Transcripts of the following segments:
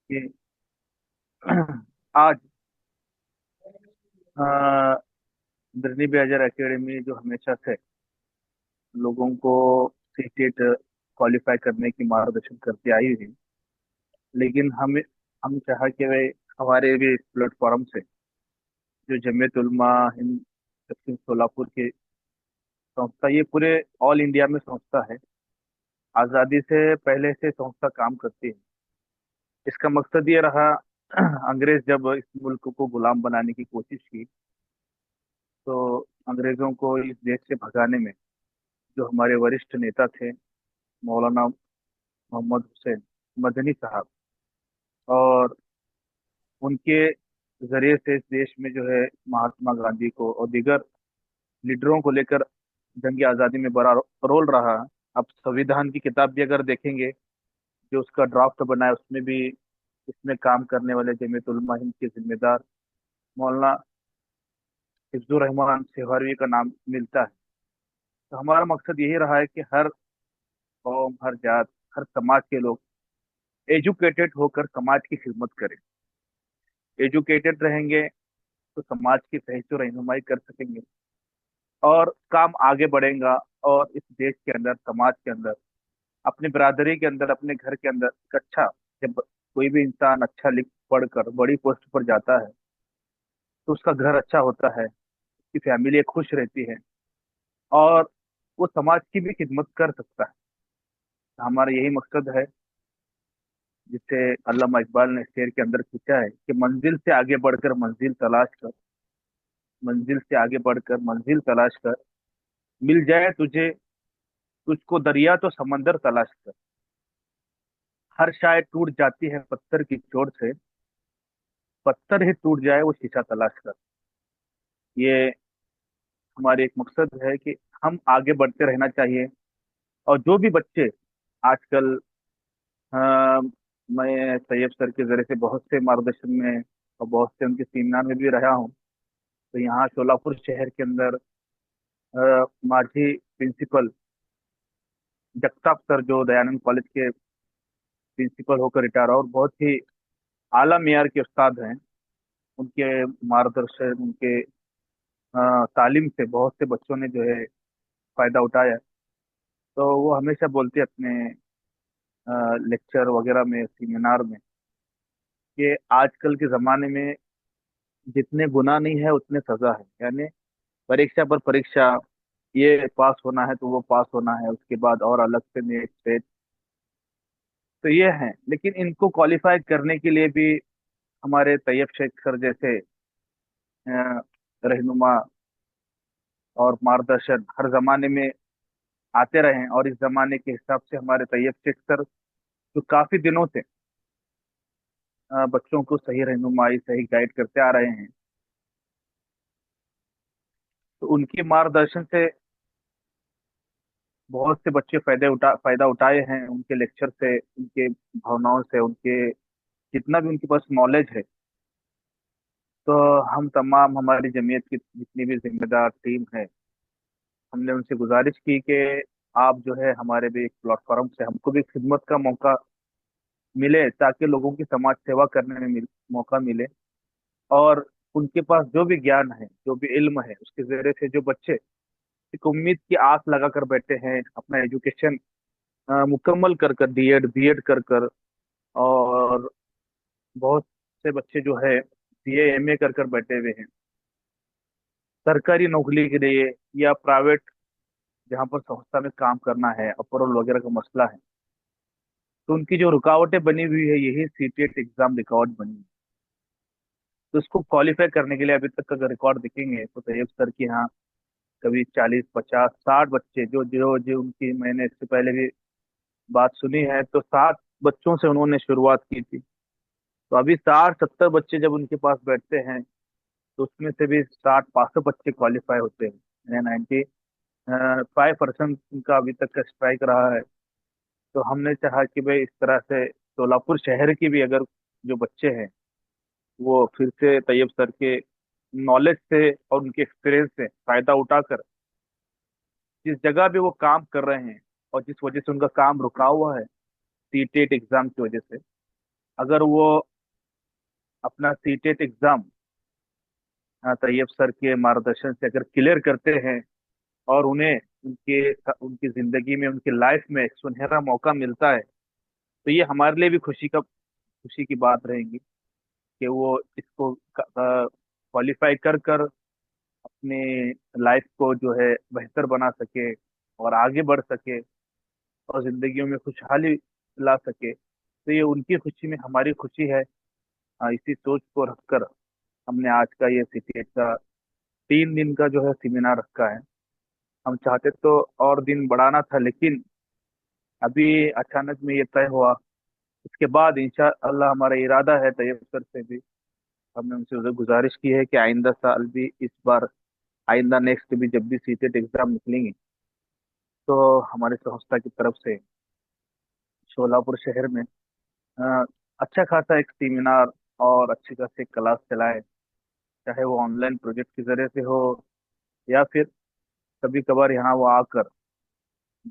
कि आज Delhi badger academy जो हमेशा से लोगों को सीटेट क्वालिफाई करने की मार्गदर्शन करती आई है। लेकिन हम चाहा कि वे हमारे भी इस प्लेटफॉर्म से जो जमीयत उलमा हिंद दक्षिण सोलापुर की संस्था, ये पूरे ऑल इंडिया में संस्था है। आज़ादी से पहले से संस्था काम करती है। इसका मकसद ये रहा, अंग्रेज जब इस मुल्क को गुलाम बनाने की कोशिश की, तो अंग्रेजों को इस देश से भगाने में जो हमारे वरिष्ठ नेता थे, मौलाना मोहम्मद हुसैन मदनी साहब, और उनके जरिए से इस देश में जो है महात्मा गांधी को और दीगर लीडरों को लेकर जंग आज़ादी में बड़ा रोल रहा। अब संविधान की किताब भी अगर देखेंगे, जो उसका ड्राफ्ट बना है, उसमें भी इसमें काम करने वाले जमीयत उलमा हिंद के जिम्मेदार मौलाना हिफ्जुर रहमान सेहरवी का नाम मिलता है। तो हमारा मकसद यही रहा है कि हर कौम, हर जात, हर समाज के लोग एजुकेटेड होकर समाज की खिदमत करें। एजुकेटेड रहेंगे तो समाज की सही से रहनुमाई कर सकेंगे और काम आगे बढ़ेगा। और इस देश के अंदर, समाज के अंदर, अपनी बिरादरी के अंदर, अपने घर के अंदर एक अच्छा, जब कोई भी इंसान अच्छा लिख पढ़कर बड़ी पोस्ट पर जाता है तो उसका घर अच्छा होता है, उसकी फैमिली खुश रहती है और वो समाज की भी खिदमत कर सकता है। हमारा यही मकसद है, जिसे अल्लामा इकबाल ने शेर के अंदर खींचा है कि मंजिल से आगे बढ़कर मंजिल तलाश कर, मंजिल से आगे बढ़कर मंजिल तलाश कर, मिल जाए तुझे, तुझको दरिया तो समंदर तलाश कर। हर शायद टूट जाती है पत्थर की चोट से, पत्थर ही टूट जाए वो शीशा तलाश कर। ये हमारे एक मकसद है कि हम आगे बढ़ते रहना चाहिए। और जो भी बच्चे आजकल, अ, मैं तैयब सर के जरिए से बहुत से मार्गदर्शन में और बहुत से उनके सेमिनार में भी रहा हूँ। तो यहाँ शोलापुर शहर के अंदर माजी प्रिंसिपल जगताप सर, जो दयानंद कॉलेज के प्रिंसिपल होकर रिटायर और बहुत ही आला मेयार के उस्ताद हैं, उनके मार्गदर्शन, उनके तालीम से बहुत से बच्चों ने जो है फायदा उठाया। तो वो हमेशा बोलते हैं अपने लेक्चर वगैरह में, सेमिनार में, कि आजकल के जमाने में जितने गुनाह नहीं है उतने सजा है। यानी परीक्षा पर परीक्षा, ये पास होना है तो वो पास होना है, उसके बाद और अलग से नेट टेट, तो ये है। लेकिन इनको क्वालिफाई करने के लिए भी हमारे तैयब शेख सर जैसे रहनुमा और मार्गदर्शन हर जमाने में आते रहे हैं। और इस जमाने के हिसाब से हमारे तैयब शेख सर, जो काफी दिनों से बच्चों को सही रहनुमाई, सही गाइड करते आ रहे हैं, तो उनके मार्गदर्शन से बहुत से बच्चे फायदा उठाए हैं, उनके लेक्चर से, उनके भावनाओं से, उनके जितना भी उनके पास नॉलेज है। तो हम तमाम, हमारी जमीयत की जितनी भी जिम्मेदार टीम है, हमने उनसे गुजारिश की कि आप जो है हमारे भी एक प्लेटफॉर्म से हमको भी खिदमत का मौका मिले, ताकि लोगों की समाज सेवा करने में मौका मिले। और उनके पास जो भी ज्ञान है, जो भी इल्म है, उसके जरिए से जो बच्चे एक उम्मीद की आस लगा कर बैठे हैं, अपना एजुकेशन मुकम्मल कर कर, डीएड बीएड कर कर, और बहुत से बच्चे जो है बीए एमए कर कर बैठे हुए हैं सरकारी नौकरी के लिए या प्राइवेट, जहाँ पर संस्था में काम करना है, अप्रोल वगैरह का मसला है। तो उनकी जो रुकावटें बनी हुई है, यही सीटेट एग्जाम रुकावट बनी है। तो उसको क्वालिफाई करने के लिए अभी तक का अगर रिकॉर्ड देखेंगे तो तैयब सर की यहाँ कभी 40 50 60 बच्चे, जो जो जो उनकी मैंने इससे पहले भी बात सुनी है, तो 7 बच्चों से उन्होंने शुरुआत की थी। तो अभी 60 70 बच्चे जब उनके पास बैठते हैं, तो उसमें से भी 60 65 बच्चे क्वालिफाई होते हैं। 95% उनका अभी तक का स्ट्राइक रहा है। तो हमने चाहा कि भाई इस तरह से सोलापुर शहर की भी अगर जो बच्चे हैं, वो फिर से तैयब सर के नॉलेज से और उनके एक्सपीरियंस से फायदा उठाकर, जिस जगह भी वो काम कर रहे हैं और जिस वजह से उनका काम रुका हुआ है, सीटेट एग्जाम की वजह से, अगर वो अपना सीटेट एग्जाम तैयब सर के मार्गदर्शन से अगर क्लियर करते हैं, और उन्हें उनके उनकी जिंदगी में, उनकी लाइफ में एक सुनहरा मौका मिलता है, तो ये हमारे लिए भी खुशी की बात रहेगी कि वो इसको क्वालिफाई कर कर अपने लाइफ को जो है बेहतर बना सके और आगे बढ़ सके और जिंदगियों में खुशहाली ला सके। तो ये उनकी खुशी में हमारी खुशी है। इसी सोच को रखकर हमने आज का ये सीटेट का 3 दिन का जो है सेमिनार रखा है। हम चाहते तो और दिन बढ़ाना था, लेकिन अभी अचानक में ये तय हुआ। इसके बाद इंशाअल्लाह हमारा इरादा है, तैयब सर से भी हमने उनसे उधर गुजारिश की है कि आइंदा साल भी, इस बार आइंदा नेक्स्ट भी जब भी सीटेट एग्जाम निकलेंगे, तो हमारी संस्था की तरफ से शोलापुर शहर में अ, अच्छा खासा एक सेमिनार और अच्छे खासे क्लास चलाए, चाहे वो ऑनलाइन प्रोजेक्ट के जरिए से हो, या फिर कभी कभार यहाँ वो आकर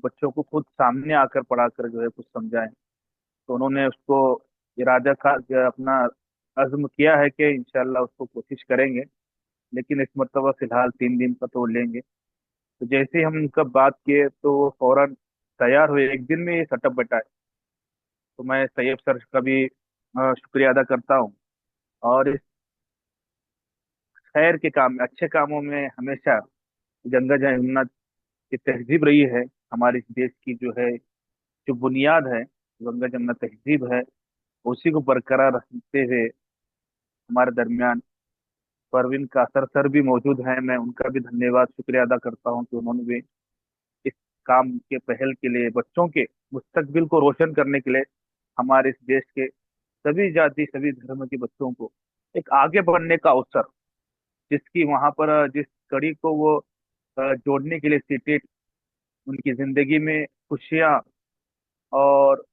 बच्चों को खुद सामने आकर पढ़ाकर जो है कुछ समझाएं। तो उन्होंने उसको इरादा का जो अपना अज़्म किया है कि इंशाल्लाह उसको कोशिश करेंगे। लेकिन इस मरतबा फिलहाल 3 दिन का तो लेंगे। तो जैसे ही हम उनका बात किए तो वो फौरन तैयार हुए, एक दिन में ये सेटअप बैठा है। तो मैं तैयब सर का भी शुक्रिया अदा करता हूँ। और इस खैर के काम में, अच्छे कामों में हमेशा गंगा जमुना की तहजीब रही है। हमारे इस देश की जो है, जो बुनियाद है, गंगा जमुना तहजीब है, उसी को बरकरार रखते हुए हमारे दरमियान परवीन कासर सर भी मौजूद हैं। मैं उनका भी धन्यवाद शुक्रिया अदा करता हूँ कि उन्होंने भी इस काम के पहल के लिए, बच्चों के मुस्तकबिल को रोशन करने के लिए, हमारे इस देश के सभी जाति सभी धर्म के बच्चों को एक आगे बढ़ने का अवसर, जिसकी वहां पर जिस कड़ी को वो जोड़ने के लिए सीटेट उनकी जिंदगी में खुशियां और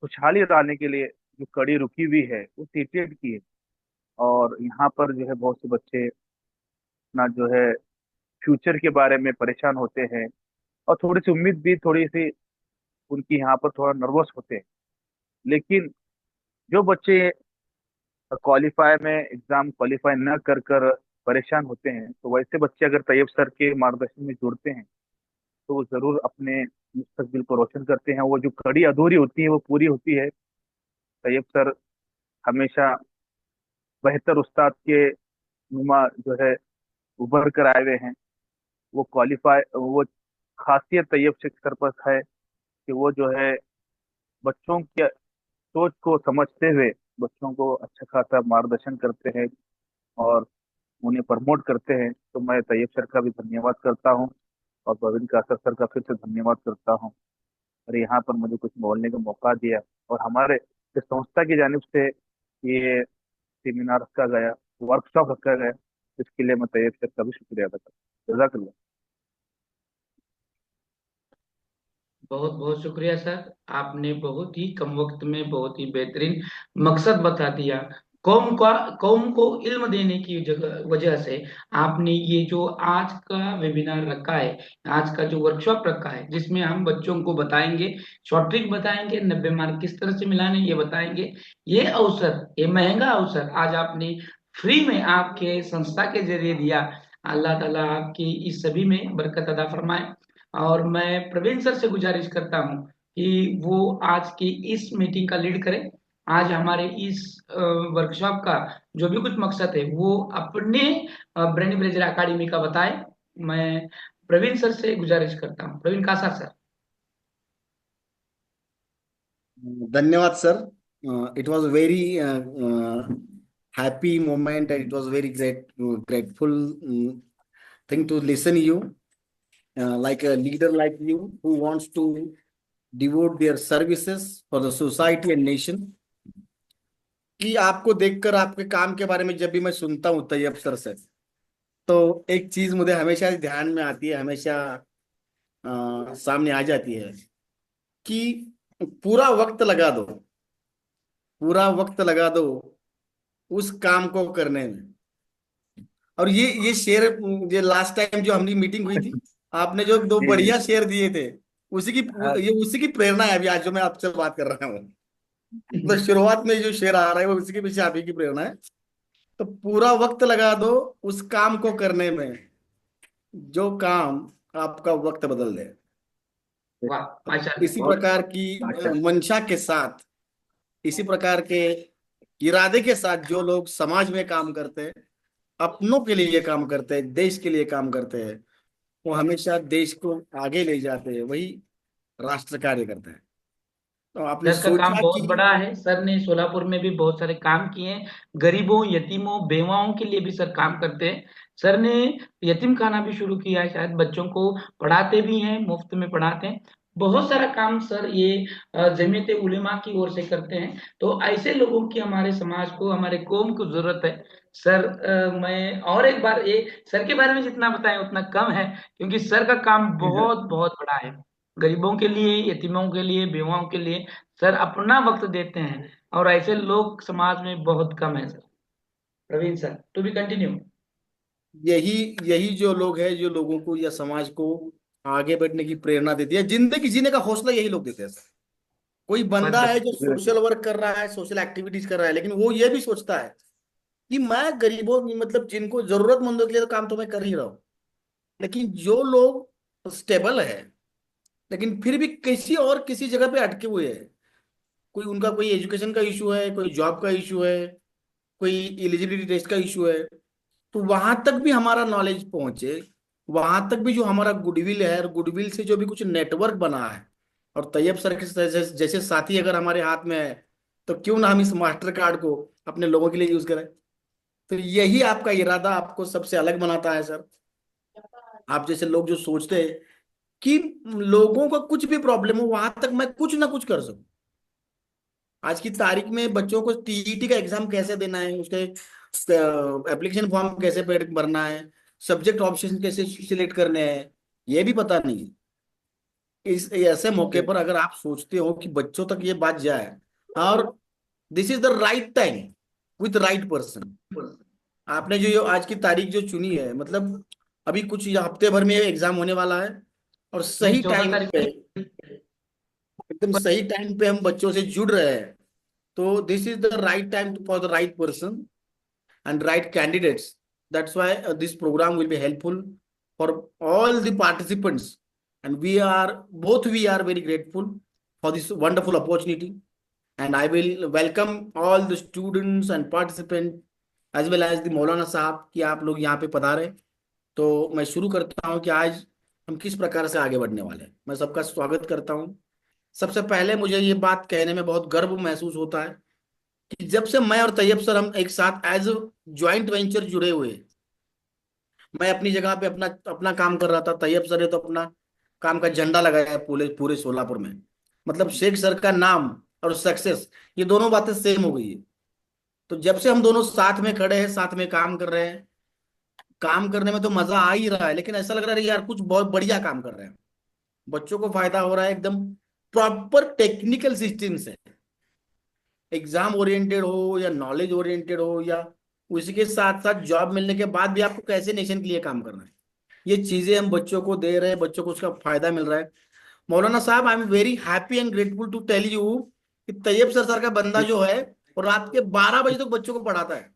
खुशहाली लाने के लिए जो कड़ी रुकी हुई है वो सीटेट की है। और यहाँ पर जो है बहुत से बच्चे अपना जो है फ्यूचर के बारे में परेशान होते हैं, और थोड़ी सी उम्मीद भी, थोड़ी सी उनकी यहाँ पर थोड़ा नर्वस होते हैं। लेकिन जो बच्चे क्वालिफाई में एग्जाम क्वालिफाई न कर कर परेशान होते हैं, तो वैसे बच्चे अगर तैयब सर के मार्गदर्शन में जुड़ते हैं, तो वो जरूर अपने मुस्तकबिल को रोशन करते हैं। वो जो कड़ी अधूरी होती है वो पूरी होती है। तैयब सर हमेशा बेहतर उस्ताद के नुमा जो है उभर कर आए हुए हैं। वो खासियत तैयब सर पर है कि वो जो है बच्चों की सोच को समझते हुए बच्चों को अच्छा खासा मार्गदर्शन करते हैं और उन्हें प्रमोट करते हैं। तो मैं तैयब सर का भी धन्यवाद करता हूँ, और प्रवीण कासर सर का फिर से धन्यवाद करता हूँ, और यहाँ पर मुझे कुछ बोलने का मौका दिया। और हमारे इस संस्था की जानिब से ये सेमिनार रखा गया, वर्कशॉप रखा गया, इसके लिए मैं तैयब सर का भी शुक्रिया अदा करता हूँ। जजाकल्लाह। बहुत बहुत शुक्रिया सर। आपने बहुत ही कम वक्त में बहुत ही बेहतरीन मकसद बता दिया। कौम को इल्म देने की जगह वजह से आपने ये जो आज का वेबिनार रखा है, आज का जो वर्कशॉप रखा है, जिसमें हम बच्चों को बताएंगे, शॉर्ट ट्रिक बताएंगे, 90 मार्क किस तरह से मिलाने ये बताएंगे। ये अवसर, ये महंगा अवसर आज आपने फ्री में आपके संस्था के जरिए दिया। अल्लाह ताला आपकी इस सभी में बरकत अदा फरमाए। और मैं प्रवीण सर से गुजारिश करता हूँ कि वो आज की इस मीटिंग का लीड करें। आज हमारे इस वर्कशॉप का जो भी कुछ मकसद है वो अपने ब्रेनी ब्रेजर अकाडमी का बताएं। मैं प्रवीण सर से गुजारिश करता हूँ, प्रवीण कासा सर। धन्यवाद sir. It was very happy moment, and it was very grateful thing to listen you, like a leader like you who wants to devote their services for the society and nation. कि आपको देखकर, आपके काम के बारे में जब भी मैं सुनता हूँ तैयब सर से, तो एक चीज मुझे हमेशा ध्यान में आती है, हमेशा सामने आ जाती है कि पूरा वक्त लगा दो, पूरा वक्त लगा दो उस काम को करने में. और ये शेर, ये लास्ट टाइम जो हमारी मीटिंग हुई थी, आपने जो दो जी जी। बढ़िया शेर दिए थे, उसी की हाँ ये उसी की प्रेरणा है अभी आज जो मैं आपसे बात कर रहा हूँ. तो शुरुआत में जो शेर आ रहा है वो उसी के पीछे आप ही की प्रेरणा है। तो पूरा वक्त लगा दो उस काम को करने में जो काम आपका वक्त बदल दे। वाह, माशाल्लाह, इसी बहुत प्रकार की माशा मंशा के साथ, इसी प्रकार के इरादे के साथ जो लोग समाज में काम करते हैं, अपनों के लिए काम करते हैं, देश के लिए काम करते हैं, वो हमेशा देश को आगे ले जाते हैं, वही राष्ट्र कार्य करते हैं। तो आपने सर का काम सोचा बहुत कि बड़ा है। सर ने सोलापुर में भी बहुत सारे काम किए हैं, गरीबों, यतीमों, बेवाओं के लिए भी सर काम करते हैं। सर ने यतीम खाना भी शुरू किया है, शायद बच्चों को पढ़ाते भी हैं, मुफ्त में पढ़ाते हैं। बहुत सारा काम सर ये जमीयत उलेमा की ओर से करते हैं। तो ऐसे लोगों की हमारे समाज को, हमारे कौम को जरूरत है। सर मैं और एक बार ये सर के बारे में जितना बताएं उतना कम है, क्योंकि सर का काम बहुत बहुत बड़ा है। गरीबों के लिए, यतीमों के लिए, बेवाओं के लिए सर अपना वक्त देते हैं, और ऐसे लोग समाज में बहुत कम है sir. Praveen sir, to be continue. यही यही जो लोग हैं, जो लोगों को या समाज को आगे बढ़ने की प्रेरणा देती है, जिंदगी जीने का हौसला यही लोग देते हैं। कोई बस बंदा बस। है जो सोशल वर्क कर रहा है, सोशल एक्टिविटीज कर रहा है, लेकिन वो ये भी सोचता है कि मैं गरीबों, मतलब जिनको जरूरतमंदों के लिए तो काम तो मैं कर ही रहा हूँ, लेकिन जो लोग स्टेबल है लेकिन फिर भी किसी और किसी जगह पे अटके हुए हैं, कोई उनका कोई एजुकेशन का इशू है, कोई जॉब का इशू है, कोई एलिजिबिलिटी टेस्ट का इशू है, तो वहां तक भी हमारा नॉलेज पहुंचे, वहां तक भी जो हमारा गुडविल है, और गुडविल से जो भी कुछ नेटवर्क बना है, और तैयब सर के जैसे साथी अगर हमारे हाथ में है, तो क्यों ना हम इस मास्टर कार्ड को अपने लोगों के लिए यूज करें। तो यही आपका इरादा आपको सबसे अलग बनाता है सर। आप जैसे लोग जो सोचते हैं कि लोगों का कुछ भी प्रॉब्लम हो वहां तक मैं कुछ ना कुछ कर सकूं। आज की तारीख में बच्चों को टीईटी का एग्जाम कैसे देना है, उसके एप्लीकेशन फॉर्म कैसे भरना है, सब्जेक्ट ऑप्शन कैसे सिलेक्ट करने हैं, ये भी पता नहीं है। इस ऐसे मौके पर अगर आप सोचते हो कि बच्चों तक ये बात जाए, और this is the right time with right person. आपने जो ये आज की तारीख जो चुनी है, मतलब अभी कुछ हफ्ते भर में एग्जाम होने वाला है, और नहीं, सही 14 तारीख पे, को। एकदम सही टाइम पे हम बच्चों से जुड़ रहे हैं। तो this is the right time for the right person and right candidates. That's why this program will be helpful for all the participants. And we are very grateful for this wonderful opportunity. And I will welcome all the students and participants as well as the मौलाना साहब कि आप लोग यहाँ पे पधारे। तो मैं शुरू करता हूँ कि आज हम किस प्रकार से आगे बढ़ने वाले हैं। मैं सबका स्वागत करता हूँ। सबसे पहले मुझे ये बात कहने में बहुत गर्व महसूस होता है कि जब से मैं और तैयब सर हम एक साथ एज ज्वाइंट वेंचर जुड़े हुए, मैं अपनी जगह पे अपना अपना काम कर रहा था, तैयब सर ने तो अपना काम का झंडा लगाया है पूरे पूरे सोलापुर में। मतलब शेख सर का नाम और सक्सेस, ये दोनों बातें सेम हो गई है। तो जब से हम दोनों साथ में खड़े हैं, साथ में काम कर रहे हैं, काम करने में तो मजा आ ही रहा है, लेकिन ऐसा लग रहा है यार कुछ बहुत बढ़िया काम कर रहे हैं, बच्चों को फायदा हो रहा है, एकदम प्रॉपर टेक्निकल सिस्टम से, एग्जाम ओरिएंटेड हो या नॉलेज ओरिएंटेड हो, या उसी के साथ साथ जॉब मिलने के बाद भी आपको कैसे नेशन के लिए काम करना है, ये चीजें हम बच्चों को दे रहे हैं, बच्चों को उसका फायदा मिल रहा है। मौलाना साहब, I am very happy and grateful to tell you कि तैयब सर का बंदा जो है वो रात के 12 बजे तक बच्चों को पढ़ाता है।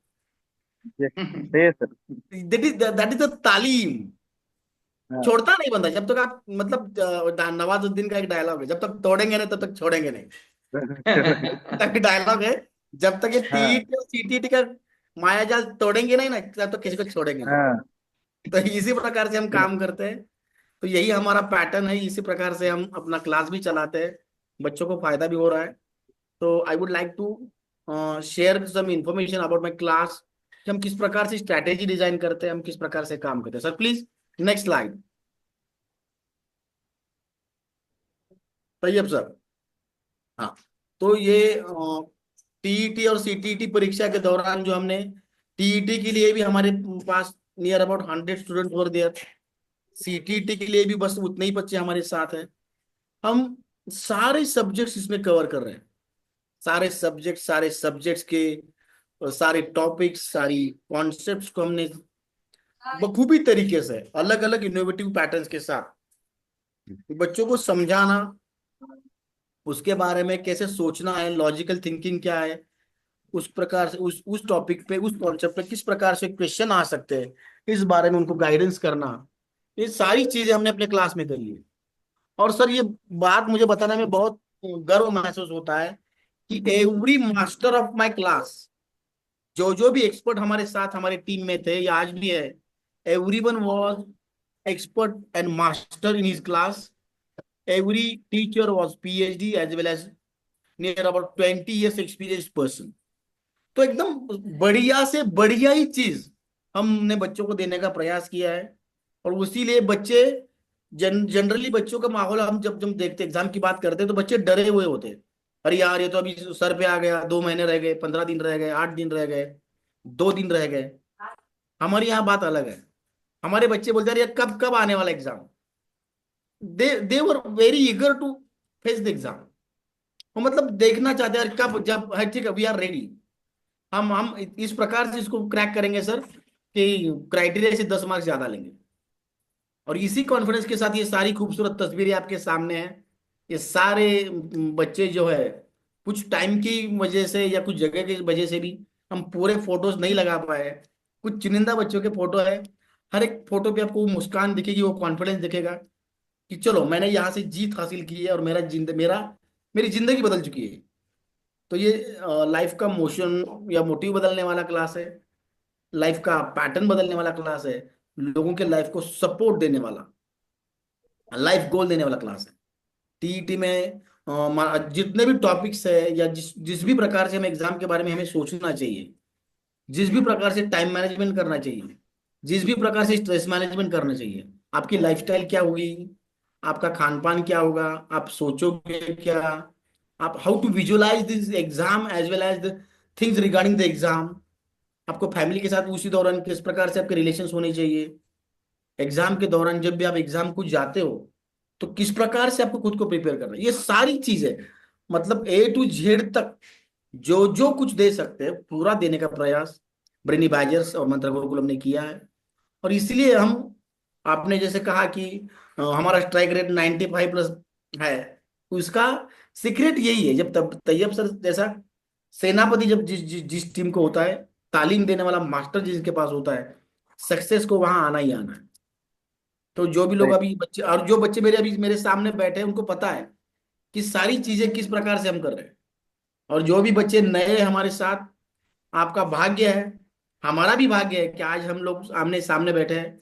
सही है सर। दैट इज द तालीम। हाँ। छोड़ता नहीं बंदा जब तक आप, मतलब नवाजुद्दीन का एक डायलॉग है, जब तक तोड़ेंगे नहीं तब तक छोड़ेंगे नहीं। तक डायलॉग है, जब तक ये हाँ। टीईटी और सीटीईटी का माया जाल तोड़ेंगे नहीं ना, तब तक किसी को छोड़ेंगे नहीं। हाँ। तो इसी प्रकार से हम काम करते हैं। तो यही हमारा पैटर्न है, इसी प्रकार से हम अपना क्लास भी चलाते हैं, बच्चों को फायदा भी हो रहा है। तो I would like to share some information about my class, कि हम किस प्रकार से स्ट्रैटेजी डिजाइन करते हैं, हम किस प्रकार से काम करते हैं। Sir please next slide. Tayyab sir, हाँ। तो ये टीईटी और सीटीईटी परीक्षा के दौरान जो हमने, टीईटी के लिए भी हमारे पास near about 100 student were there, CTET के लिए भी बस उतने ही बच्चे हमारे साथ हैं। हम सारे सब्जेक्ट्स इसमें कवर कर रहे हैं, सारे सब्जेक्ट्स के सारे टॉपिक्स, सारी कॉन्सेप्ट्स को हमने बखूबी तरीके से अलग अलग इनोवेटिव पैटर्न्स के साथ बच्चों को समझाना, उसके बारे में कैसे सोचना है, लॉजिकल थिंकिंग क्या है, उस प्रकार से उस टॉपिक पे, उस कॉन्सेप्ट पे किस प्रकार से क्वेश्चन आ सकते हैं, इस बारे में उनको गाइडेंस करना, ये सारी चीजें हमने अपने क्लास में करी है। और सर ये बात मुझे बताने में बहुत गर्व महसूस होता है कि every master of my class, जो भी एक्सपर्ट हमारे साथ हमारे टीम में थे या आज भी है, everyone was expert and master in his class. Every teacher was PhD as well as near about 20 years experienced person. तो एकदम बढ़िया से बढ़िया ही चीज हमने बच्चों को देने का प्रयास किया है। और उसी लिए बच्चे जनरली बच्चों का माहौल हम जब जब देखते एग्जाम की बात करते हैं तो बच्चे डरे हुए होते हैं। अरे यार ये तो अभी सर पे आ गया, 2 महीने रह गए, 15 दिन रह गए, 8 दिन रह गए, 2 दिन रह गए। हमारी यहाँ बात अलग है। हमारे बच्चे बोलते हैं अरे यार कब कब आने वाला exam. They were very eager to face the exam. वो मतलब देखना चाहते हैं कब, जब है ठीक है वी आर रेडी। हम इस प्रकार से इसको क्रैक करेंगे सर कि क्राइटेरिया से 10 मार्क्स ज्यादा लेंगे। और इसी कॉन्फिडेंस के साथ ये सारी खूबसूरत तस्वीरें आपके सामने हैं। ये सारे बच्चे जो है कुछ टाइम की वजह से या कुछ जगह की वजह से भी हम पूरे फोटोज नहीं लगा पाए। कुछ चुनिंदा बच्चों के फोटो है। हर एक फोटो पे आपको वो मुस्कान दिखेगी, वो कॉन्फिडेंस दिखेगा कि चलो मैंने यहाँ से जीत हासिल की है और मेरी जिंदगी बदल चुकी है। तो ये लाइफ का मोशन या मोटिव बदलने वाला क्लास है, लाइफ का पैटर्न बदलने वाला क्लास है, लोगों के लाइफ को सपोर्ट देने वाला, लाइफ गोल देने वाला क्लास है। टीईटी में जितने भी टॉपिक्स है या जिस जिस भी प्रकार से हम एग्जाम के बारे में हमें सोचना चाहिए, जिस भी प्रकार से टाइम मैनेजमेंट करना चाहिए, जिस भी प्रकार से स्ट्रेस मैनेजमेंट करना चाहिए, आपकी लाइफस्टाइल क्या होगी, आपका खान पान क्या होगा, आप सोचोगे क्या, आप how to visualise this exam as well as the things regarding the exam, आपको फैमिली के साथ उसी दौरान किस प्रकार से आपके रिलेशंस होने चाहिए, एग्जाम के दौरान जब भी आप एग्जाम कुछ जाते हो तो किस प्रकार से आपको खुद को प्रिपेयर करना है, ये सारी चीजें मतलब A to Z तक जो कुछ दे सकते हैं पूरा देने का प्रयास ब्रेनी बैजर्स और मंत्र गुरुकुलम ने किया है। और इसलिए हम, आपने जैसे कहा कि हमारा स्ट्राइक रेट 95+ है, तो इसका सीक्रेट यही है। जब तब तैयब सर जैसा सेनापति जब जिस टीम को होता है, तालीम देने वाला मास्टर जिसके पास होता है, सक्सेस को वहां आना ही आना है। तो जो भी लोग अभी बच्चे और जो बच्चे मेरे अभी मेरे सामने बैठे हैं उनको पता है कि सारी चीजें किस प्रकार से हम कर रहे हैं। और जो भी बच्चे नए हैं हमारे साथ, आपका भाग्य है, हमारा भी भाग्य है कि आज हम लोग आमने सामने बैठे हैं।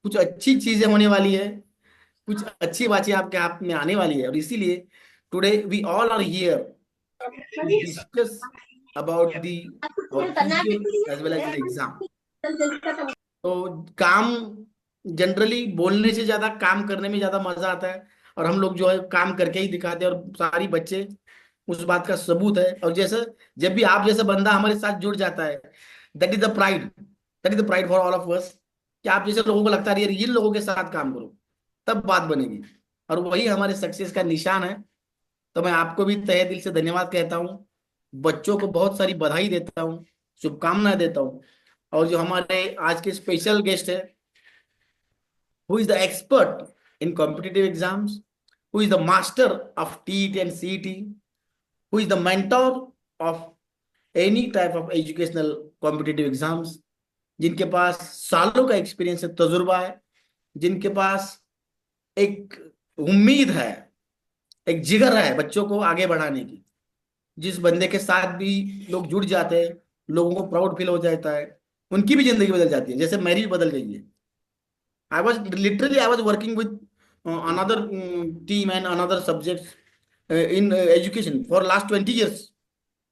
कुछ अच्छी चीजें होने वाली है, कुछ अच्छी बातें आपके हाथ में आने वाली है। और इसीलिए today we all are here to discuss about the और future as well as the exam. तो काम जनरली बोलने से ज्यादा काम करने में ज्यादा मजा आता है। और हम लोग जो है काम करके ही दिखाते हैं और सारी बच्चे उस बात का सबूत है। और जैसे जब भी आप जैसा बंदा हमारे साथ जुड़ जाता है, that is the pride, that is the pride for all of us, कि आप जैसे लोगों को लगता है यार इन लोगों के साथ काम करो तब बात बनेगी। और वही हमारे सक्सेस का निशान है। तो मैं आपको भी तहे दिल से धन्यवाद कहता हूँ, बच्चों को बहुत सारी बधाई देता हूँ, शुभकामनाएं देता हूँ। और जो हमारे आज के स्पेशल गेस्ट है, who is the expert in competitive exams, who is the master of TET and CET, who is the mentor of any type of educational competitive exams, जिनके पास सालों का एक्सपीरियंस है, तजुर्बा है, जिनके पास एक उम्मीद है, एक जिगर है बच्चों को आगे बढ़ाने की। जिस बंदे के साथ भी लोग जुड़ जाते हैं, लोगों को प्राउड फील हो जाता है, उनकी भी जिंदगी बदल जाती है, जैसे मेरी भी बदल गई है। I was working with another team and another subjects in education for last 20 years.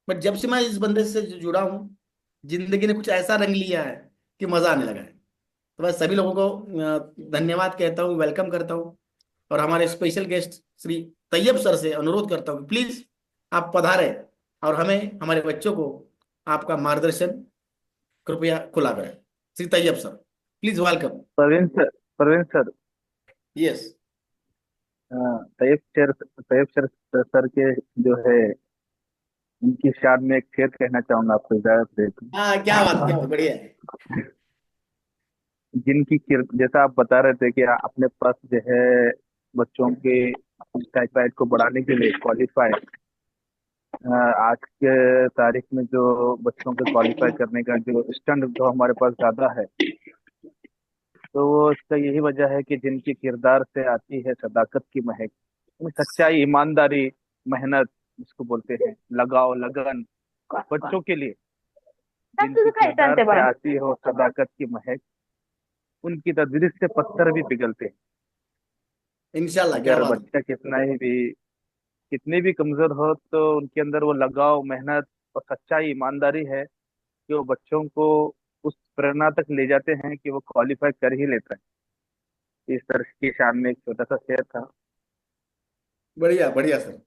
But जब से मैं इस बंदे से जुड़ा हूँ, जिंदगी ने कुछ ऐसा रंग लिया है कि मजा आने लगा है। तो मैं सभी लोगों को धन्यवाद कहता हूँ, वेलकम करता हूँ। और हमारे special guest Shri Tayyab sir से अनुरोध करता हूँ प्लीज आप पधारे और हमें, हमारे बच्चों को आपका मार्गदर्शन कृपया खुला करें। Shri Tayyab sir, please welcome. Praveen sir, yes. Tayyab sir के जो है उनकी शान में एक शेर कहना चाहूंगा, आपको इजाजत दे तो। हाँ क्या बात, बढ़िया है। जैसा आप बता रहे थे कि अपने पास जो है बच्चों के टाइफाइड को बढ़ाने के लिए क्वालिफाई, आज के तारीख में जो बच्चों के क्वालिफाई करने का जो स्टैंड जो हमारे पास ज्यादा है, तो वो इसका यही वजह है कि जिनकी किरदार से आती है सदाकत की महक, यानी सच्चाई, ईमानदारी, मेहनत जिसको बोलते हैं, लगाव, लगन बच्चों के लिए, जिनकी किरदार से आती हो सदाकत की महक, उनकी तदरीस से पत्थर भी पिघलते हैं। इंशाल्लाह, क्या अगर बात है। बच्चा कितने भी कमजोर हो, तो उनके अंदर वो लगाव, मेहनत और सच्चाई, ईमानदारी है कि वो बच्चों को उस प्रेरणा तक ले जाते हैं कि वो क्वालिफाई कर ही लेता है। इस तरह की शान में एक छोटा सा शेयर था। बढ़िया बढ़िया सर,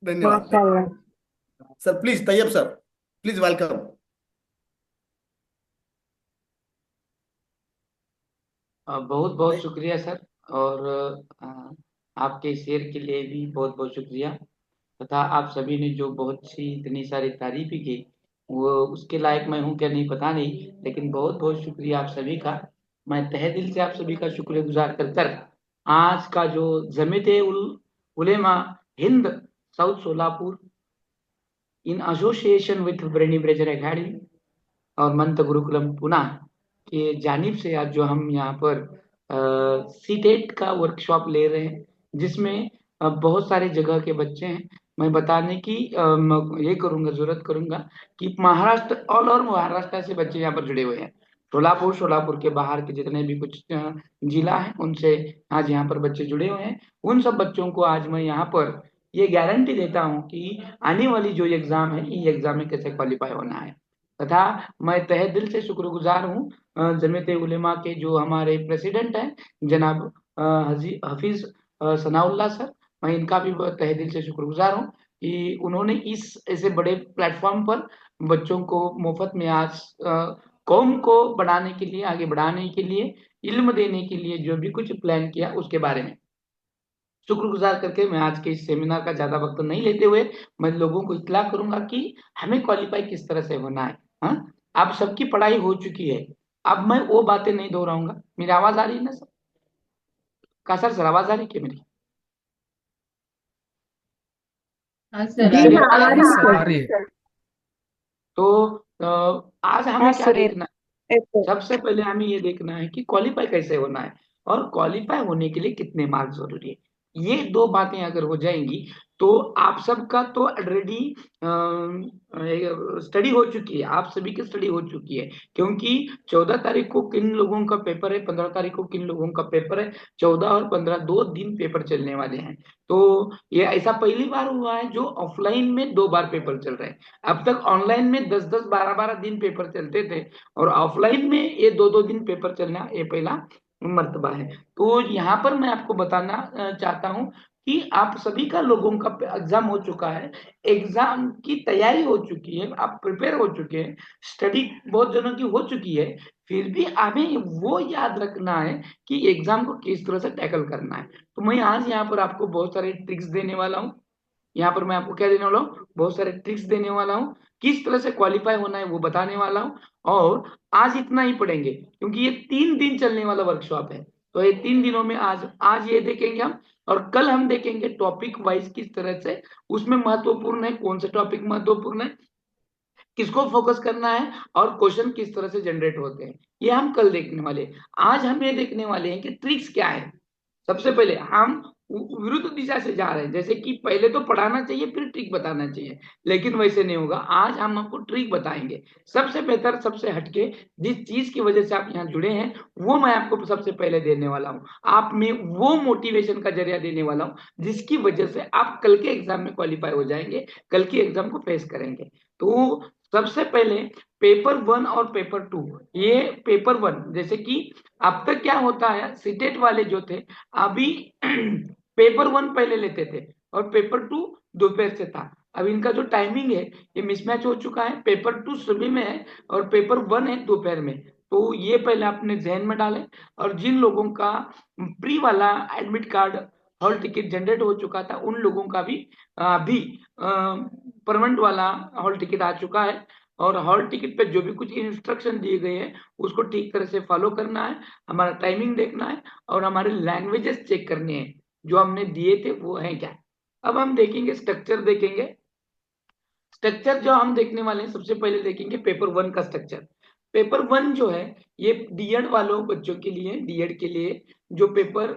धन्यवाद। माशाल्लाह। Sir please, Tayyab sir, please welcome. बहुत बहुत शुक्रिया सर। और आपके शेयर के लिए भी बहुत बहुत शुक्रिया। तथा आप सभी ने जो बहुत सी इतनी सारी तारीफी की, वो उसके लायक मैं हूँ क्या नहीं पता नहीं, लेकिन बहुत बहुत शुक्रिया आप सभी का। मैं तहे दिल से आप सभी का शुक्रगुजार कर कर आज का जो Jamiat Ulema Hind south Solapur in association with ब्रेनी ब्रेजर एकेडमी और मंत गुरुकुलम पुणे के जानिब से आज जो हम यहाँ पर सीटेट का वर्कशॉप ले रहे हैं, जिसमें बहुत सारे जगह के बच्चे हैं। मैं बताने की ये करूंगा, जरूरत करूंगा कि महाराष्ट्र, ऑल ओवर महाराष्ट्र से बच्चे यहाँ पर जुड़े हुए हैं। सोलापुर के बाहर के जितने भी कुछ जिला हैं, उनसे आज यहाँ पर बच्चे जुड़े हुए हैं। उन सब बच्चों को आज मैं यहाँ पर ये गारंटी देता हूँ कि आने वाली जो एग्जाम है, ये एग्जाम में कैसे क्वालिफाई होना है। तथा मैं तहे दिल से शुक्रगुजार हूँ जमीयत उलेमा के जो हमारे प्रेसिडेंट हैं, जनाब हफीज सनाउल्लाह सर। मैं इनका भी बहुत तहे दिल से शुक्रगुजार हूँ कि उन्होंने इस ऐसे बड़े प्लेटफॉर्म पर बच्चों को मुफ्त में आज कौम को बढ़ाने के लिए, आगे बढ़ाने के लिए, इल्म देने के लिए जो भी कुछ प्लान किया, उसके बारे में शुक्रगुजार करके मैं आज के इस सेमिनार का ज्यादा वक्त नहीं लेते हुए मैं लोगों को इत्तला करूंगा कि हमें क्वालिफाई किस तरह से होना है। हाँ, आप सबकी पढ़ाई हो चुकी है, अब मैं वो बातें नहीं दोहराऊंगा। मेरी आवाज आ रही है ना सर? का सर आवाज आ रही है क्या मेरी? जी हाँ, आ रही आ है रही है। तो आज हाँ हमें क्या सर, देखना है? एक सबसे पहले हमें ये देखना है कि क्वालिफाई कैसे होना है और क्वालिफाई होने के लिए कितने मार्क्स जरूरी है। ये दो बातें अगर हो जाएंगी तो आप सबका तो ऑलरेडी स्टडी हो चुकी है, आप सभी की स्टडी हो चुकी है। क्योंकि 14 तारीख को किन लोगों का पेपर है, 15 तारीख को किन लोगों का पेपर है, 14 और 15 2 दिन पेपर चलने वाले हैं। तो ये ऐसा पहली बार हुआ है जो ऑफलाइन में 2 बार पेपर चल रहे हैं। अब तक ऑनलाइन में 10-10 12-12 दिन पेपर चलते थे, और ऑफलाइन में ये 2-2 दिन पेपर चलना ये पहला मर्तबा है। तो यहाँ पर मैं आपको बताना चाहता हूँ कि आप सभी का लोगों का एग्जाम हो चुका है, एग्जाम की तैयारी हो चुकी है, आप प्रिपेयर हो चुके हैं, स्टडी बहुत जनों की हो चुकी है। फिर भी हमें वो याद रखना है कि एग्जाम को किस तरह से टैकल करना है। तो मैं आज यहाँ पर आपको बहुत सारे ट्रिक्स देने वाला हूँ। यहाँ पर मैं आपको क्या देने वाला हूँ? बहुत सारे ट्रिक्स देने वाला हूँ, किस तरह से क्वालिफाई होना है वो बताने वाला हूँ। और आज इतना ही पढ़ेंगे क्योंकि ये 3 दिन चलने वाला वर्कशॉप है। तो ये 3 दिनों में आज आज ये देखेंगे हम, और कल हम देखेंगे टॉपिक वाइज किस तरह से उसमें महत्वपूर्ण है, कौन से टॉपिक महत्वपूर्ण है, किसको फोकस करना है, और क्वेश्चन किस तरह से जनरेट होते हैं, ये हम कल देखने वाले हैं। आज हम ये देखने वाले हैं कि ट्रिक्स क्या है। सबसे पहले हम विरुद्ध दिशा से जा रहे हैं, जैसे कि पहले तो पढ़ाना चाहिए फिर ट्रिक बताना चाहिए, लेकिन वैसे नहीं होगा। आज हम आपको ट्रिक बताएंगे, सबसे बेहतर, सबसे हटके, जिस चीज की वजह से आप यहाँ जुड़े हैं वो मैं आपको सबसे पहले देने वाला हूँ। आप में वो मोटिवेशन का जरिया देने वाला हूँ जिसकी वजह से आप कल के एग्जाम में क्वालिफाई हो जाएंगे, कल की एग्जाम को फेस करेंगे। तो सबसे पहले पेपर 1 और पेपर 2, ये पेपर 1 जैसे कि अब तक क्या होता है, सीटेट वाले जो थे अभी पेपर 1 पहले लेते थे और पेपर 2 दोपहर से था। अब इनका जो टाइमिंग है ये मिसमैच हो चुका है, पेपर 2 सुबह में है और पेपर 1 है दोपहर में। तो ये पहले अपने जहन में डालें। और जिन लोगों का प्री वाला admit card, hall ticket generate हो चुका था, उन लोगों का भी अभी परमानेंट वाला हॉल टिकट आ चुका है। और हॉल टिकट पे जो भी कुछ इंस्ट्रक्शन दिए गए हैं उसको ठीक तरह से फॉलो करना है, हमारा टाइमिंग देखना है और हमारे लैंग्वेजेस चेक करने हैं। जो हमने दिए थे वो है क्या। अब हम देखेंगे स्ट्रक्चर, देखेंगे स्ट्रक्चर जो हम देखने वाले हैं, सबसे पहले देखेंगे पेपर 1 का स्ट्रक्चर। पेपर 1 जो है ये डीएड वालों बच्चों के लिए, डीएड के लिए जो पेपर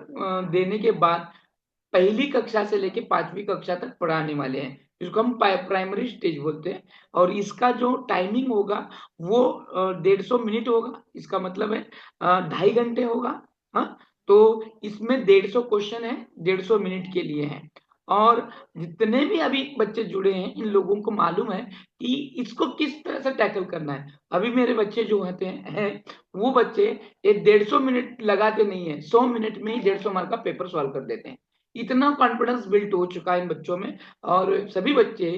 देने के बाद पहली कक्षा से लेके 5वीं कक्षा तक पढ़ाने वाले हैं, जिसको हम प्राइमरी स्टेज बोलते हैं। और इसका जो टाइमिंग होगा वो 150 मिनट होगा, इसका मतलब है 2.5 घंटे होगा। हाँ, तो इसमें 150 क्वेश्चन है, 150 मिनट के लिए है। और जितने भी अभी बच्चे जुड़े हैं इन लोगों को मालूम है कि इसको किस तरह से टैकल करना है। अभी मेरे बच्चे जो होते हैं वो बच्चे ये 150 मिनट लगाते नहीं है, 100 मिनट में ही 150 मार्क का पेपर सॉल्व कर देते हैं। इतना कॉन्फिडेंस बिल्ट हो चुका है इन बच्चों में, और सभी बच्चे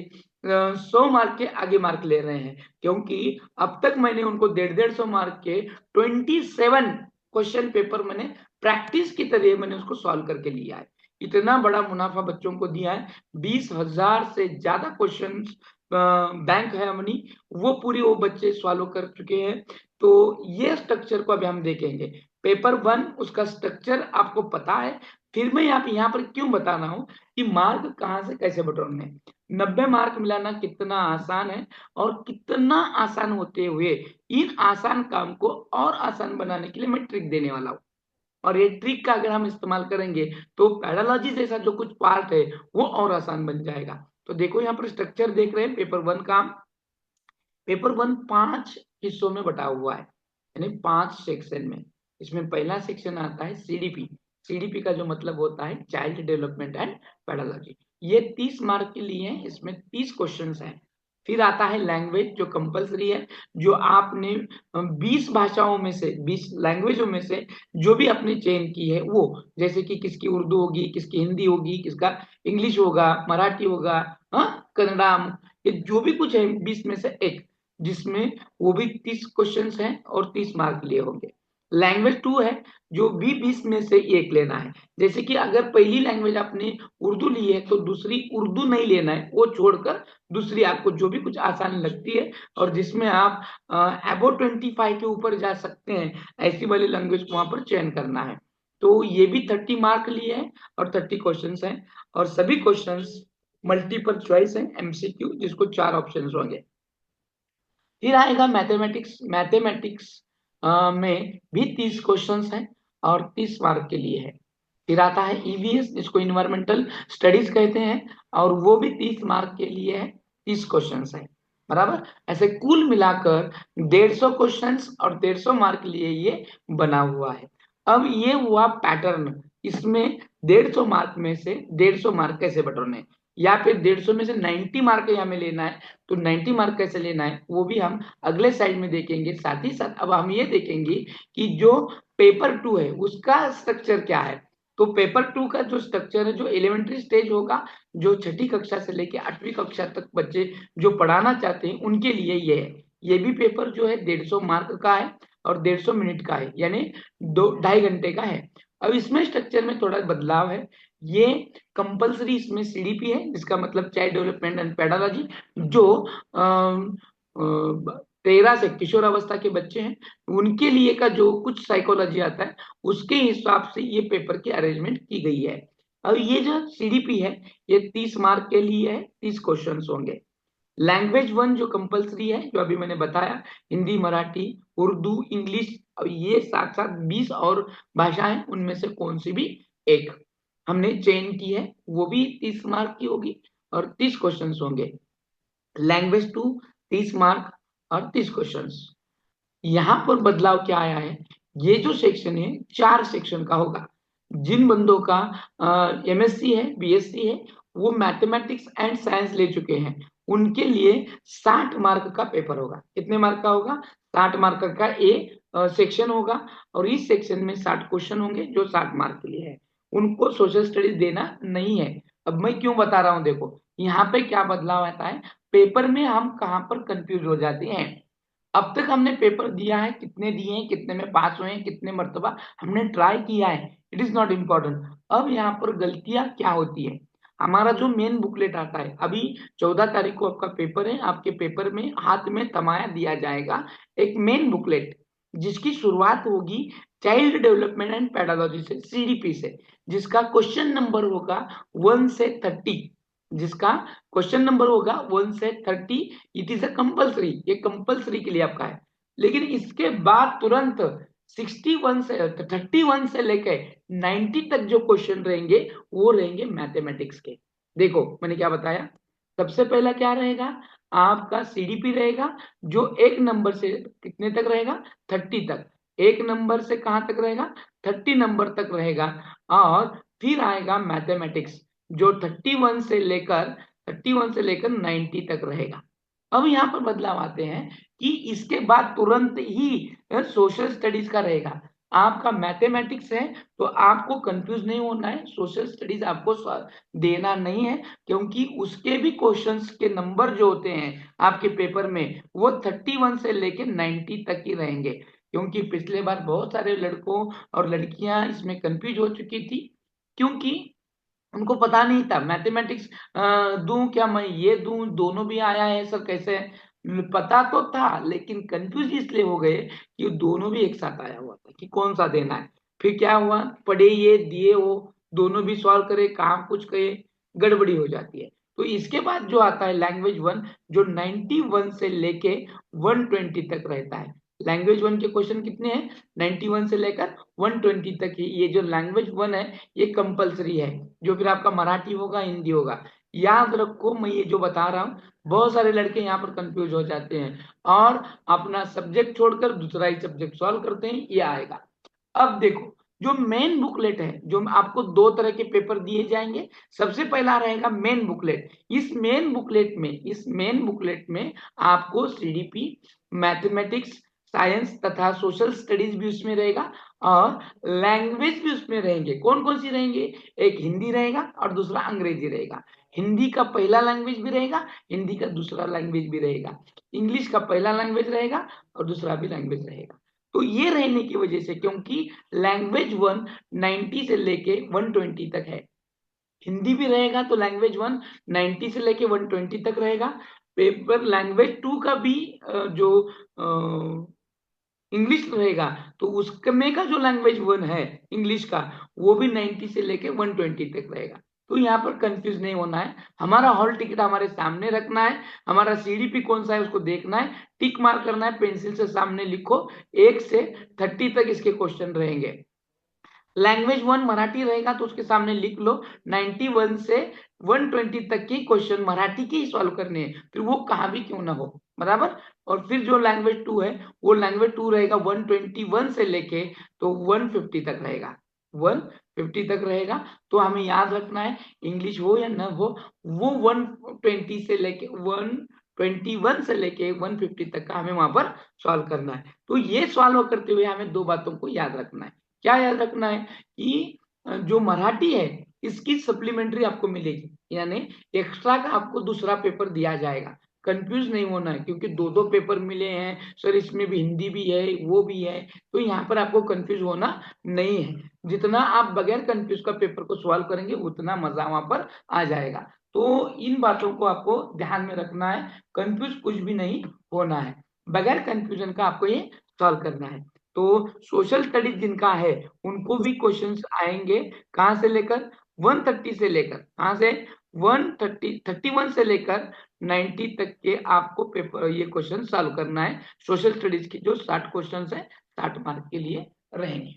100 मार्क के आगे मार्क ले रहे हैं, क्योंकि अब तक मैंने उनको 150 मार्क के 27 क्वेश्चन पेपर मैंने प्रैक्टिस की तरह मैंने उसको सॉल्व करके लिया है। इतना बड़ा मुनाफा बच्चों को दिया है। 20,000 से ज्यादा क्वेश्चन बैंक है अपनी, वो पूरी वो बच्चे सॉल्व कर चुके हैं। तो ये स्ट्रक्चर को अभी हम देखेंगे। पेपर 1 उसका स्ट्रक्चर आपको पता है, फिर मैं यहाँ पर क्यों बता रहा हूँ कि मार्क कहाँ से कैसे बटोरने। 90 मार्क मिलाना कितना आसान है, और कितना आसान होते हुए इन आसान काम को और आसान बनाने के लिए मैं ट्रिक देने वाला हूँ। और ये ट्रिक का अगर हम इस्तेमाल करेंगे तो पैडालॉजी जैसा जो कुछ पार्ट है वो और आसान बन जाएगा। तो देखो यहाँ पर स्ट्रक्चर देख रहे हैं पेपर 1 का। पेपर 1 5 हिस्सों में बटा हुआ है, यानी 5 सेक्शन में। इसमें पहला सेक्शन आता है सीडीपी। सीडीपी का जो मतलब होता है चाइल्ड डेवलपमेंट एंड पेडालॉजी। ये 30 मार्क के लिए है, इसमें 30 क्वेश्चंस हैं। फिर आता है लैंग्वेज जो कंपलसरी है, जो आपने 20 भाषाओं में से, 20 लैंग्वेजों में से जो भी आपने चयन की है वो, जैसे कि किसकी उर्दू होगी, किसकी हिंदी होगी, किसका इंग्लिश होगा, मराठी होगा, हाँ कन्नड़ा, ये जो भी कुछ है 20 में से एक, जिसमें वो भी 30 क्वेश्चंस हैं और 30 मार्क लिए होंगे। लैंग्वेज 2 है, जो भी 20 में से एक लेना है। जैसे कि अगर पहली लैंग्वेज आपने उर्दू ली है तो दूसरी उर्दू नहीं लेना है, वो छोड़कर दूसरी आपको जो भी कुछ आसान लगती है और जिसमें आप अबो 25 के ऊपर जा सकते हैं, ऐसी वाली लैंग्वेज को वहां पर चयन करना है। तो ये भी 30 मार्क लिए हैं और 30 क्वेश्चन हैं, और सभी क्वेश्चन मल्टीपल चॉइस है, एमसीक्यू, जिसको 4 ऑप्शन होंगे। फिर आएगा मैथमेटिक्स। मैथमेटिक्स में भी 30 क्वेश्चंस हैं और 30 मार्क के लिए है। फिर आता है ईवीएस, जिसको इन्वायरमेंटल स्टडीज कहते हैं, और वो भी 30 मार्क के लिए है, 30 क्वेश्चंस है, बराबर। ऐसे कुल मिलाकर 150 क्वेश्चंस और 150 मार्क के लिए ये बना हुआ है। अब ये हुआ पैटर्न, इसमें 150 मार्क में से 150 मार्क कैसे बटोरने, या फिर 150 में से 90 मार्क हमें लेना है, तो 90 मार्क कैसे लेना है वो भी हम अगले साइड में देखेंगे। साथ ही साथ अब हम ये देखेंगे कि जो पेपर 2 है उसका स्ट्रक्चर क्या है। तो पेपर 2 का जो स्ट्रक्चर है, जो एलिमेंट्री स्टेज होगा, जो 6ठी कक्षा से लेके 8वीं कक्षा तक बच्चे जो पढ़ाना चाहते हैं उनके लिए ये है। ये भी पेपर जो है 150 मार्क का है और 150 मिनट का है, यानी 2-2.5 घंटे का है। अब इसमें स्ट्रक्चर में थोड़ा बदलाव है। ये कंपलसरी इसमें सीडीपी है, जिसका मतलब चाइल्ड डेवलपमेंट एंड पेडालॉजी, जो 13 से किशोर अवस्था के बच्चे हैं उनके लिए का जो कुछ साइकोलॉजी आता है उसके हिसाब से ये पेपर की अरेंजमेंट की गई है। अब ये जो सीडीपी है ये 30 मार्क के लिए है, 30 क्वेश्चन होंगे। लैंग्वेज 1 जो कंपलसरी है, जो अभी मैंने बताया, हिंदी, मराठी, उर्दू, इंग्लिश, और ये साथ साथ 20 और भाषाएं, उनमें से कौन सी भी एक हमने चयन की है, वो भी 30 मार्क की होगी और 30 क्वेश्चंस होंगे। लैंग्वेज 2 30 मार्क और 30 क्वेश्चंस। यहाँ पर बदलाव क्या आया है, ये जो सेक्शन है 4 सेक्शन का होगा। जिन बंदों का एमएससी है, बीएससी है, वो मैथमेटिक्स एंड साइंस ले चुके हैं, उनके लिए 60 मार्क का पेपर होगा। कितने मार्क का होगा? 60 मार्क का सेक्शन होगा, और इस सेक्शन में 60 क्वेश्चन होंगे जो 60 मार्क के लिए है। उनको सोशल स्टडीज देना नहीं है। अब मैं क्यों बता रहा हूं, देखो यहाँ पे क्या बदलाव आता है। पेपर में हम कहाँ पर कंफ्यूज हो जाते हैं। अब तक हमने पेपर दिया है, कितने दिए हैं, कितने में पास हुए हैं, कितने मर्तबा हमने ट्राई किया है, इट इज नॉट इम्पोर्टेंट। अब यहाँ पर गलतियां क्या होती है, हमारा जो मेन बुकलेट आता है, अभी 14 तारीख को आपका पेपर है, आपके पेपर में हाथ में तमाया दिया जाएगा एक मेन बुकलेट, जिसकी शुरुआत होगी चाइल्ड डेवलपमेंट एंड पेडालॉजी से, सीडीपी से। जिसका क्वेश्चन नंबर होगा 1 से 30, जिसका क्वेश्चन नंबर होगा 1 से 30, इट इज अ कंपल्सरी, ये कंपल्सरी के लिए आपका है। लेकिन इसके बाद तुरंत 31 से लेके 90 तक जो क्वेश्चन रहेंगे वो रहेंगे मैथमेटिक्स के। देखो मैंने क्या बताया, सबसे पहला क्या रहेगा, आपका सीडीपी रहेगा, जो एक नंबर से कितने तक रहेगा, 30 तक। एक नंबर से कहां तक रहेगा, 30 नंबर तक रहेगा। और फिर आएगा मैथमेटिक्स, जो 31 से लेकर 90 तक रहेगा। अब यहाँ पर बदलाव आते हैं कि इसके बाद तुरंत ही सोशल स्टडीज का रहेगा। आपका मैथमेटिक्स है तो आपको कंफ्यूज नहीं होना है, सोशल स्टडीज आपको देना नहीं है, क्योंकि उसके भी क्वेश्चंस के नंबर जो होते हैं आपके पेपर में वो 31 से लेके 90 तक ही रहेंगे। क्योंकि पिछले बार बहुत सारे लड़कों और लड़कियां इसमें कंफ्यूज हो चुकी थी, क्योंकि उनको पता नहीं था मैथमेटिक्स दूं क्या मैं ये दूं, दोनों भी आया है सर कैसे। पता तो था लेकिन कंफ्यूज इसलिए हो गए कि दोनों भी एक साथ आया हुआ था कि कौन सा देना है। फिर क्या हुआ, पढ़े ये दिए वो दोनों भी सॉल्व करे, कहाँ कुछ कहे, गड़बड़ी हो जाती है। तो इसके बाद जो आता है लैंग्वेज 1, जो 91 से लेके 120 तक रहता है। लैंग्वेज 1 के क्वेश्चन कितने हैं, 91 से लेकर 120 तक ही। ये जो लैंग्वेज 1 है ये कंपलसरी है, जो फिर आपका मराठी होगा, हिंदी होगा। याद रखो मैं ये जो बता रहा हूँ, बहुत सारे लड़के यहाँ पर कंफ्यूज हो जाते हैं और अपना सब्जेक्ट छोड़कर दूसरा ही सब्जेक्ट सॉल्व करते हैं, ये आएगा। अब देखो जो मेन बुकलेट है, जो आपको 2 तरह के पेपर दिए जाएंगे। सबसे पहला रहेगा मेन बुकलेट। इस मेन बुकलेट में आपको सीडीपी, मैथमेटिक्स, साइंस तथा सोशल स्टडीज भी उसमें रहेगा और लैंग्वेज भी उसमें रहेंगे। कौन कौन सी रहेंगे, एक हिंदी रहेगा और दूसरा अंग्रेजी रहेगा। हिंदी का पहला लैंग्वेज भी रहेगा, हिंदी का दूसरा लैंग्वेज भी रहेगा। इंग्लिश का पहला लैंग्वेज रहेगा और दूसरा भी लैंग्वेज रहेगा। तो ये रहने की वजह से, क्योंकि लैंग्वेज 1 90 से लेके 120 तक है, हिंदी भी रहेगा तो लैंग्वेज 1 90 से लेके 120 तक रहेगा। पेपर लैंग्वेज 2 का भी जो इंग्लिश रहेगा तो उसमें का जो लैंग्वेज 1 है इंग्लिश का, वो भी 90 से लेके 120 तक रहेगा। तो यहाँ पर कंफ्यूज नहीं होना है, हमारा हॉल टिकट हमारे सामने रखना है, हमारा सीडीपी कौन सा है उसको देखना है, टिक मार्क करना है, पेंसिल से सामने लिखो। 1 से 30 तक इसके क्वेश्चन रहेंगे। लैंग्वेज 1 मराठी रहेगा तो उसके सामने लिख लो 91 से 120 तक के क्वेश्चन मराठी के ही सॉल्व करने हैं, फिर वो कहाँ भी क्यों ना हो, बराबर। और फिर जो लैंग्वेज 2 है वो लैंग्वेज 2 रहेगा 121 से लेके तो 150 तक रहेगा, 150 तक रहेगा। तो हमें याद रखना है इंग्लिश हो या न हो, वो 120 से लेके 121 से लेके 150 तक का हमें वहां पर सॉल्व करना है। तो ये सॉल्व करते हुए हमें 2 बातों को याद रखना है। क्या याद रखना है कि जो मराठी है इसकी सप्लीमेंट्री आपको मिलेगी, यानी एक्स्ट्रा का आपको दूसरा पेपर दिया जाएगा। कंफ्यूज नहीं होना है, क्योंकि 2 पेपर मिले हैं सर, इसमें भी हिंदी भी है वो भी है, तो यहाँ पर आपको कंफ्यूज होना नहीं है। जितना आप बगैर कंफ्यूज का पेपर को सॉल्व करेंगे उतना मजा वहां पर आ जाएगा। तो इन बातों को आपको ध्यान में रखना है, कंफ्यूज कुछ भी नहीं होना है, बगैर कंफ्यूजन का आपको ये सॉल्व करना है। तो सोशल स्टडीज जिनका है उनको भी क्वेश्चंस आएंगे, कहां से लेकर 130 से लेकर, कहां से 31 से लेकर 90 तक के आपको पेपर ये क्वेश्चन सॉल्व करना है। सोशल स्टडीज के जो 60 क्वेश्चन है 60 मार्क के लिए रहेंगे।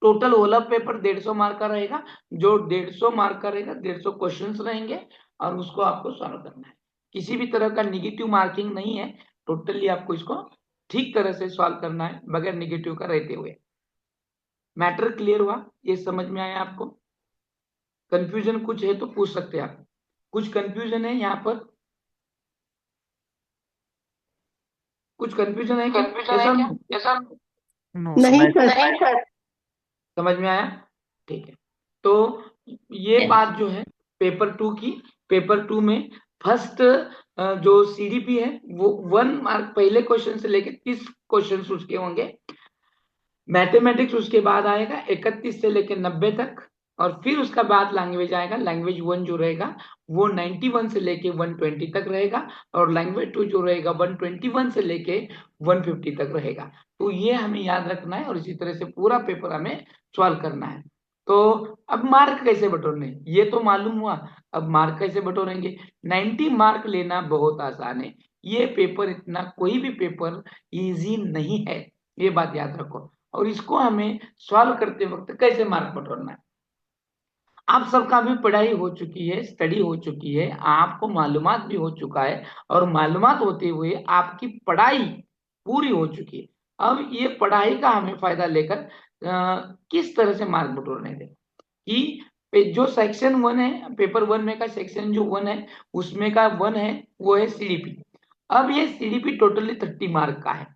टोटल होल पेपर 150 मार्क का रहेगा, जो 150 मार्क का रहेगा 150 क्वेश्चंस रहेंगे और उसको आपको सॉल्व करना है। किसी भी तरह का निगेटिव मार्किंग नहीं है, टोटली आपको इसको ठीक तरह से सॉल्व करना है बगैर निगेटिव का रहते हुए। मैटर क्लियर हुआ, ये समझ में आया आपको? कंफ्यूजन कुछ है तो पूछ सकते हैं आप, कुछ कंफ्यूजन है यहाँ पर, कुछ कंफ्यूजन है क्या? ऐसा नहीं सर। समझ में आया? ठीक है। तो ये बात जो है पेपर 2 की, पेपर 2 में फर्स्ट जो सीडीपी है वो 1 मार्क पहले क्वेश्चन से लेकर 30 क्वेश्चन उसके होंगे। मैथमेटिक्स उसके बाद आएगा 31 से लेकर 90 तक, और फिर उसका बाद लैंग्वेज आएगा। लैंग्वेज 1 जो रहेगा वो 91 से लेके 120 तक रहेगा, और लैंग्वेज 2 जो रहेगा 121 से लेके 150 तक रहेगा। तो ये हमें याद रखना है और इसी तरह से पूरा पेपर हमें सॉल्व करना है। तो अब मार्क कैसे बटोरने, ये तो मालूम हुआ। अब मार्क कैसे बटोरेंगे? 90 मार्क लेना बहुत आसान है। ये पेपर इतना कोई भी पेपर इजी नहीं है, ये बात याद रखो। और इसको हमें सॉल्व करते वक्त कैसे मार्क बटोरना है, आप सबका भी पढ़ाई हो चुकी है, स्टडी हो चुकी है, आपको मालूमात भी हो चुका है, और मालूमात होते हुए आपकी पढ़ाई पूरी हो चुकी है। अब ये पढ़ाई का हमें फायदा लेकर किस तरह से मार्क बटोरने दें कि जो सेक्शन 1 है, पेपर 1 में का सेक्शन जो 1 है, उसमें का 1 है वो है सीडीपी। अब ये सीडीपी टोटली 30 मार्क का है।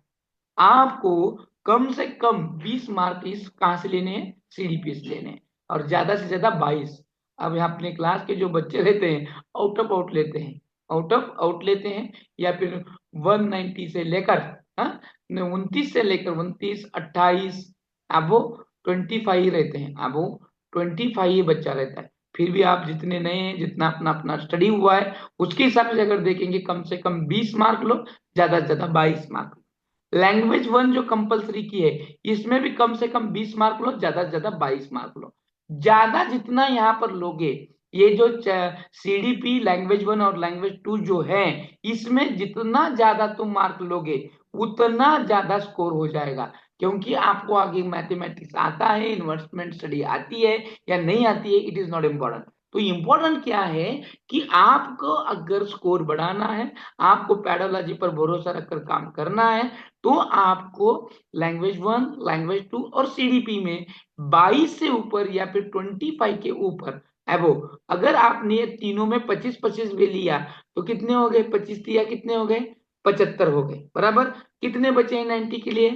आपको कम से कम 20 मार्क इस कहां से लेने हैं, सीडीपी से लेने हैं, और ज्यादा से ज्यादा 22। अब यहाँ अपने क्लास के जो बच्चे लेते हैं आउट ऑफ आउट लेते हैं, आउट ऑफ आउट लेते हैं, या फिर 190 से लेकर 29 से लेकर 29, 28, अब वो 25 रहते हैं, अब वो 25 बच्चा रहता है। फिर भी आप जितने नए हैं, जितना अपना अपना स्टडी हुआ है, उसके हिसाब से अगर देखेंगे कम से कम 20 मार्क लो, ज्यादा से ज्यादा 22 मार्क। लैंग्वेज 1 जो कंपलसरी की है, इसमें भी कम से कम 20 मार्क लो, ज्यादा से ज्यादा 22 मार्क लो। ज्यादा जितना यहाँ पर लोगे, ये जो सीडीपी लैंग्वेज 1 और लैंग्वेज 2 जो है, इसमें जितना ज्यादा तुम मार्क लोगे उतना ज्यादा स्कोर हो जाएगा। क्योंकि आपको आगे मैथमेटिक्स आता है, इन्वेस्टमेंट स्टडी आती है या नहीं आती है, इट इज नॉट इम्पोर्टेंट। तो इम्पोर्टेंट क्या है कि आपको अगर स्कोर बढ़ाना है, आपको पैडोलॉजी पर भरोसा रखकर काम करना है, तो आपको लैंग्वेज 1, लैंग्वेज 2 और सीडीपी में 22 से ऊपर या फिर 25 के ऊपर एबो, अगर आपने ये तीनों में 25-25 भी लिया तो कितने हो गए, 25 दिया कितने हो गए, 75 हो गए, बराबर। कितने बचे हैं 90 के लिए,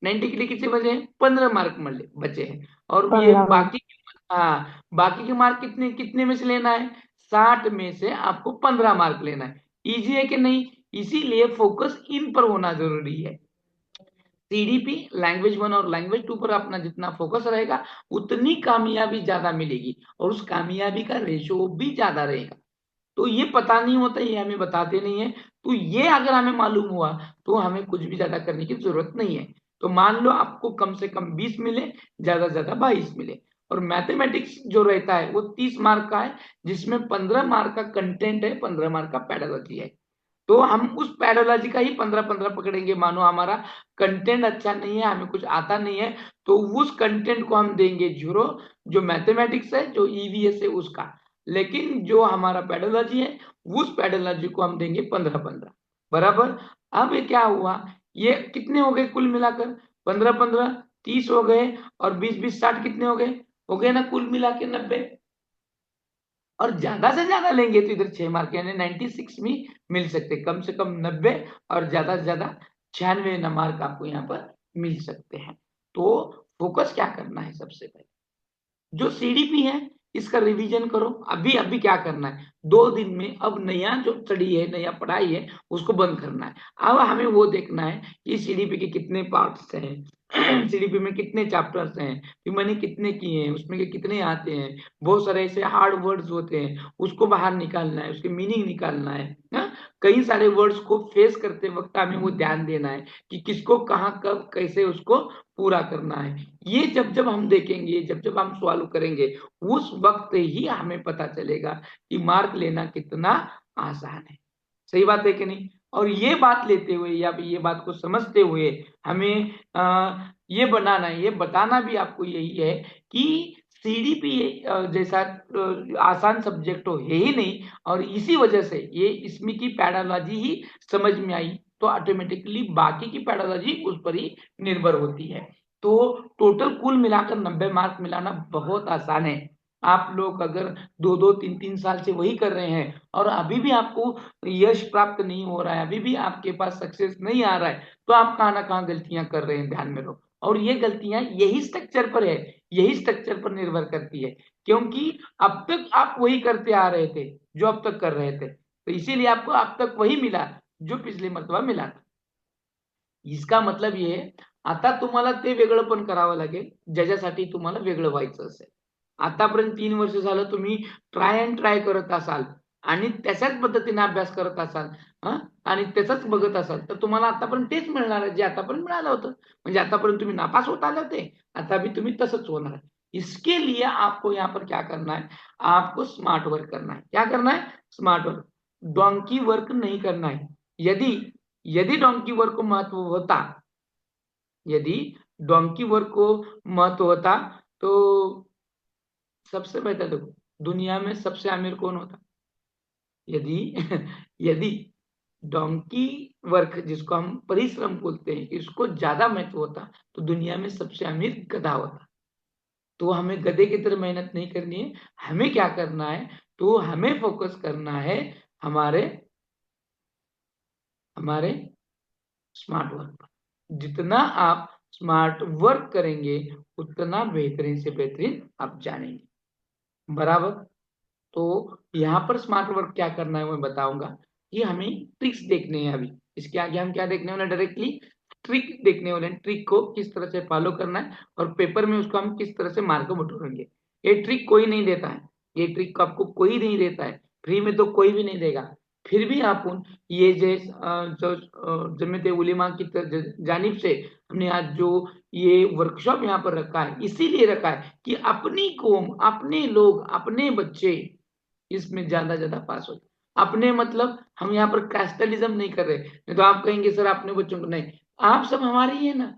90 के लिए कितने बचे हैं, 15 मार्क बचे हैं। और ये 15 मार्क। बाकी, हाँ बाकी के मार्क कितने कितने में से लेना है, 60 में से आपको 15 मार्क लेना है। इजी है कि नहीं? इसीलिए फोकस इन पर होना जरूरी है। सीडीपी लैंग्वेज 1 और लैंग्वेज 2 पर अपना जितना फोकस रहेगा, उतनी कामयाबी ज्यादा मिलेगी, और उस कामयाबी का रेशो भी ज्यादा रहेगा। तो ये पता नहीं होता, ये हमें बताते नहीं है। तो ये अगर हमें मालूम हुआ तो हमें कुछ भी ज्यादा करने की जरूरत नहीं है। तो मान लो आपको कम से कम 20 मिले, ज्यादा से ज्यादा 22 मिले। और मैथमेटिक्स जो रहता है वो 30 मार्क का है, जिसमें 15 मार्क का कंटेंट है, 15 मार्क का पेडागोजी है। तो हम उस पेडोलॉजी का ही 15-15 पकड़ेंगे। मानो हमारा कंटेंट अच्छा नहीं है, हमें कुछ आता नहीं है, तो उस कंटेंट को हम देंगे 0, जो मैथमेटिक्स है, जो ईवीएस है उसका। लेकिन जो हमारा पेडोलॉजी है, उस पेडोलॉजी को हम देंगे 15-15, बराबर। अब ये क्या हुआ, ये कितने हो गए कुल मिलाकर, 15-15 30 हो गए, और 20-20 60 कितने हो गए ना, कुल मिला के 90। और ज्यादा से ज्यादा लेंगे तो इधर 6 मार्क यानी 96 भी मिल सकते, कम से कम 90, और ज्यादा से ज्यादा 96 मार्क आपको यहाँ पर मिल सकते हैं। तो फोकस क्या करना है, सबसे पहले जो सीडीपी है इसका रिवीजन करो। अभी अभी क्या करना है, 2 दिन में अब नया जो स्टडी है, नया पढ़ाई है, उसको बंद करना है। अब हमें वो देखना है कि सीडीपी के कितने पार्ट्स हैं, सीडीपी में कितने चैप्टर्स हैं, फिर मैंने कितने किए हैं, उसमें के कितने आते हैं। बहुत सारे ऐसे हार्ड वर्ड्स होते हैं, उसको बाहर निकालना है, उसके मीनिंग निकालना है ना? कई सारे वर्ड्स को फेस करते वक्त हमें वो ध्यान देना है कि किसको कहाँ कब कैसे उसको पूरा करना है। ये जब जब हम देखेंगे, जब जब हम सॉल्व करेंगे, उस वक्त ही हमें पता चलेगा कि मार्क लेना कितना आसान है। सही बात है कि नहीं? और ये बात लेते हुए या ये बात को समझते हुए हमें ये बनाना है, ये बताना भी आपको यही है कि सीडीपी जैसा आसान सब्जेक्ट हो है ही नहीं, और इसी वजह से ये इसमें की पैडालॉजी ही समझ में आई, तो ऑटोमेटिकली बाकी की पैडालॉजी उस पर ही निर्भर होती है। तो टोटल कुल मिलाकर 90 मार्क मिलाना बहुत आसान है। आप लोग अगर 2-2 3-3 साल से वही कर रहे हैं, और अभी भी आपको यश प्राप्त नहीं हो रहा है, अभी भी आपके पास सक्सेस नहीं आ रहा है, तो आप कहाँ ना कहाँ गलतियां कर रहे हैं, ध्यान में रखो। और ये गलतियां यही स्ट्रक्चर पर है, यही स्ट्रक्चर पर निर्भर करती है, क्योंकि अब तक आप वही करते आ रहे थे जो अब तक कर रहे थे, तो इसीलिए आपको अब तक वही मिला जो पिछले मर्तबा मिला था। इसका मतलब ये आहे, आता तुम्हाला ते वेगळं पण करावं लागेल ज्याच्यासाठी तुम्हाला वेगळं व्हायचं असेल। आतापर्यंत 3 वर्ष झालं तुम्ही ट्राय अँड ट्राय करत असाल आणि त्याच्याच पद्धतीने अभ्यास करत असाल, आणि त्याचंच बघत असाल, तर तुम्हाला आतापर्यंत तेच मिळणार आहे जे आतापर्यंत मिळालं होतं. म्हणजे आतापर्यंत तुम्ही नापास होत आले होते, आता बी तुम्ही तसंच होणार आहे. इसके लिए आपको यहाँ पर क्या करना है, आपको स्मार्ट वर्क करना है। क्या करना है? स्मार्ट वर्क, डोंकी वर्क नहीं करना है। यदि यदि डोंकी वर्क को महत्व होता, यदि डोंकी वर्क को महत्व होता तो सबसे बेहतर, देखो दुनिया में सबसे अमीर कौन होता? यदि यदि डोंकी वर्क जिसको हम परिश्रम बोलते हैं इसको ज्यादा महत्व होता तो दुनिया में सबसे अमीर गधा होता। तो हमें गधे की तरह मेहनत नहीं करनी है, हमें क्या करना है, तो हमें फोकस करना है हमारे हमारे स्मार्ट वर्क पर। जितना आप स्मार्ट वर्क करेंगे उतना बेहतरीन से बेहतरीन आप जानेंगे। बराबर। तो यहाँ पर स्मार्ट वर्क क्या करना है मैं बताऊंगा। कि हमें ट्रिक्स देखने हैं। अभी इसके आगे हम क्या देखने वाले, डायरेक्टली ट्रिक देखने वाले हैं। ट्रिक को किस तरह से फॉलो करना है और पेपर में उसको हम किस तरह से मार्क बटोरेंगे। ये ट्रिक कोई नहीं देता है, ये ट्रिक आपको कोई नहीं देता है, फ्री में तो कोई भी नहीं देगा। फिर भी आप ये जो जमीयत उलेमा की जानिब से हमने आज जो ये वर्कशॉप यहाँ पर रखा है, इसीलिए रखा है कि अपनी कौम, अपने लोग, अपने बच्चे इसमें ज्यादा पास हो। अपने मतलब हम यहाँ पर कैस्टलिज्म नहीं कर रहे। नहीं तो आप कहेंगे सर अपने बच्चों को नहीं, आप सब हमारे ही है ना,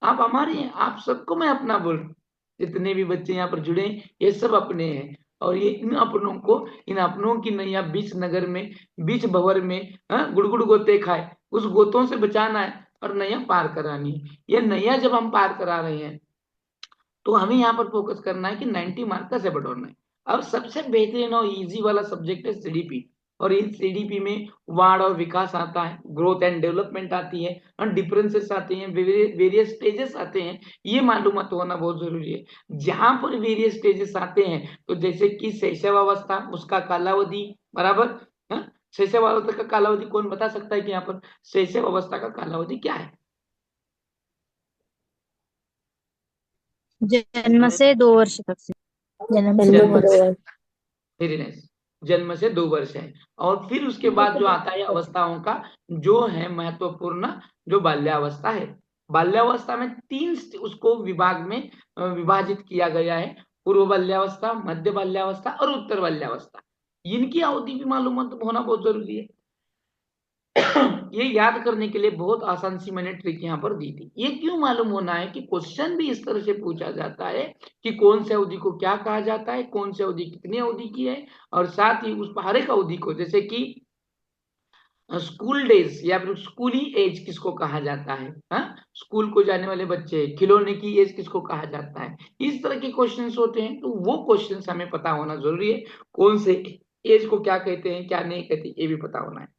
आप हमारे हैं, आप सबको मैं अपना बोल रहा हूं। जितने भी बच्चे यहाँ पर जुड़े ये सब अपने हैं। और ये इन अपनों की नैया बीच नगर में, बीच भंवर में गुड़गुड़ गोते खाए, उस गोतों से बचाना है और नैया पार करानी है। ये नैया जब हम पार करा रहे हैं तो हमें यहाँ पर फोकस करना है कि 90 मार्क कैसे बढ़ाना है। अब सबसे बेहतरीन और इजी वाला सब्जेक्ट है सीडीपी। और इस सीडीपी में वार्ड और विकास आता है, ग्रोथ एंड डेवलपमेंट आती है, और डिफरेंसेस आते हैं, वेरियस स्टेजेस आते हैं। ये मालूमात होना बहुत जरूरी है। जहां पर वेरियस स्टेजेस आते हैं तो जैसे कि शैशवावस्था, उसका कालावधि, बराबर। शैशवावस्था का कालावधि कौन बता सकता है कि यहाँ पर शैशवावस्था का कालावधि क्या है? जन्म से 2 वर्ष तक से। जन्म से 2 वर्ष। Very nice. जन्म से 2 वर्ष है। और फिर उसके बाद जो आता है अवस्थाओं का, जो है महत्वपूर्ण, जो बाल्यावस्था है। बाल्यावस्था में 3 उसको विभाग में विभाजित किया गया है। पूर्व बाल्यावस्था, मध्य बाल्यावस्था और उत्तर बाल्यावस्था। इनकी अवधि भी मालूम होना बहुत जरूरी है। ये याद करने के लिए बहुत आसान सी मैंने ट्रिक यहाँ पर दी थी। ये क्यों मालूम होना है कि क्वेश्चन भी इस तरह से पूछा जाता है कि कौन से अवधि को क्या कहा जाता है, कौन से अवधि कितनी अवधि की है, और साथ ही उस हर एक अवधि को, जैसे कि स्कूल डेज या फिर स्कूली एज किसको कहा जाता है, स्कूल को जाने वाले बच्चे, खिलौने की एज किसको कहा जाता है। इस तरह के क्वेश्चंस होते हैं, तो वो क्वेश्चंस हमें पता होना जरूरी है। कौन से एज को क्या कहते हैं, क्या नहीं कहते, ये भी पता होना है।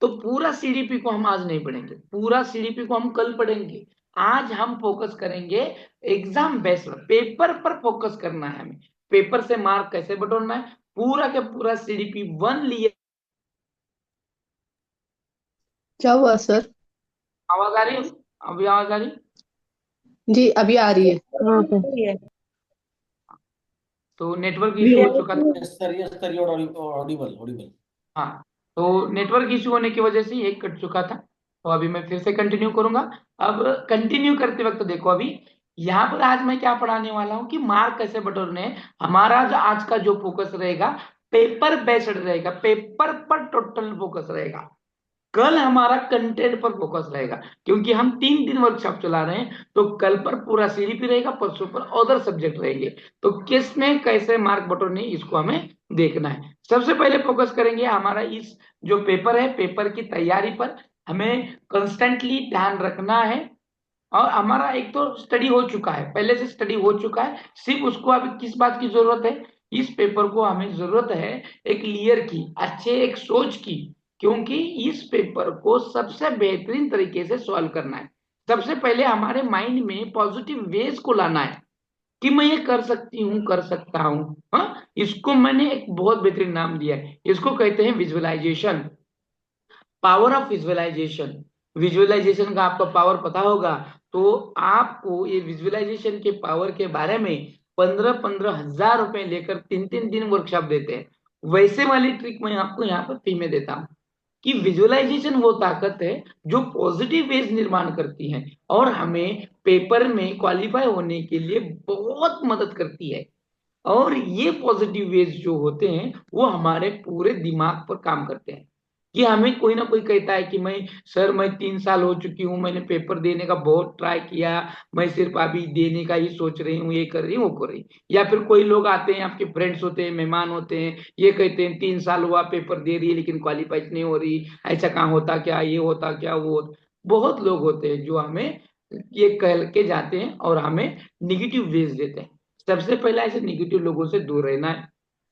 तो पूरा सीडीपी को हम आज नहीं पढ़ेंगे, पूरा सीडीपी को हम कल पढ़ेंगे। आज हम फोकस करेंगे एग्जाम बेस्ड, पेपर पर फोकस करना है हमें। पेपर से मार्क कैसे बटोरना है, पूरा का पूरा सीडीपी 1 लिए। क्या हुआ सर? आवाज आ रही है? अभी आवाज आ रही? जी अभी आ रही है। तो नेटवर्क इशू हो चुका था। Yes, sir. Yes, sir. You're audible. Audible. हाँ, तो नेटवर्क इशू होने की वजह से ये कट चुका था। तो अभी मैं फिर से कंटिन्यू करूंगा। अब कंटिन्यू करते वक्त देखो, अभी यहाँ पर आज मैं क्या पढ़ाने वाला हूँ कि मार्क कैसे बटोरने हैं। हमारा जो आज का जो फोकस रहेगा पेपर बेस्ड रहेगा, पेपर पर टोटल फोकस रहेगा। कल हमारा कंटेंट पर फोकस रहेगा, क्योंकि हम 3 दिन वर्कशॉप चला रहे हैं। तो कल पर पूरा सीडीपी रहेगा, परसों पर अदर सब्जेक्ट रहेंगे। तो किस में कैसे मार्क बटोरने इसको हमें देखना है। सबसे पहले फोकस करेंगे हमारा इस जो पेपर है, पेपर की तैयारी पर हमें कंस्टेंटली ध्यान रखना है। और हमारा एक तो स्टडी हो चुका है, पहले से स्टडी हो चुका है, सिर्फ उसको अभी किस बात की जरूरत है, इस पेपर को हमें जरूरत है एक क्लियर की, अच्छे एक सोच की। क्योंकि इस पेपर को सबसे बेहतरीन तरीके से सॉल्व करना है। सबसे पहले हमारे माइंड में पॉजिटिव वेज को लाना है कि मैं ये कर सकती हूँ, कर सकता हूँ। इसको मैंने एक बहुत बेहतरीन नाम दिया है, इसको कहते हैं visualisation, power of visualisation. Visualisation का आपको पावर पता होगा, तो आपको ये विजुअलाइजेशन के पावर के बारे में 15-15 हजार रुपए लेकर 3-3 दिन वर्कशॉप देते हैं। वैसे वाली ट्रिक मैं आपको यहाँ पर फ्री में देता हूँ। कि विजुअलाइजेशन वो ताकत है जो पॉजिटिव वेज निर्माण करती है और हमें पेपर में क्वालिफाई होने के लिए बहुत मदद करती है। और ये पॉजिटिव वेज जो होते हैं वो हमारे पूरे दिमाग पर काम करते हैं कि हमें कोई ना कोई कहता है कि मैं 3 साल हो चुकी हूँ, मैंने पेपर देने का बहुत ट्राई किया, मैं सिर्फ अभी देने का ही सोच रही हूँ, ये कर रही हूँ वो कर रही। या फिर कोई लोग आते हैं, आपके फ्रेंड्स होते हैं, मेहमान होते हैं, ये कहते हैं 3 साल हुआ पेपर दे रही है लेकिन क्वालिफाई नहीं हो रही, ऐसा कहाँ होता क्या, ये होता क्या वो बहुत लोग होते हैं जो हमें ये कह के जाते हैं और हमें निगेटिव वेज देते हैं। सबसे पहला ऐसे निगेटिव लोगों से दूर रहना है।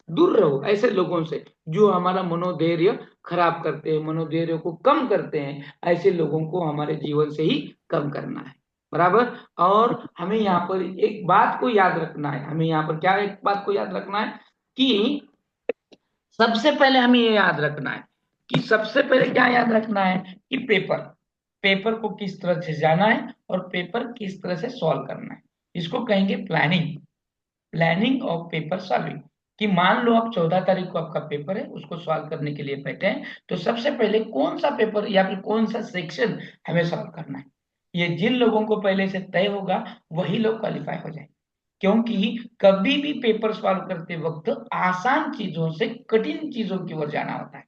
दूर रहो ऐसे लोगों से जो हमारा मनोधैर्य खराब करते हैं, मनोधैर्य को कम करते हैं। ऐसे लोगों को हमारे जीवन से ही कम करना है, बराबर। और हमें यहाँ पर एक बात को याद रखना है, हमें यहाँ पर क्या एक बात को याद रखना है कि सबसे पहले हमें ये याद रखना है कि सबसे पहले क्या याद रखना है कि पेपर पेपर को किस तरह से जाना है और पेपर किस तरह से सॉल्व करना है। इसको कहेंगे planning, planning of paper solving. कि मान लो आप 14 तारीख को आपका पेपर है, उसको सॉल्व करने के लिए बैठे हैं, तो सबसे पहले कौन सा पेपर या फिर कौन सा सेक्शन हमें सॉल्व करना है, ये जिन लोगों को पहले से तय होगा वही लोग क्वालिफाई हो जाए। क्योंकि कभी भी पेपर सॉल्व करते वक्त आसान चीजों से कठिन चीजों की ओर जाना होता है।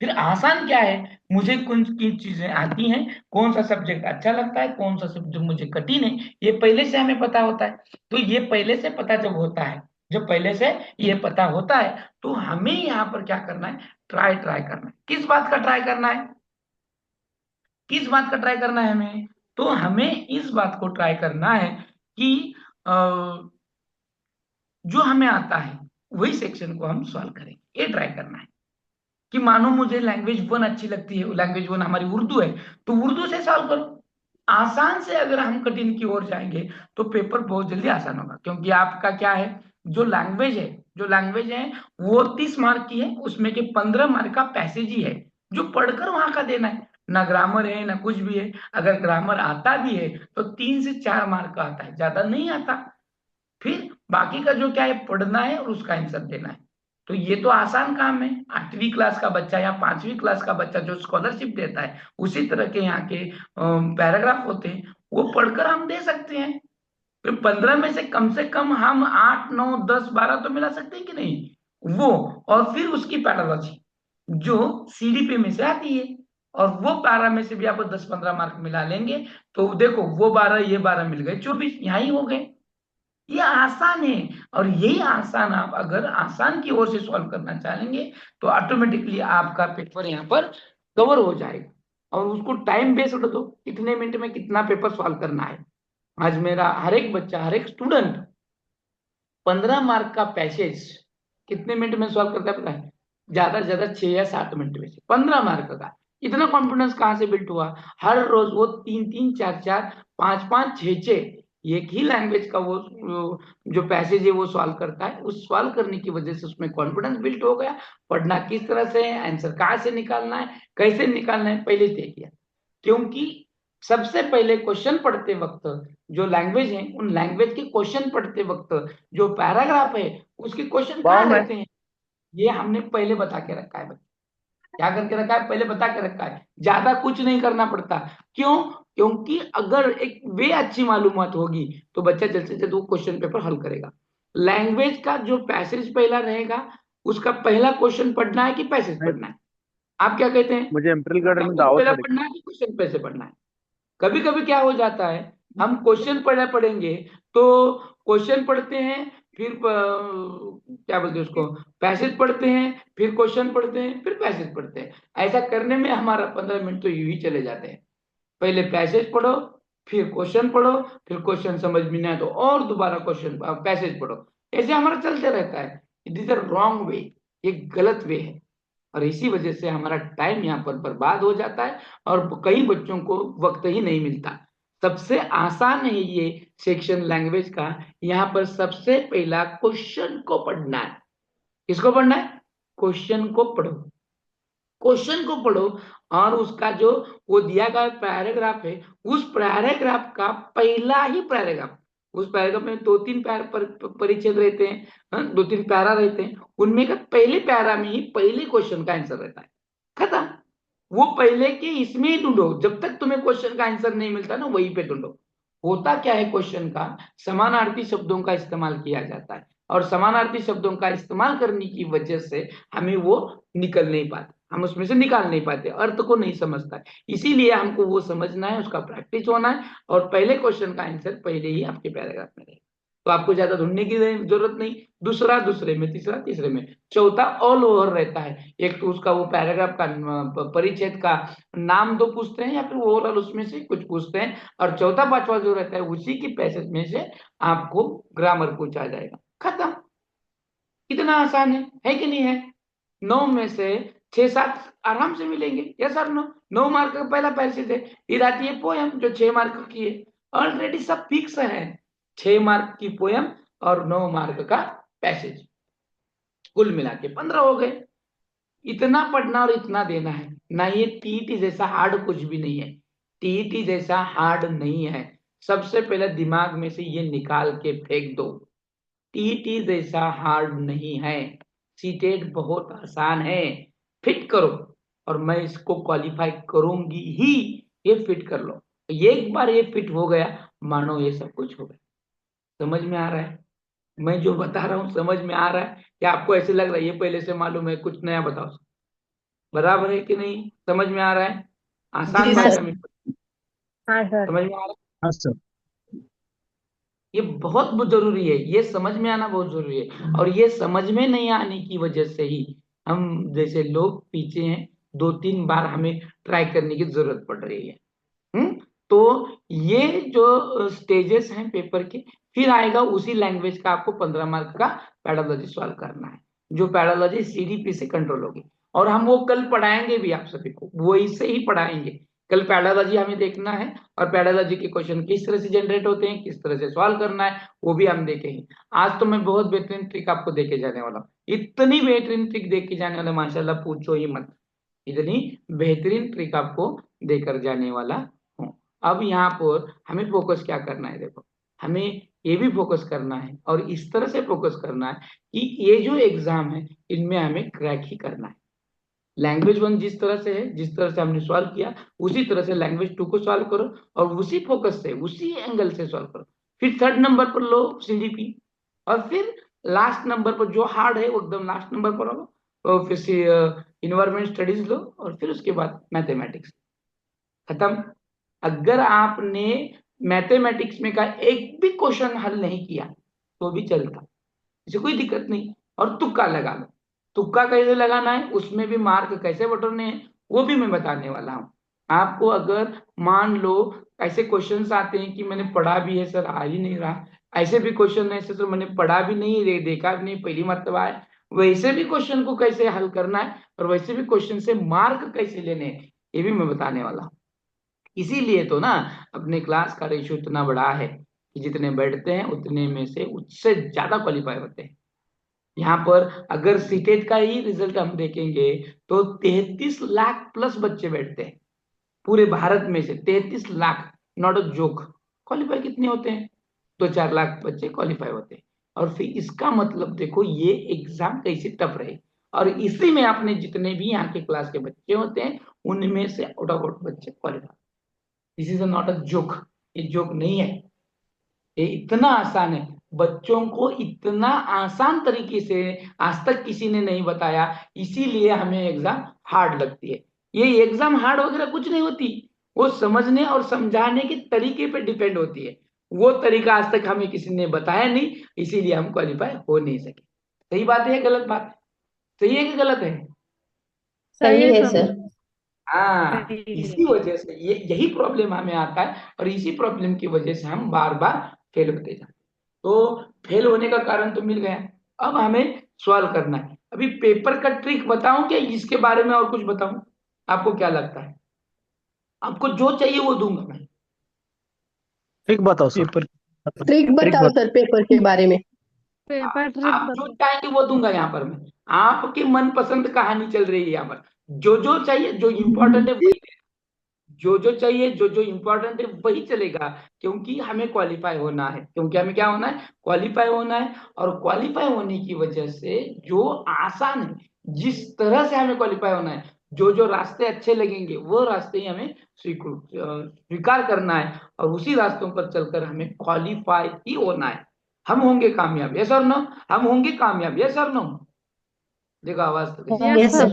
फिर आसान क्या है, मुझे कौन की चीजें आती हैं, कौन सा सब्जेक्ट अच्छा लगता है, कौन सा सब्जेक्ट मुझे कठिन है, ये पहले से हमें पता होता है। तो ये पहले से पता जब होता है, जब पहले से ये पता होता है, तो हमें यहाँ पर क्या करना है, ट्राई ट्राई करना है। किस बात का ट्राई करना है, किस बात का ट्राई करना है हमें, तो हमें इस बात को ट्राई करना है कि जो हमें आता है वही सेक्शन को हम सॉल्व करेंगे, ये ट्राई करना है। कि मानो मुझे लैंग्वेज 1 अच्छी लगती है, लैंग्वेज 1 हमारी उर्दू है, तो उर्दू से सॉल्व करो। आसान से अगर हम कठिन की ओर जाएंगे तो पेपर बहुत जल्दी आसान होगा। क्योंकि आपका क्या है, जो लैंग्वेज है, जो लैंग्वेज है वो 30 मार्क की है, उसमें के 15 मार्क का पैसेज ही है जो पढ़कर वहां का देना है। ना ग्रामर है ना कुछ भी है। अगर ग्रामर आता भी है तो 3 से 4 मार्क का आता है, ज्यादा नहीं आता। फिर बाकी का जो क्या है, पढ़ना है और उसका आंसर देना है। तो ये तो आसान काम है। 8वीं क्लास का बच्चा या 5वीं क्लास का बच्चा जो स्कॉलरशिप देता है, उसी तरह के यहाँ के पैराग्राफ होते हैं, वो पढ़कर हम दे सकते हैं। फिर 15 में से कम हम 8 9 10 12 तो मिला सकते हैं कि नहीं वो। और फिर उसकी पैरालॉजी जो सीडीपी में से आती है, और वो 12 में से भी आप 10 15 मार्क मिला लेंगे, तो देखो वो 12 ये 12 मिल गए, 24 यहाँ ही हो गए। ये आसान है। और यही आसान, आप अगर आसान की ओर से सॉल्व करना चाहेंगे तो ऑटोमेटिकली आपका पेपर यहाँ पर कवर हो जाएगा। और उसको टाइम बेस्ड दो, कितने मिनट में कितना पेपर सॉल्व करना है। आज मेरा हर एक बच्चा, हर एक स्टूडेंट 15 मार्क का पैसेज कितने मिनट में सॉल्व करता है पता है? ज्यादा से ज्यादा 6 या 7 मिनट में से 15 मार्क का। इतना कॉन्फिडेंस कहाँ से बिल्ट हुआ? हर रोज वो 3 3 4 4 5 5 6 6 एक ही लैंग्वेज का वो जो पैसेज है वो सॉल्व करता है। उस सॉल्व करने की वजह से उसमें कॉन्फिडेंस बिल्ट हो गया। पढ़ना किस तरह से है, आंसर कहाँ से निकालना है, कैसे निकालना है, पहले तय किया। क्योंकि सबसे पहले क्वेश्चन पढ़ते वक्त जो लैंग्वेज है, उन लैंग्वेज के क्वेश्चन पढ़ते वक्त जो पैराग्राफ है उसके क्वेश्चन कहाँ वाह मैं रहते हैं, ये हमने पहले बता के रखा है बच्चे। क्या करके रखा है? पहले बता के रखा है। ज्यादा कुछ नहीं करना पड़ता। क्यों? क्योंकि अगर एक वे अच्छी मालूमात होगी तो बच्चा जल्द से जल्द वो क्वेश्चन पेपर हल करेगा। लैंग्वेज का जो पैसेज पहला रहेगा, उसका पहला क्वेश्चन पढ़ना है कि पैसेज नहीं, पढ़ना है? आप क्या कहते हैं, मुझे इम्पीरियल गार्डन में पैसेज दावत पहला है लेकिन। पढ़ना है कि क्वेश्चन पैसे पढ़ना है? कभी कभी क्या हो जाता है, हम क्वेश्चन पढ़ेंगे तो क्वेश्चन पढ़ते हैं, फिर क्या बोलते हैं उसको, पैसेज पढ़ते हैं, फिर क्वेश्चन पढ़ते हैं, फिर पैसेज पढ़ते हैं। ऐसा करने में हमारा 15 मिनट तो यूं ही चले जाते हैं। पहले पैसेज पढ़ो, फिर क्वेश्चन पढ़ो, फिर क्वेश्चन समझ में नहीं आए तो और दोबारा क्वेश्चन पैसेज पढ़ो। ऐसे हमारा चलते रहता है। It is a wrong way, ये गलत वे है। और इसी वजह से हमारा टाइम यहाँ पर बर्बाद हो जाता है और कई बच्चों को वक्त ही नहीं मिलता। सबसे आसान है ये सेक्शन लैंग्वेज का। यहाँ पर सबसे पहला क्वेश्चन को पढ़ना है। किसको पढ़ना है? क्वेश्चन को पढ़ो, क्वेश्चन को पढ़ो। और उसका जो वो दिया गया पैराग्राफ है, उस पैराग्राफ का पहला ही पैराग्राफ, उस पैराग्राफ में 2 3 परिच्छेद रहते हैं, 2 3 पैरा रहते हैं, उनमें का पहले पैरा में ही पहले क्वेश्चन का आंसर रहता है। खत्म। वो पहले के इसमें ही ढूंढो, जब तक तुम्हें क्वेश्चन का आंसर नहीं मिलता ना वहीं पे ढूंढो। होता क्या है, क्वेश्चन का समानार्थी शब्दों का इस्तेमाल किया जाता है, और समानार्थी शब्दों का इस्तेमाल करने की वजह से हमें वो निकल नहीं पाते, हम उसमें से निकाल नहीं पाते, अर्थ को नहीं समझता है। इसीलिए हमको वो समझना है, उसका प्रैक्टिस होना है, और पहले क्वेश्चन का आंसर पहले ही आपके पैराग्राफ में रहेगा, तो आपको ज्यादा ढूंढने की जरूरत नहीं। दूसरा दूसरे में, तीसरा तीसरे में, चौथा ऑल ओवर रहता है। एक तो उसका वो पैराग्राफ का परिच्छेद का नाम दो पूछते हैं, या फिर ओवरऑल उसमें से कुछ पूछते हैं, और चौथा पांचवा जो रहता है उसी की पैसेज में से आपको ग्रामर पूछा जाएगा, खत्म। कितना आसान है कि नहीं है? 9 में से 6-7 आराम से मिलेंगे, यस और नो? 9 मार्क का पहला पैसेज है, फिर आती है पोयम जो 6 मार्क की है, ऑलरेडी सब फिक्स है, 6 मार्क की पोयम और 9 मार्क का पैसेज, कुल मिला के 15 हो गए। इतना पढ़ना और इतना देना है ना, ये टीईटी जैसा हार्ड कुछ भी नहीं है, टीईटी जैसा हार्ड नहीं है। सबसे पहले दिमाग में से ये निकाल के फेंक दो, टीईटी जैसा हार्ड नहीं है, सीटेट बहुत आसान है। फिट करो, और मैं इसको क्वालिफाई करूंगी ही, ये फिट कर लो, एक बार ये फिट हो गया, मानो ये सब कुछ हो गया। समझ में आ रहा है मैं जो बता रहा हूँ? समझ में आ रहा है या आपको ऐसे लग रहा है ये पहले से मालूम है, कुछ नया बताओ? बराबर है कि नहीं? समझ में आ रहा है? आसान जी हाँ भाषा सर। में हाँ सर। समझ में आ रहा है? हाँ सर। ये बहुत जरूरी है, ये समझ में आना बहुत जरूरी है, और ये समझ में नहीं आने की वजह से ही हम जैसे लोग पीछे हैं, 2-3 बार हमें ट्राई करने की जरूरत पड़ रही है। हम्म तो ये जो स्टेजेस हैं पेपर के, फिर आएगा उसी लैंग्वेज का आपको 15 मार्क का पैडोलॉजी सॉल्व करना है, जो पैडोलॉजी सीडीपी से कंट्रोल होगी, और हम वो कल पढ़ाएंगे भी आप सभी को, वो इसे ही पढ़ाएंगे। कल पैडोलॉजी हमें देखना है, और पैडोलॉजी के क्वेश्चन किस तरह से जनरेट होते हैं, किस तरह से सॉल्व करना है, वो भी हम देखेंगे। आज तो मैं बहुत बेहतरीन ट्रिक आपको देके जाने वाला हूँ, इतनी बेहतरीन ट्रिक देके जाने वाला, माशाल्लाह पूछो ही मत, इतनी बेहतरीन ट्रिक आपको देकर जाने वाला हूँ। अब यहाँ पर हमें फोकस क्या करना है, देखो, हमें ये भी फोकस करना है, और इस तरह से फोकस करना है कि ये जो एग्जाम है इनमें हमें क्रैक ही करना है। लैंग्वेज 1 जिस तरह से है, जिस तरह से हमने सॉल्व किया, उसी तरह से लैंग्वेज 2 को सॉल्व करो, और उसी फोकस से, उसी एंगल से सॉल्व करो। फिर थर्ड नंबर पर लो सीडीपी, और फिर लास्ट नंबर पर जो हार्ड है वो एकदम लास्ट नंबर पर हो, और फिर इन्वायरमेंट स्टडीज लो, और फिर उसके बाद मैथमेटिक्स, खत्म। अगर आपने मैथमेटिक्स में का एक भी क्वेश्चन हल नहीं किया तो भी चलता, इसे कोई दिक्कत नहीं, और तुक्का लगा लो। तुक्का कैसे लगाना है, उसमें भी मार्क कैसे बटोरने हैं, वो भी मैं बताने वाला हूँ आपको। अगर मान लो ऐसे क्वेश्चंस आते हैं कि मैंने पढ़ा भी है सर, आ ही नहीं रहा, ऐसे भी क्वेश्चन ऐसे सर मैंने पढ़ा भी नहीं, देखा भी नहीं, पहली मर्तबा है, वैसे भी क्वेश्चन को कैसे हल करना है, और वैसे भी क्वेश्चन से मार्क कैसे लेने हैं, ये भी मैं बताने वाला हूँ। इसीलिए तो ना अपने क्लास का रेशियो इतना बड़ा है कि जितने बैठते हैं उतने में से उससे ज्यादा क्वालिफाई होते हैं। यहाँ पर अगर सीटेट का ही रिजल्ट हम देखेंगे तो 33 लाख प्लस बच्चे बैठते हैं पूरे भारत में से, 33 lakh, not a joke. Qualify कितने होते हैं? 2-4 लाख बच्चे क्वालिफाई होते हैं। और फिर इसका मतलब देखो ये एग्जाम कैसे टफ रहे, और इसी में अपने जितने भी यहाँ के क्लास के बच्चे होते हैं उनमें से आउट ऑफ आउट बच्चे qualify. This is not a joke, ये जोक नहीं है, ये इतना आसान है, बच्चों को इतना आसान तरीके से आज तक किसी ने नहीं बताया, इसीलिए हमें एग्जाम हार्ड लगती है। ये एग्जाम हार्ड वगैरह कुछ नहीं होती, वो समझने और समझाने के तरीके पे डिपेंड होती है, वो तरीका आज तक हमें किसी ने बताया नहीं, इसीलिए हम क्वालिफाई हो नहीं सके। सही बात है या गलत बात है? सही है कि गलत है? सही सही है है सर। सर। हाँ, सही है। इसी वजह से यही प्रॉब्लम हमें आता है, और इसी प्रॉब्लम की वजह से हम बार बार फेल होते जाते हैं। तो फेल होने का कारण तो मिल गया, अब हमें सॉल्व करना है। अभी पेपर का ट्रिक बताऊं क्या, इसके बारे में और कुछ बताऊं? आपको क्या लगता है? आपको जो चाहिए वो दूंगा मैं। एक बताओ सर। पेपर ट्रिक एक बताओ बात। सर पेपर के बारे में। पेपर ट्रिक आप जो बता। चाहेंगे वो दूंगा यहाँ पर मैं, आपकी मनपसंद कहानी चल रही है यहाँ पर, जो जो चाहिए, जो इंपॉर्टेंट है वही, जो जो चाहिए, जो जो इंपॉर्टेंट है वही चलेगा, क्योंकि हमें क्वालिफाई होना है, क्योंकि हमें क्या होना है, क्वालिफाई होना है। और क्वालिफाई होने की वजह से जो आसान है, जिस तरह से हमें क्वालिफाई होना है जो जो रास्ते अच्छे लगेंगे वो रास्ते ही हमें स्वीकार करना है, और उसी रास्तों पर चलकर हमें क्वालिफाई ही होना है। हम होंगे कामयाब, यस और नो? हम होंगे कामयाब, यस और नो? देखो आवाज तो कैसी, यस सर।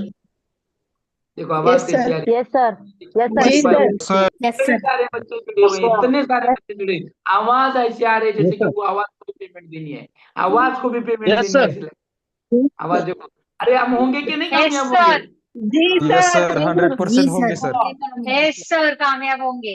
देखो आवाज यस कैसी सर। आ रही यस सर, यस सर, जी है? सर। यस इतने सर, सारे बच्चे जुड़े हुए हैं, इतने सारे बच्चे जुड़े हैं। आवाज ऐसी आ रही है जैसे कि वो आवाज को भी पेमेंट देनी है, आवाज को भी पेमेंट देनी है, इसलिए आवाज देखो। अरे हम होंगे कि नहीं यस कामयाब होंगे? सर। जी यस सर। सर, 100% जी होंगे सर, सर। यस सर, कामयाब होंगे।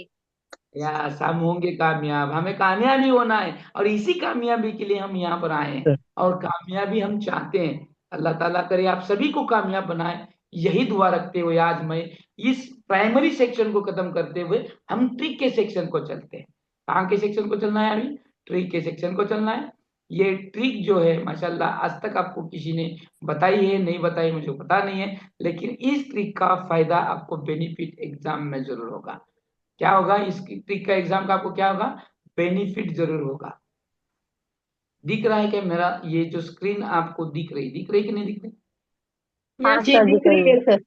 यस, हम होंगे कामयाब, हमें कामयाबी होना है, और इसी कामयाबी के लिए हम यहाँ पर आए हैं, और कामयाबी हम चाहते हैं। अल्लाह ताला करे आप सभी को कामयाब बनाए, यही दुआ रखते हुए आज मैं इस प्राइमरी सेक्शन को खत्म करते हुए हम ट्रिक के सेक्शन को चलते हैं। कहाँ के सेक्शन को चलना है? अभी ट्रिक के सेक्शन को चलना है। ये ट्रिक जो है माशाल्लाह आज तक आपको किसी ने बताई है नहीं बताई मुझे पता नहीं है, लेकिन इस ट्रिक का फायदा आपको बेनिफिट एग्जाम में जरूर होगा। क्या होगा इस ट्रिक का एग्जाम का? आपको क्या होगा? बेनिफिट जरूर होगा। दिख रहा है क्या मेरा ये जो स्क्रीन आपको दिख रही कि नहीं दिख रही? हाँ जी सर, दिख दिख रही रही है। है सर।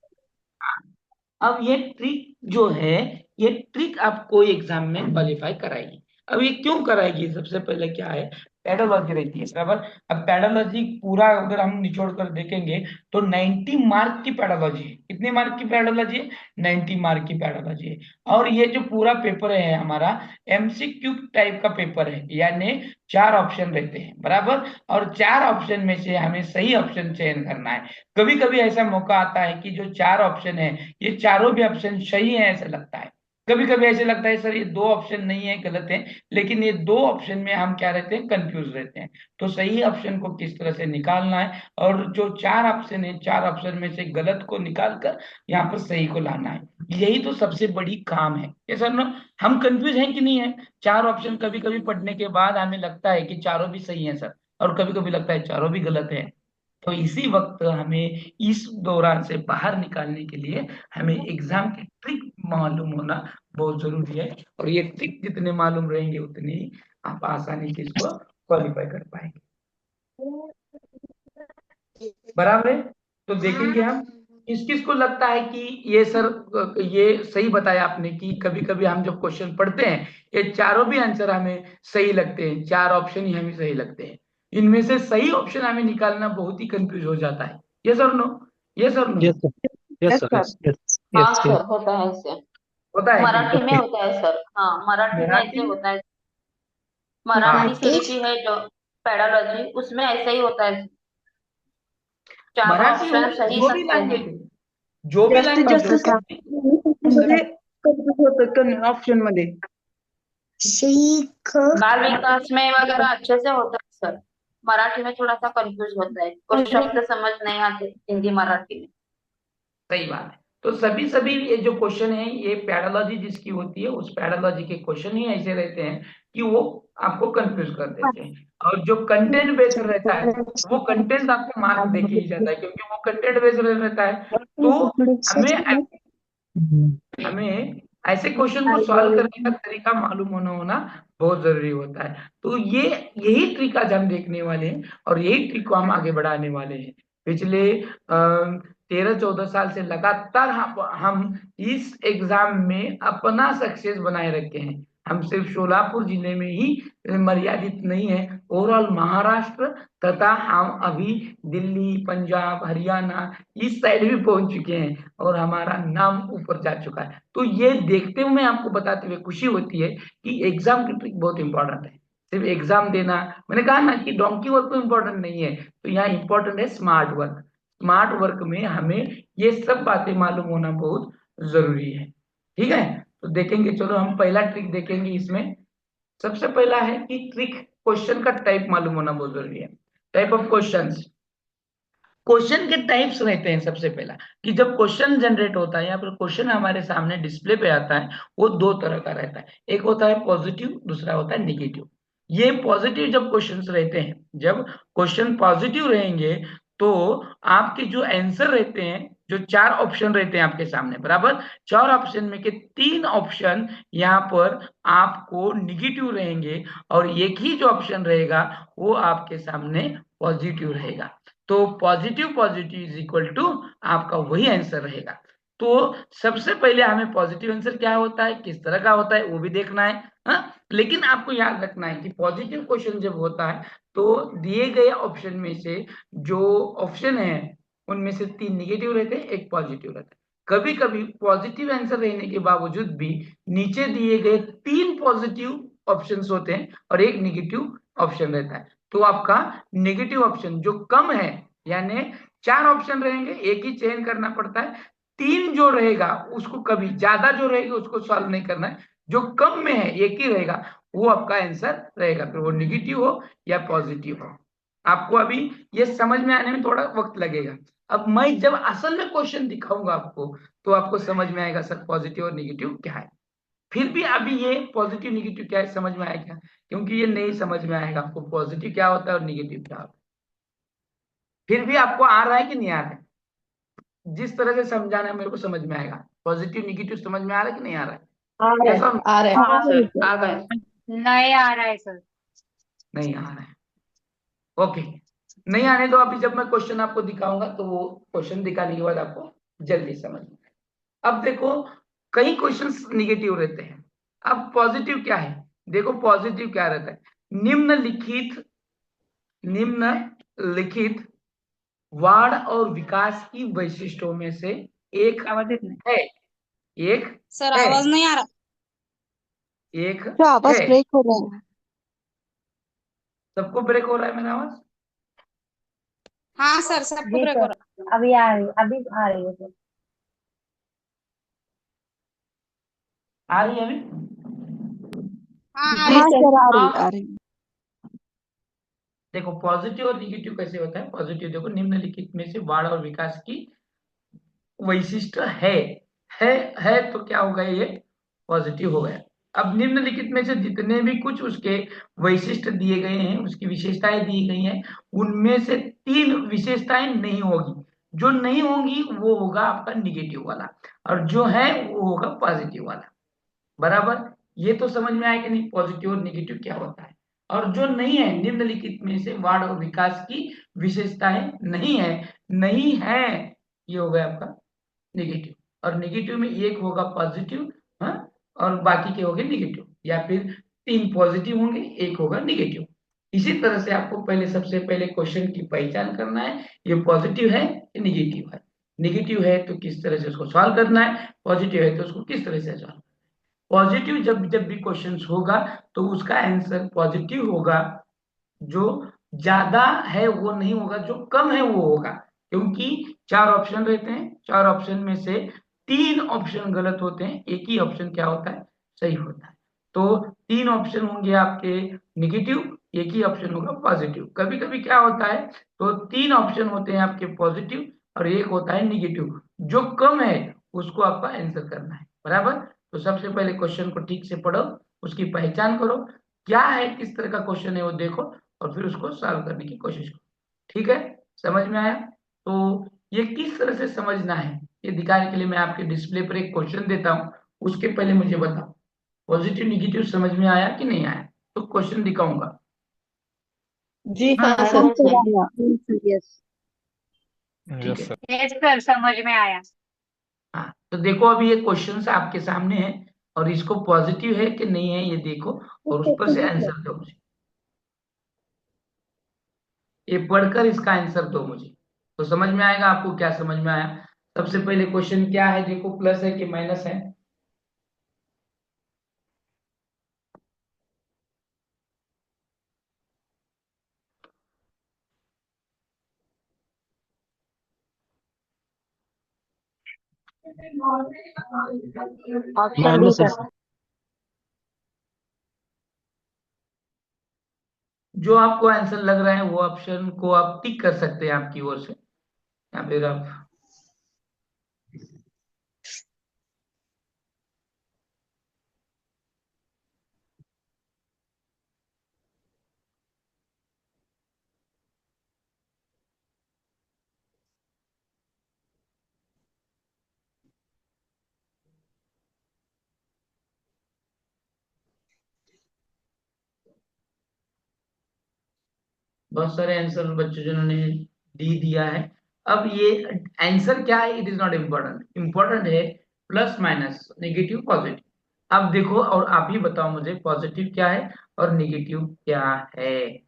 अब ये ट्रिक जो है, ये ट्रिक आपको एग्जाम में क्वालिफाई कराएगी। अब ये क्यों कराएगी? सबसे पहले क्या है, पेडोलॉजी रहती है, बराबर। अब पेडोलॉजी पूरा अगर हम निचोड़ कर देखेंगे तो 90 मार्क की पेडोलॉजी है। कितने मार्क की पेडोलॉजी है? 90 मार्क की पेडोलॉजी है। और ये जो पूरा पेपर है हमारा एमसीक्यू टाइप का पेपर है, यानी 4 ऑप्शन रहते हैं, बराबर। और 4 ऑप्शन में से हमें सही ऑप्शन चयन करना है। कभी कभी ऐसा मौका आता है कि जो 4 ऑप्शन है ये चारों भी ऑप्शन सही है ऐसा लगता है। कभी कभी ऐसे लगता है सर ये 2 ऑप्शन नहीं है, गलत है। लेकिन ये 2 ऑप्शन में हम क्या रहते हैं? कंफ्यूज रहते हैं। तो सही ऑप्शन को किस तरह से निकालना है, और जो 4 ऑप्शन है 4 ऑप्शन में से गलत को निकाल कर यहाँ पर सही को लाना है, यही तो सबसे बड़ी काम है। ये सर ना, हम कंफ्यूज हैं कि नहीं है? 4 ऑप्शन कभी कभी पढ़ने के बाद हमें लगता है कि चारों भी सही है सर, और कभी कभी लगता है चारों भी गलत है। तो इसी वक्त हमें इस दौरान से बाहर निकालने के लिए हमें एग्जाम की ट्रिक मालूम होना बहुत जरूरी है, और ये ट्रिक जितने मालूम रहेंगे उतनी ही आप आसानी से इसको क्वालिफाई कर पाएंगे, बराबर है? तो देखेंगे हम किस किस को लगता है कि ये सर ये सही बताया आपने कि कभी कभी हम जब क्वेश्चन पढ़ते हैं ये चारों भी आंसर हमें सही लगते हैं, 4 ऑप्शन ही हमें सही लगते हैं। इनमें से सही ऑप्शन हमें निकालना बहुत ही कंफ्यूज हो जाता है। ये सर नो? ये sir no? Yes sir, yes yes sir, sir. Yes yes हाँ यस सर, होता है ऐसे। होता है मराठी में कि होता है सर, हाँ मराठी में ऐसे मराठी? होता है। हाँ, मराठी सीडीपी है जो पेडोलॉजी, उसमें ऐसा ही होता है। 4 मराठी हो ऑप्शन सही जो भी सकते हैं। लैंग्वेज है, जो भी जास्तीत लैंग्वेज जास्त हो। मध्ये कन्फ्युज होतं ऑप्शन मध्ये। बाल विकास में वगैरह अच्छे से होता है सर। मराठी में थोड़ा सा कंफ्यूज होता है, कुछ शब्द समझ नहीं आते हिंदी मराठी में। सही बात है। तो सभी सभी ये जो क्वेश्चन है ये पैडोलॉजी जिसकी होती है उस पैडोलॉजी के क्वेश्चन ही ऐसे रहते हैं कि वो आपको कंफ्यूज कर देते हैं। और जो कंटेंट बेस्ड रहता है वो कंटेंट आपको मार्क देके ही जाता है, क्योंकि वो कंटेंट बेस्ड रहता है। तो हमें हमें ऐसे क्वेश्चन को सॉल्व करने का तरीका मालूम होना बहुत जरूरी होता है। तो ये यही ट्रिक आज हम देखने वाले हैं, और यही ट्रिक को हम आगे बढ़ाने वाले हैं। पिछले 13-14 साल से लगातार हम इस एग्जाम में अपना सक्सेस बनाए रखे हैं। हम सिर्फ शोलापुर जिले में ही मर्यादित नहीं है, ओवरऑल महाराष्ट्र तथा हम अभी दिल्ली, पंजाब, हरियाणा इस साइड भी पहुंच चुके हैं, और हमारा नाम ऊपर जा चुका है। तो ये देखते हुए आपको बताते हुए खुशी होती है कि एग्जाम की ट्रिक बहुत इंपॉर्टेंट है। सिर्फ एग्जाम देना, मैंने कहा ना कि डोंकी वर्क तो इंपॉर्टेंट नहीं है, तो यहाँ इंपॉर्टेंट है स्मार्ट वर्क। स्मार्ट वर्क में हमें ये सब बातें मालूम होना बहुत जरूरी है। ठीक है, तो देखेंगे, चलो हम पहला ट्रिक देखेंगे। इसमें सबसे पहला है कि ट्रिक क्वेश्चन का टाइप मालूम होना बहुत जरूरी है। टाइप ऑफ क्वेश्चंस, क्वेश्चन के टाइप्स रहते हैं। सबसे पहला कि जब क्वेश्चन जनरेट होता है या फिर क्वेश्चन हमारे सामने डिस्प्ले पे आता है वो 2 तरह का रहता है। एक होता है पॉजिटिव, दूसरा होता है निगेटिव। ये पॉजिटिव जब क्वेश्चंस रहते हैं, जब क्वेश्चन पॉजिटिव रहेंगे तो आपके जो आंसर रहते हैं, जो 4 ऑप्शन रहते हैं आपके सामने, बराबर 4 ऑप्शन में के 3 ऑप्शन यहाँ पर आपको निगेटिव रहेंगे, और एक ही जो ऑप्शन रहेगा वो आपके सामने पॉजिटिव रहेगा। तो positive positive is equal to आपका वही आंसर रहेगा। तो सबसे पहले हमें पॉजिटिव आंसर क्या होता है, किस तरह का होता है, वो भी देखना है। हाँ, लेकिन आपको याद रखना है कि पॉजिटिव क्वेश्चन जब होता है तो दिए गए ऑप्शन में से जो ऑप्शन है उनमें से 3 निगेटिव रहते हैं, एक पॉजिटिव रहता है। कभी कभी पॉजिटिव आंसर रहने के बावजूद भी नीचे दिए गए 3 पॉजिटिव ऑप्शंस होते हैं और एक निगेटिव ऑप्शन रहता है, तो आपका नेगेटिव ऑप्शन जो कम है, यानी 4 ऑप्शन रहेंगे, एक ही चयन करना पड़ता है, 3 जो रहेगा उसको, कभी ज्यादा जो रहेगा उसको सॉल्व नहीं करना है, जो कम में है एक ही रहेगा वो आपका आंसर रहेगा, फिर वो निगेटिव हो या पॉजिटिव हो। आपको अभी ये समझ में आने में थोड़ा वक्त लगेगा। अब मैं जब असल में क्वेश्चन दिखाऊंगा आपको तो आपको समझ में आएगा सर पॉजिटिव और निगेटिव क्या है। फिर भी अभी ये पॉजिटिव निगेटिव क्या है समझ में आएगा, क्योंकि ये नहीं समझ में आएगा आपको पॉजिटिव क्या होता है और निगेटिव क्या होता है। फिर भी आपको आ रहा है कि नहीं आ रहा है? जिस तरह से समझाना है मेरे को समझ में आएगा। पॉजिटिव निगेटिव समझ में आ रहा है कि नहीं आ रहा है? आ रहा है, कैसा? आ रहा है। हाँ सर, आ गए। नहीं आ रहा है सर। नहीं आ रहा है, ओके। नहीं आने दो, अभी जब मैं क्वेश्चन आपको दिखाऊंगा तो वो क्वेश्चन दिखाने के बाद आपको जल्दी समझ में आएगा। अब देखो, कई क्वेश्चंस निगेटिव रहते हैं। अब पॉजिटिव क्या है, देखो पॉजिटिव क्या रहता है, निम्नलिखित वाढ़ और विकास की वैशिष्ट्यों में से एक आवाज येत नाही। है, एक सर है, आवाज नहीं आ रहा। एक तो आवाज है। ब्रेक हो रहा है। सबको ब्रेक हो रहा है मेरा आवाज? हाँ सर, सबको जी ब्रेक हो सर, रहा अभी आ रही, अभी आ रही है सर। आ रही है अभी? है। हाँ आ रही जी हाँ है। सर। सर, आ रही हाँ, आ रही। देखो पॉजिटिव और निगेटिव कैसे होता है। पॉजिटिव देखो, निम्नलिखित में से वाढ़ और विकास की वैशिष्ट है तो क्या होगा, ये पॉजिटिव हो गया। अब निम्नलिखित में से जितने भी कुछ उसके वैशिष्ट दिए गए हैं, उसकी विशेषताएं दी गई हैं, उनमें से 3 विशेषताएं नहीं होगी। जो नहीं होंगी वो होगा आपका निगेटिव वाला, और जो है वो होगा पॉजिटिव वाला। बराबर? ये तो समझ में आया कि नहीं, पॉजिटिव और निगेटिव क्या होता है। और जो नहीं है, निम्नलिखित में से वाढ़ और विकास की विशेषताएं नहीं है, ये हो गया आपका निगेटिव। और निगेटिव में एक होगा पॉजिटिव, हाँ, और बाकी के होंगे निगेटिव, या फिर 3 पॉजिटिव होंगे, एक होगा निगेटिव। इसी तरह से आपको पहले, सबसे पहले क्वेश्चन की पहचान करना है, ये पॉजिटिव है कि निगेटिव है। निगेटिव है तो किस तरह से उसको सॉल्व करना है, पॉजिटिव है तो उसको किस तरह से सॉल्व। पॉजिटिव जब जब भी क्वेश्चन होगा तो उसका आंसर पॉजिटिव होगा, जो ज्यादा है वो नहीं होगा, जो कम है वो होगा। क्योंकि 4 ऑप्शन रहते हैं, 4 ऑप्शन में से 3 ऑप्शन गलत होते हैं, एक ही ऑप्शन क्या होता है, सही होता है। तो 3 ऑप्शन होंगे आपके निगेटिव, एक ही ऑप्शन होगा पॉजिटिव। कभी कभी क्या होता है, तो 3 ऑप्शन होते हैं आपके पॉजिटिव और एक होता है निगेटिव, जो कम है उसको आपका आंसर करना है। बराबर? तो सबसे पहले क्वेश्चन को ठीक से पढ़ो, उसकी पहचान करो, क्या है, किस तरह का क्वेश्चन है वो देखो, और फिर उसको सॉल्व करने की कोशिश करो। ठीक है? समझ में आया? तो ये किस तरह से समझना है ये दिखाने के लिए मैं आपके डिस्प्ले पर एक क्वेश्चन देता हूँ। उसके पहले मुझे बताओ, पॉजिटिव निगेटिव समझ में आया कि नहीं आया? तो क्वेश्चन दिखाऊंगा। जी हाँ हाँ सर, सर। सर आया। यस। ठीक यस है। सर। यस सर, समझ में आया। हाँ, तो देखो अभी ये क्वेश्चन आपके सामने है, और इसको पॉजिटिव है कि नहीं है ये देखो, और उस पर से आंसर दो मुझे। ये पढ़कर इसका आंसर दो मुझे, तो समझ में आएगा आपको क्या समझ में आया। सबसे पहले क्वेश्चन क्या है, देखो प्लस है कि माइनस है। ऑप्शन बी माइनस है सर। सर। जो आपको आंसर लग रहा है वो ऑप्शन को आप टिक कर सकते हैं आपकी ओर से, या फिर आप बहुत सारे आंसर बच्चों जिन्होंने डी दिया है, अब ये आंसर क्या है, it is not important, important है प्लस माइनस, नेगेटिव पॉजिटिव। अब देखो और आप ही बताओ मुझे पॉजिटिव क्या है और नेगेटिव क्या है।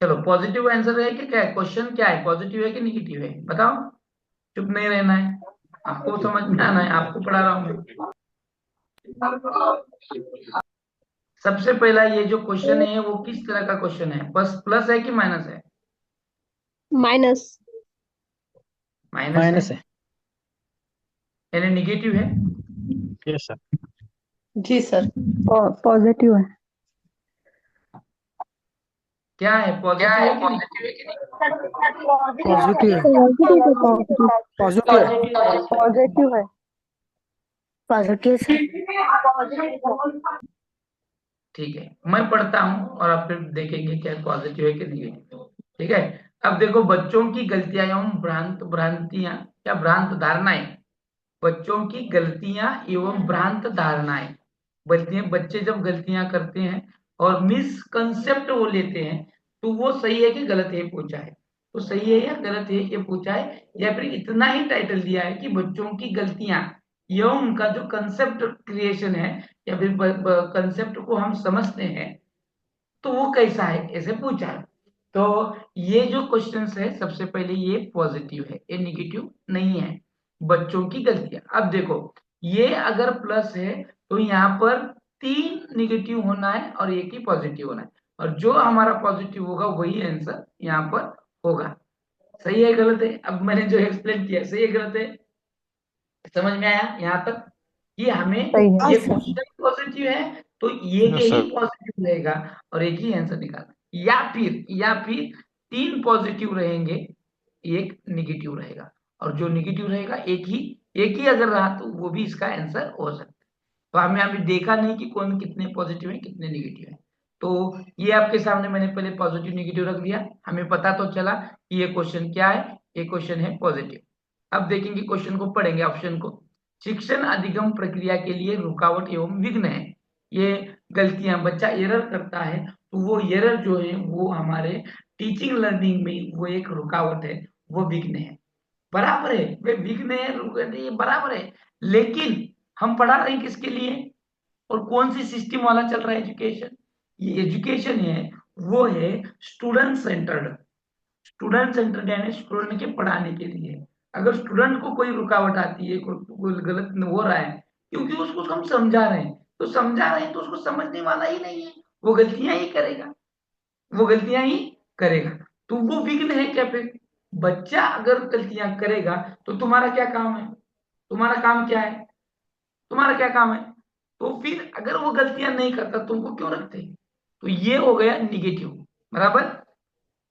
चलो पॉजिटिव आंसर है कि क्या है, क्वेश्चन क्या है, पॉजिटिव है कि नेगेटिव है, बताओ। चुप नहीं रहना है, आपको समझ में आना है, आपको पढ़ा रहा हूं मैं। सबसे पहला ये जो क्वेश्चन है वो किस तरह का क्वेश्चन है, बस प्लस है कि माइनस है? माइनस। माइनस है, यानी निगेटिव है। Yes sir. जी सर। पॉजिटिव है। क्या है, पॉजिटिव है कि नहीं? पॉजिटिव है। पॉजिटिव है। पॉजिटिव है। पॉजिटिव है। Positive sir. ठीक है, मैं पढ़ता हूं और आप फिर देखेंगे क्या पॉजिटिव है कि नेगेटिव। ठीक है, अब देखो बच्चों की गलतियां एवं भ्रांतियां या भ्रांत धारणाएं, बच्चों की गलतियां एवं भ्रांत धारणाएं। बच्चे जब गलतियां करते हैं और मिसकंसेप्ट वो लेते हैं, तो वो सही है कि गलत है पूछा है, तो सही है या गलत है ये पूछा है, या फिर इतना ही टाइटल दिया है कि बच्चों की गलतियां एवं उनका जो कंसेप्ट क्रिएशन है या फिर कंसेप्ट को हम समझते हैं तो वो कैसा है, ऐसे पूछा है। तो ये जो क्वेश्चन है सबसे पहले ये पॉजिटिव है, ये निगेटिव नहीं है। बच्चों की गलतियां, अब देखो ये अगर प्लस है तो यहाँ पर 3 निगेटिव होना है और एक ही पॉजिटिव होना है, और जो हमारा पॉजिटिव होगा वही आंसर यहाँ पर होगा। सही है गलत है? अब मैंने जो एक्सप्लेन किया सही है गलत है, समझ में आया यहाँ तक कि हमें सही है। ये क्वेश्चन पॉजिटिव है तो ये के यस ही सर। पॉजिटिव रहेगा और एक ही आंसर निकालना, या फिर 3 पॉजिटिव रहेंगे एक निगेटिव रहेगा, और जो निगेटिव रहेगा एक ही अगर रहा तो वो भी इसका आंसर हो सकता है। तो हमें अभी देखा नहीं कि कौन कितने पॉजिटिव है कितने निगेटिव है, तो ये आपके सामने मैंने पहले पॉजिटिव निगेटिव रख दिया, हमें पता तो चला कि ये क्वेश्चन क्या है, ये क्वेश्चन है पॉजिटिव। अब देखेंगे क्वेश्चन को, पढ़ेंगे ऑप्शन को। शिक्षण अधिगम प्रक्रिया के लिए रुकावट एवं विघ्न है, ये गलतियां बच्चा एरर करता है तो वो एरर जो है वो हमारे टीचिंग लर्निंग में वो एक रुकावट है, वो विघ्न है। बराबर है, वे विघ्न है रुकावट है, ये बराबर है, लेकिन हम पढ़ा रहे हैं किसके लिए और कौन सी सिस्टम वाला चल रहा है एजुकेशन? ये एजुकेशन है वो है स्टूडेंट सेंटर्ड, स्टूडेंट सेंटर यानी स्टूडेंट के पढ़ाने के लिए। अगर स्टूडेंट को कोई रुकावट आती है, कोई गलत हो रहा है, क्योंकि उसको हम समझा रहे हैं, तो समझा रहे हैं तो उसको समझने वाला ही नहीं है, वो गलतियां ही करेगा, वो गलतियां ही करेगा, तो वो विघ्न है क्या फिर? बच्चा अगर गलतियां करेगा तो तुम्हारा क्या काम है, तुम्हारा काम क्या है, तुम्हारा क्या काम है? तो फिर अगर वो गलतियां नहीं करता तुमको क्यों रखते? तो ये हो गया निगेटिव, बराबर।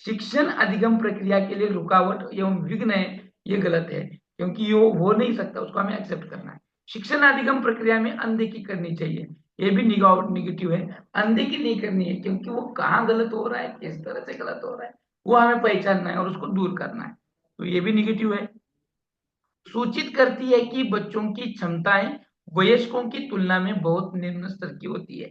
शिक्षण अधिगम प्रक्रिया के लिए रुकावट एवं विघ्न है, ये गलत है, क्योंकि ये हो नहीं सकता, उसको हमें एक्सेप्ट करना है। शिक्षण अधिगम प्रक्रिया में अनदेखी करनी चाहिए, ये भी निगेटिव है, अनदेखी नहीं करनी है, क्योंकि वो कहाँ गलत हो रहा है, किस तरह से गलत हो रहा है, वो हमें पहचानना है और उसको दूर करना है, तो ये भी निगेटिव है। सूचित करती है कि बच्चों की क्षमताएं वयस्कों की तुलना में बहुत निम्न स्तर की होती है,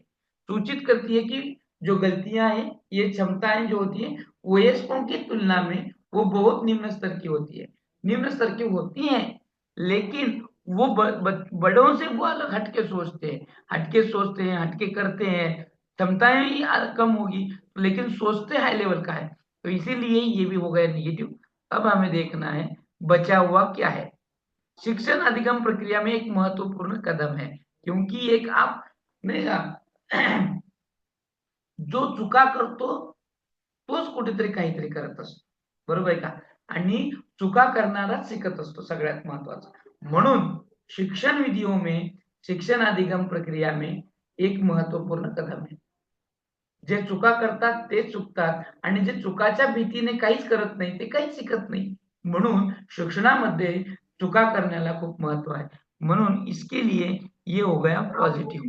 सूचित करती है कि जो गलतियां हैं ये क्षमताएं जो होती हैं वयस्कों की तुलना में वो बहुत निम्न स्तर की होती है, निम्न स्तर की होती हैं, लेकिन वो बड़ों से वो अलग हटके सोचते हैं, हटके करते हैं, क्षमताएं ही कम होगी लेकिन सोचते हाई लेवल का है, तो इसीलिए ये भी हो गया निगेटिव। अब हमें देखना है बचा हुआ क्या है। शिक्षण अधिगम प्रक्रिया में एक महत्वपूर्ण कदम है, क्योंकि एक आप नाही का जो चुका करतो तोच कुठेतरी काहीतरी करत असतो, बरोबर आहे का? आणि चुका करणारा शिकत असतो सगळ्यात महत्वाचं, म्हणून शिक्षण विधियों में शिक्षण अधिगम प्रक्रिया में एक महत्वपूर्ण कदम है। जे चुका करतात ते चुकतात आणि जे चुकाच्या भीतीने काहीच करत नाही ते काहीच शिकत नाही, म्हणून शिक्षणामध्ये चुका करण्याला खूप महत्व है, म्हणून इसके लिए ये हो गया पॉजिटिव,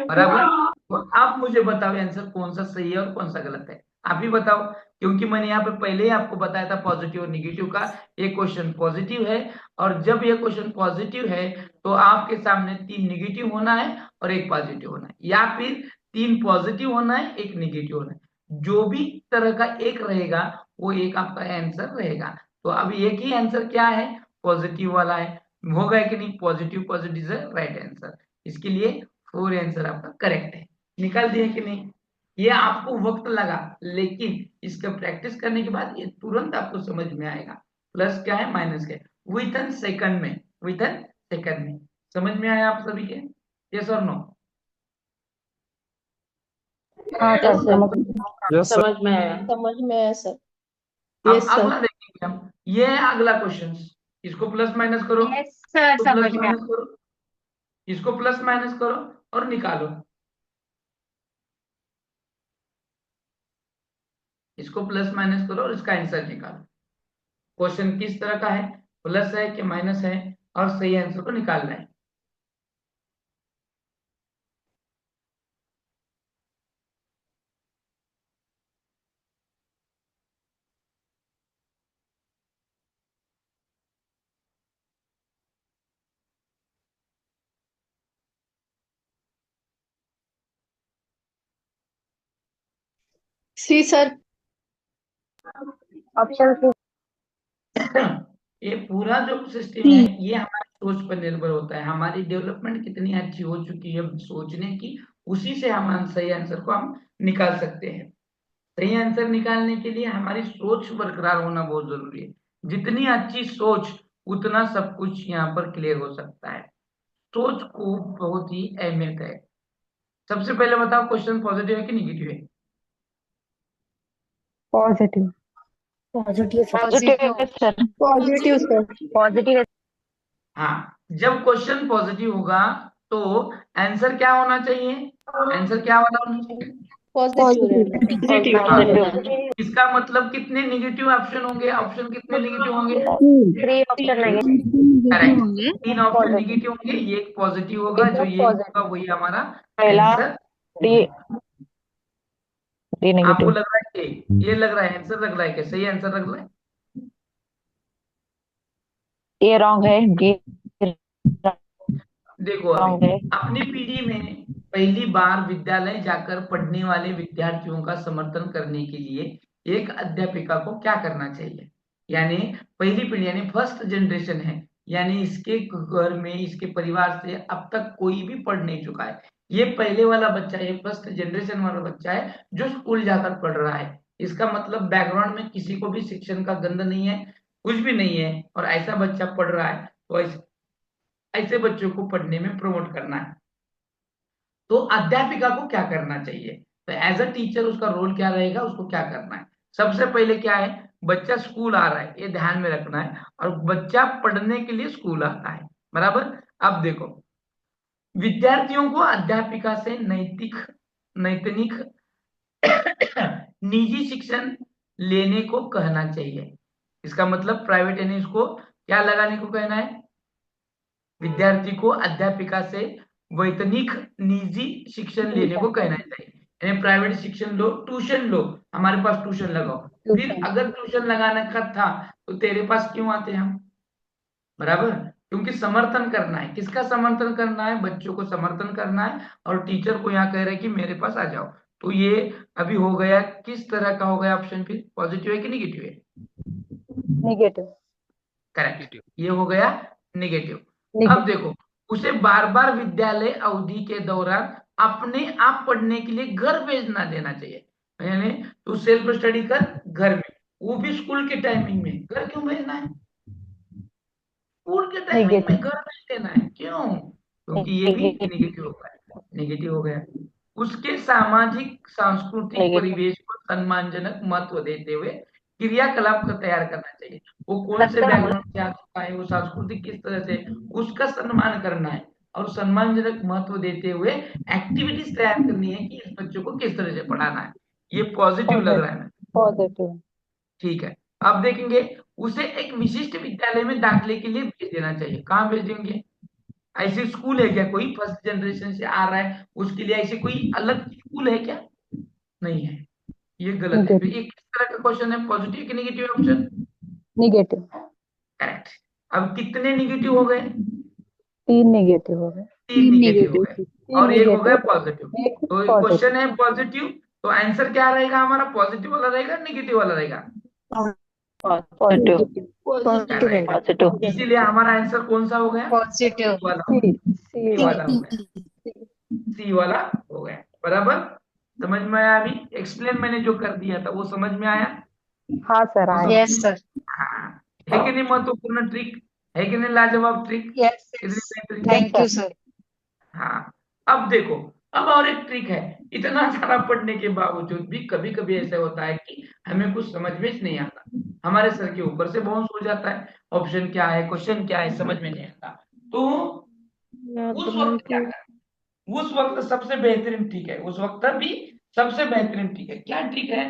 बराबर। तो आप मुझे बताओ आंसर कौन सा सही है और कौन सा गलत है। आप ही बताओ, क्योंकि मैंने यहाँ पे पहले ही आपको बताया था पॉजिटिव और निगेटिव का। एक क्वेश्चन पॉजिटिव है, और जब ये क्वेश्चन पॉजिटिव है तो आपके सामने 3 निगेटिव होना है और एक पॉजिटिव होना है, या फिर 3 पॉजिटिव होना है, एक निगेटिव होना है। जो भी तरह का एक रहेगा वो एक आपका आंसर रहेगा। तो अब एक ही आंसर क्या है, पॉजिटिव वाला है। होगा कि नहीं, पॉजिटिव पॉजिटिव से राइट आंसर। इसके लिए 4 आंसर आपका करेक्ट है। निकाल दिया कि नहीं? ये आपको वक्त लगा, लेकिन इसका प्रैक्टिस करने के बाद ये तुरंत आपको समझ में आएगा। प्लस क्या है, माइनस क्या है, विथ एन सेकंड में, विथ एन सेकंड में। समझ में आया आप सभी के? यस और नो? हाँ यस सर, सर, समझ Yes, sir. समझ में आया। समझ में आया सर। अब यस सर। अगला देखेंगे हम, ये है अगला क्वेश्चन। इसको प्लस माइनस करो, यस सर, इसको समझ प्लस में माइनस आया। करो, इसको प्लस माइनस करो और निकालो। इसको प्लस माइनस करो और इसका आंसर निकालो। क्वेश्चन किस तरह का है, प्लस है कि माइनस है, और सही आंसर को निकालना है। C sir. Option C. ये पूरा जो सिस्टम है ये हमारी सोच पर निर्भर होता है, हमारी डेवलपमेंट कितनी अच्छी हो चुकी है सोचने की, उसी से हम सही आंसर को हम निकाल सकते हैं। सही आंसर निकालने के लिए हमारी सोच बरकरार होना बहुत जरूरी है। जितनी अच्छी सोच उतना सब कुछ यहाँ पर क्लियर हो सकता है। सोच को बहुत ही अहमियत है। सबसे पहले बताओ, क्वेश्चन पॉजिटिव है कि निगेटिव है? पॉजिटिव। पॉजिटिव पॉजिटिव है सर। Positive sir. पॉजिटिव है। हाँ, जब क्वेश्चन पॉजिटिव होगा तो आंसर क्या होना चाहिए, आंसर क्या वाला होना चाहिए? पॉजिटिव रहना। हाँ, पॉजिटिव। इसका मतलब कितने निगेटिव ऑप्शन होंगे, ऑप्शन कितने निगेटिव होंगे? 3 ऑप्शन नेगेटिव करेक्ट, होंगे। 3 ऑप्शन पॉजिटिव। निगेटिव होंगे, ये एक पॉजिटिव होगा, जो ये होगा पॉजिटिव। वही हमारा पहला आंसर। डी। डी आपको नेगेटिव। लग रहा है कि ये लग रहा है आंसर, लग रहा है कि सही आंसर लग रहा है? ए रॉन्ग है, डी देखो, अभी रॉन्ग है। अपनी पीढ़ी में पहली बार विद्यालय जाकर पढ़ने वाले विद्यार्थियों का समर्थन करने के लिए एक अध्यापिका को क्या करना चाहिए? यानी पहली पीढ़ी यानी फर्स्ट जनरेशन है, यानी इसके घर में, इसके परिवार से अब तक कोई भी पढ़ नहीं चुका है। ये पहले वाला बच्चा, ये फर्स्ट जनरेशन वाला बच्चा है जो स्कूल जाकर पढ़ रहा है। इसका मतलब बैकग्राउंड में किसी को भी शिक्षण का गंध नहीं है, कुछ भी नहीं है, और ऐसा बच्चा पढ़ रहा है, तो ऐसे बच्चों को पढ़ने में प्रमोट करना है। तो अध्यापिका को क्या करना चाहिए? तो एज अ टीचर उसका रोल क्या रहेगा, उसको क्या करना है? सबसे पहले क्या है, बच्चा स्कूल आ रहा है, ये ध्यान में रखना है, और बच्चा पढ़ने के लिए स्कूल आता है, बराबर। अब देखो, विद्यार्थियों को अध्यापिका से नैतिक नैतिक निजी शिक्षण लेने को कहना चाहिए। इसका मतलब प्राइवेट यानी इसको क्या लगाने को कहना है, विद्यार्थी को अध्यापिका से वैतनिक निजी शिक्षण लेने को कहना चाहिए। यानी प्राइवेट शिक्षण लो, ट्यूशन लो, हमारे पास ट्यूशन लगाओ। फिर अगर ट्यूशन लगाने का था तो तेरे पास क्यों आते हम, बराबर। क्योंकि समर्थन करना है, किसका समर्थन करना है, बच्चों को समर्थन करना है, और टीचर को यहाँ कह रहे हैं कि मेरे पास आ जाओ। तो ये अभी हो गया, किस तरह का हो गया ऑप्शन, फिर पॉजिटिव है कि निगेटिव है? नेगेटिव। करेक्ट, ये हो गया निगेटिव। अब नेगेटिव। देखो, उसे बार बार विद्यालय अवधि के दौरान अपने आप पढ़ने के लिए घर भेजना देना चाहिए। यानी तू सेल्फ स्टडी कर घर में, वो भी स्कूल के टाइमिंग में। घर क्यों भेजना है? स्कूल के टाइमिंग में नेगेटिव। घर भेज देना है, क्यों? क्योंकि ये भी निगेटिव हो गया, निगेटिव हो गया। उसके सामाजिक सांस्कृतिक नेगेटिव। परिवेश को सम्मानजनक महत्व देते हुए क्रियाकलाप को तैयार करना चाहिए। वो कौन से लगता है बैकग्राउंड से आ चुका है, वो सांस्कृतिक किस तरह से, उसका सम्मान करना है, और सम्मानजनक महत्व देते हुए एक्टिविटीज तैयार करनी है कि इस बच्चों को किस तरह से पढ़ाना है। ये पॉजिटिव लग रहा है ना? पॉजिटिव। ठीक है। अब देखेंगे, उसे एक विशिष्ट विद्यालय में दाखिले के लिए भेज देना चाहिए। कहाँ भेज देंगे? ऐसे स्कूल है क्या कोई, फर्स्ट जनरेशन से आ रहा है उसके लिए ऐसे कोई अलग स्कूल है क्या? नहीं है। ये गलत है। तो ये किस तरह का क्वेश्चन है, पॉजिटिव कि नेगेटिव ऑप्शन? नेगेटिव। करेक्ट। अब कितने नेगेटिव हो गए? 3 नेगेटिव हो गए। 3 नेगेटिव हो गए 3 और एक हो गया नेगेटिव, पॉजिटिव। एक तो क्वेश्चन पॉजिटिव। है पॉजिटिव, तो आंसर क्या रहेगा हमारा? पॉजिटिव वाला रहेगा, नेगेटिव वाला रहेगा? पॉजिटिव। Positive Correct। पॉजिटिव। इसीलिए हमारा आंसर कौन सा हो गया? पॉजिटिव। सी वाला। सी, सी सी वाला वाला। हो गया, सी वाला हो गया। बराबर समझ में आया? अभी एक्सप्लेन मैंने जो कर दिया था वो समझ में आया? हाँ सर, वो आए। समझ, यस सर। हाँ, है कि नहीं महत्वपूर्ण ट्रिक? है कि नहीं लाजवाब ट्रिक? यस कितनी यस, बेहतरीन। Thank you sir. हाँ। अब देखो, अब और एक ट्रिक है। इतना सारा पढ़ने के बावजूद भी कभी कभी ऐसा होता है कि हमें कुछ समझ में नहीं आता, हमारे सर के ऊपर से बाउंस हो जाता है, ऑप्शन क्या है, क्वेश्चन क्या है, समझ में नहीं आता। तो उस वक्त क्या करना? उस वक्त सबसे बेहतरीन ट्रिक है, उस वक्त भी सबसे बेहतरीन ट्रिक है। क्या ट्रिक है?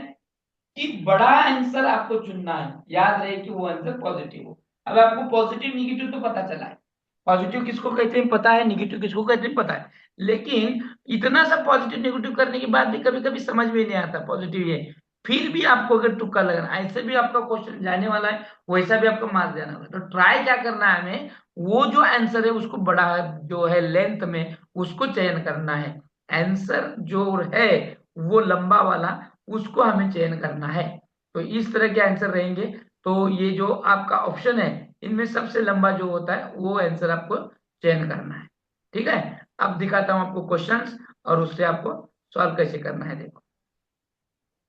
कि बड़ा आंसर आपको चुनना है, याद रहे कि वो आंसर पॉजिटिव हो। अब आपको पॉजिटिव नेगेटिव तो पता चला है, पॉजिटिव किसको कहते हैं पता है, नेगेटिव किसको कहते हैं पता है, लेकिन इतना सब पॉजिटिव नेगेटिव करने के बाद भी कभी कभी समझ में नहीं आता पॉजिटिव ये। फिर भी आपको अगर तुक्का लगाना, ऐसे भी आपका क्वेश्चन जाने वाला है, वैसा भी आपका मार्क्स जाने वाला है, तो ट्राई क्या करना है हमें, वो जो आंसर है उसको बड़ा जो है लेंथ में उसको चयन करना है। आंसर जो है वो लंबा वाला, उसको हमें चयन करना है। तो इस तरह के आंसर रहेंगे। तो ये जो आपका ऑप्शन है, इनमें सबसे लंबा जो होता है वो आंसर आपको चयन करना है। ठीक है, अब दिखाता हूं आपको क्वेश्चंस और उससे आपको सॉल्व कैसे करना है। देखो,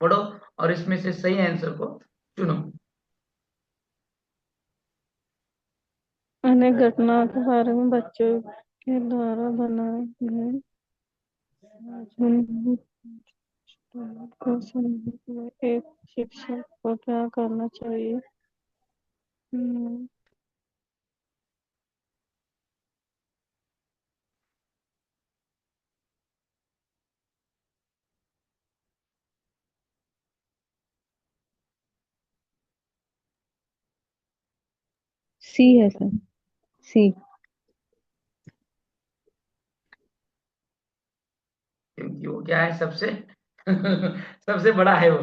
पढ़ो और इसमें से सही आंसर को चुनो। अनेक घटनाओं के बारे में बच्चों के द्वारा बनाए गए को समझने में एक शिक्षक को क्या करना चाहिए? सी है सर, सी। क्योंकि वो क्या है, सबसे सबसे बड़ा है वो।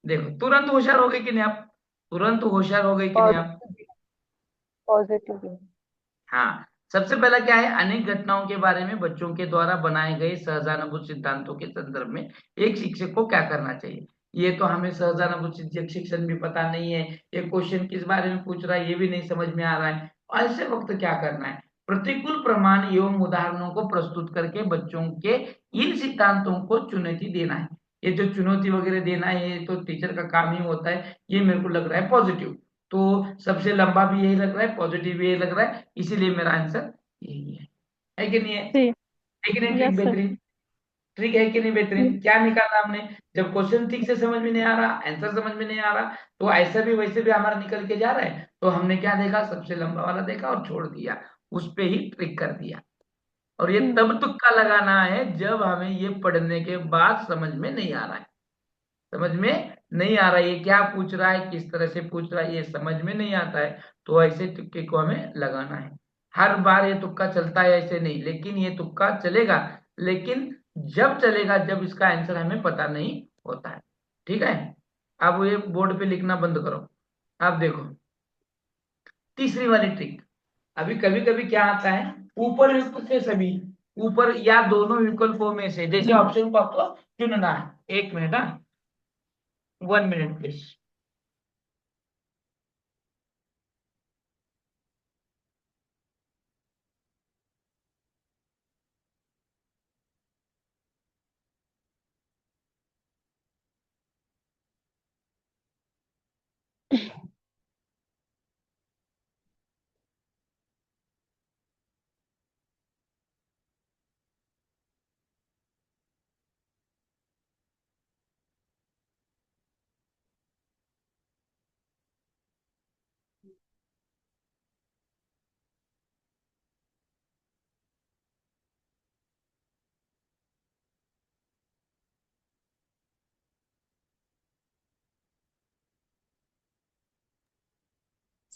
देखो, तुरंत होशियार हो गए कि नहीं आप? तुरंत होशियार हो गए कि नहीं आप? पॉजिटिव। हाँ। सबसे पहला क्या है, अनेक घटनाओं के बारे में बच्चों के द्वारा बनाए गए सहजानुभूत सिद्धांतों के संदर्भ में एक शिक्षक को क्या करना चाहिए। ये तो हमें सहजानुभूत शिक्षण भी पता नहीं है, ये क्वेश्चन किस बारे में पूछ रहा है ये भी नहीं समझ में आ रहा है। ऐसे वक्त क्या करना है, प्रतिकूल प्रमाण एवं उदाहरणों को प्रस्तुत करके बच्चों के इन सिद्धांतों को चुनौती देना है। ये जो चुनौती वगैरह देना है ये तो टीचर का काम ही होता है। ये मेरे को लग रहा है पॉजिटिव, तो सबसे लंबा भी यही लग रहा है, पॉजिटिव भी यही लग रहा है, इसीलिए मेरा आंसर यही है कि नहीं है? सी। है कि नहीं? Trick yes sir. बेहतरीन, ट्रिक है कि नहीं बेहतरीन? क्या निकाला हमने, जब क्वेश्चन ठीक से समझ में नहीं आ रहा, आंसर समझ में नहीं आ रहा, तो ऐसा भी वैसे भी हमारा निकल के जा रहा है, तो हमने क्या देखा, सबसे लंबा वाला देखा और छोड़ दिया, उस पे ही ट्रिक कर दिया। और ये तब तुक्का लगाना है जब हमें ये पढ़ने के बाद समझ में नहीं आ रहा है, समझ में नहीं आ रहा है ये क्या पूछ रहा है, किस तरह से पूछ रहा है, ये समझ में नहीं आता है, तो ऐसे तुक्के को हमें लगाना है। हर बार ये तुक्का चलता है ऐसे नहीं, लेकिन ये तुक्का चलेगा, लेकिन जब चलेगा जब इसका आंसर हमें पता नहीं होता है। ठीक है, अब ये बोर्ड पे लिखना बंद करो। अब देखो तीसरी वाली ट्रिक। अभी कभी कभी क्या आता है, ऊपर युक्त से सभी, ऊपर या दोनों विकल्पों में से, जैसे ऑप्शन को आपको चुनना है। एक मिनट, हाँ, 1 मिनट प्लीज।